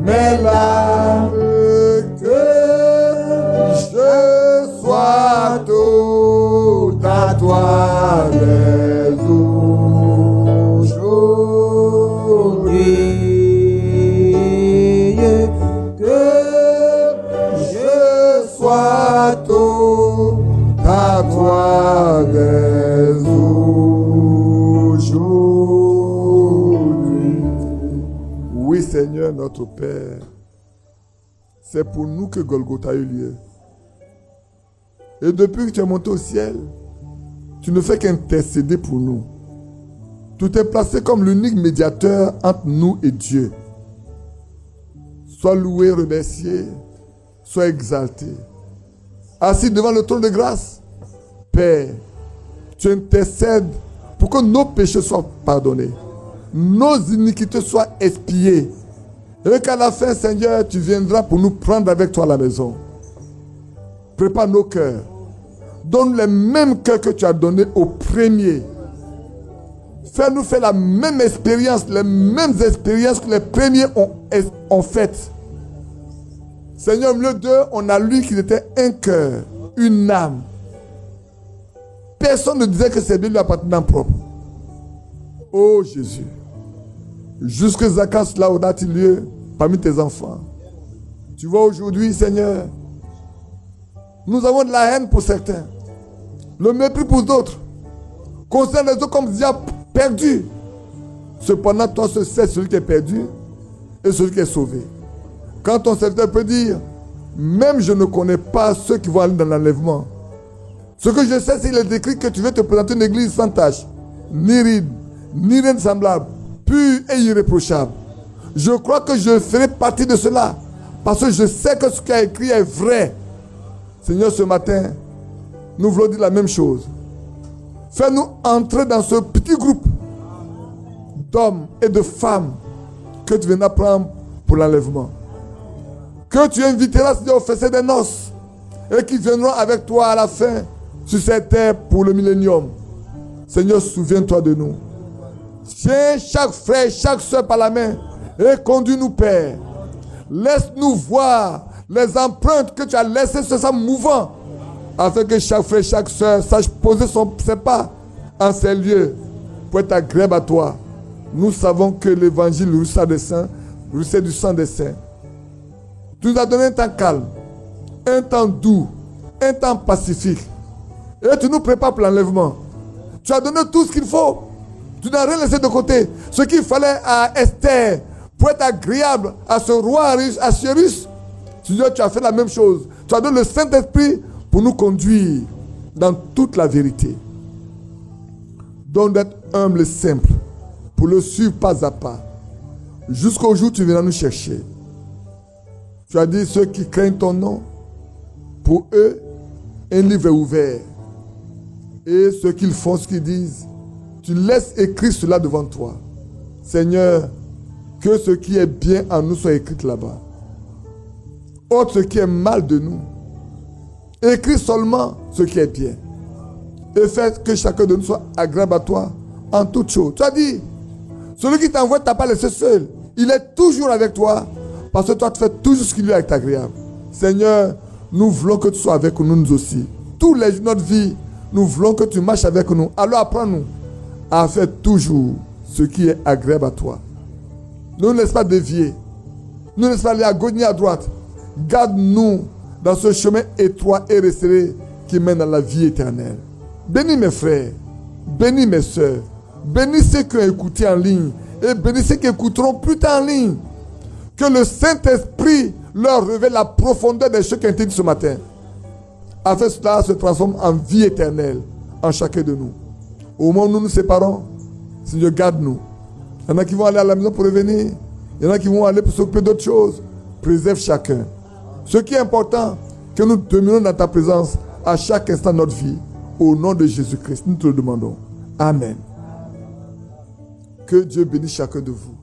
Speaker 1: mes larmes, que je sois tout à toi dès aujourd'hui, que je sois tout à toi dès aujourd'hui. Oui, Seigneur notre Père, c'est pour nous que Golgotha a eu lieu. Et depuis que tu es monté au ciel, tu ne fais qu'intercéder pour nous. Tu t'es placé comme l'unique médiateur entre nous et Dieu. Sois loué, remercié, sois exalté. Assis devant le trône de grâce, Père, tu intercèdes pour que nos péchés soient pardonnés, nos iniquités soient expiées, et qu'à la fin, Seigneur, tu viendras pour nous prendre avec toi à la maison. Prépare nos cœurs. Donne les mêmes cœurs que tu as donnés au premier. Fais-nous faire la même expérience, les mêmes expériences que les premiers ont faites. Seigneur, au milieu d'eux, on a lu qu'ils étaient un cœur, une âme. Personne ne disait que c'est bien lui appartenant propre. Oh Jésus, jusque Zacchaeus là où a-t-il lieu parmi tes enfants. Tu vois aujourd'hui, Seigneur, nous avons de la haine pour certains, le mépris pour d'autres, concerne les autres comme diable perdu. Cependant, toi, seul sais celui qui est perdu et celui qui est sauvé. Quand ton serviteur peut dire, même je ne connais pas ceux qui vont aller dans l'enlèvement. Ce que je sais, c'est qu'il est écrit que tu veux te présenter une église sans tache, ni ride, ni rien de semblable, pure et irréprochable. Je crois que je ferai partie de cela, parce que je sais que ce qui est écrit est vrai. Seigneur, ce matin, nous voulons dire la même chose. Fais-nous entrer dans ce petit groupe d'hommes et de femmes que tu viens prendre pour l'enlèvement. que tu inviteras, Seigneur, au festin des noces, et qui viendront avec toi à la fin sur cette terre pour le millénium. Seigneur, souviens-toi de nous. Tiens chaque frère, chaque soeur par la main et conduis-nous, Père. Laisse-nous voir les empreintes que tu as laissées sur ça mouvant, afin que chaque frère, chaque soeur sache poser ses pas en ces lieux pour être agréable à toi. Nous savons que l'évangile ruisselle des saints, ruisselle du sang des saints. Tu nous as donné un temps calme, un temps doux, un temps pacifique. Et tu nous prépares pour l'enlèvement. Tu as donné tout ce qu'il faut. Tu n'as rien laissé de côté. Ce qu'il fallait à Esther pour être agréable à ce roi Assuérus, Seigneur, tu as fait la même chose. Tu as donné le Saint-Esprit pour nous conduire dans toute la vérité. Donne d'être humble et simple pour le suivre pas à pas. Jusqu'au jour où tu viendras nous chercher. Tu as dit ceux qui craignent ton nom, pour eux, un livre est ouvert. Et ce qu'ils font, ce qu'ils disent, tu laisses écrire cela devant toi. Seigneur, que ce qui est bien en nous soit écrit là-bas. Ôte ce qui est mal de nous. Écris seulement ce qui est bien. Et fais que chacun de nous soit agréable à toi en toutes choses. Tu as dit, celui qui t'envoie ne t'a pas laissé seul. Il est toujours avec toi parce que toi tu fais toujours ce qui lui est agréable. Seigneur, nous voulons que tu sois avec nous aussi. Tous les jours de notre vie, nous voulons que tu marches avec nous. Alors apprends-nous à faire toujours ce qui est agréable à toi. Ne nous laisse pas dévier. Ne nous laisse pas aller à gauche ni à droite. Garde-nous dans ce chemin étroit et resserré qui mène à la vie éternelle. Bénis mes frères, bénis mes soeurs, bénis ceux qui ont écouté en ligne et bénis ceux qui écouteront plus tard en ligne. Que le Saint-Esprit leur révèle la profondeur des choses qui ont été dites ce matin. Afin que cela se transforme en vie éternelle en chacun de nous. Au moment où nous nous séparons, Seigneur, garde-nous. Il y en a qui vont aller à la maison pour revenir. Il y en a qui vont aller pour s'occuper d'autres choses. Préserve chacun. Ce qui est important, que nous demeurions dans ta présence à chaque instant de notre vie. Au nom de Jésus-Christ, nous te le demandons. Amen. Que Dieu bénisse chacun de vous.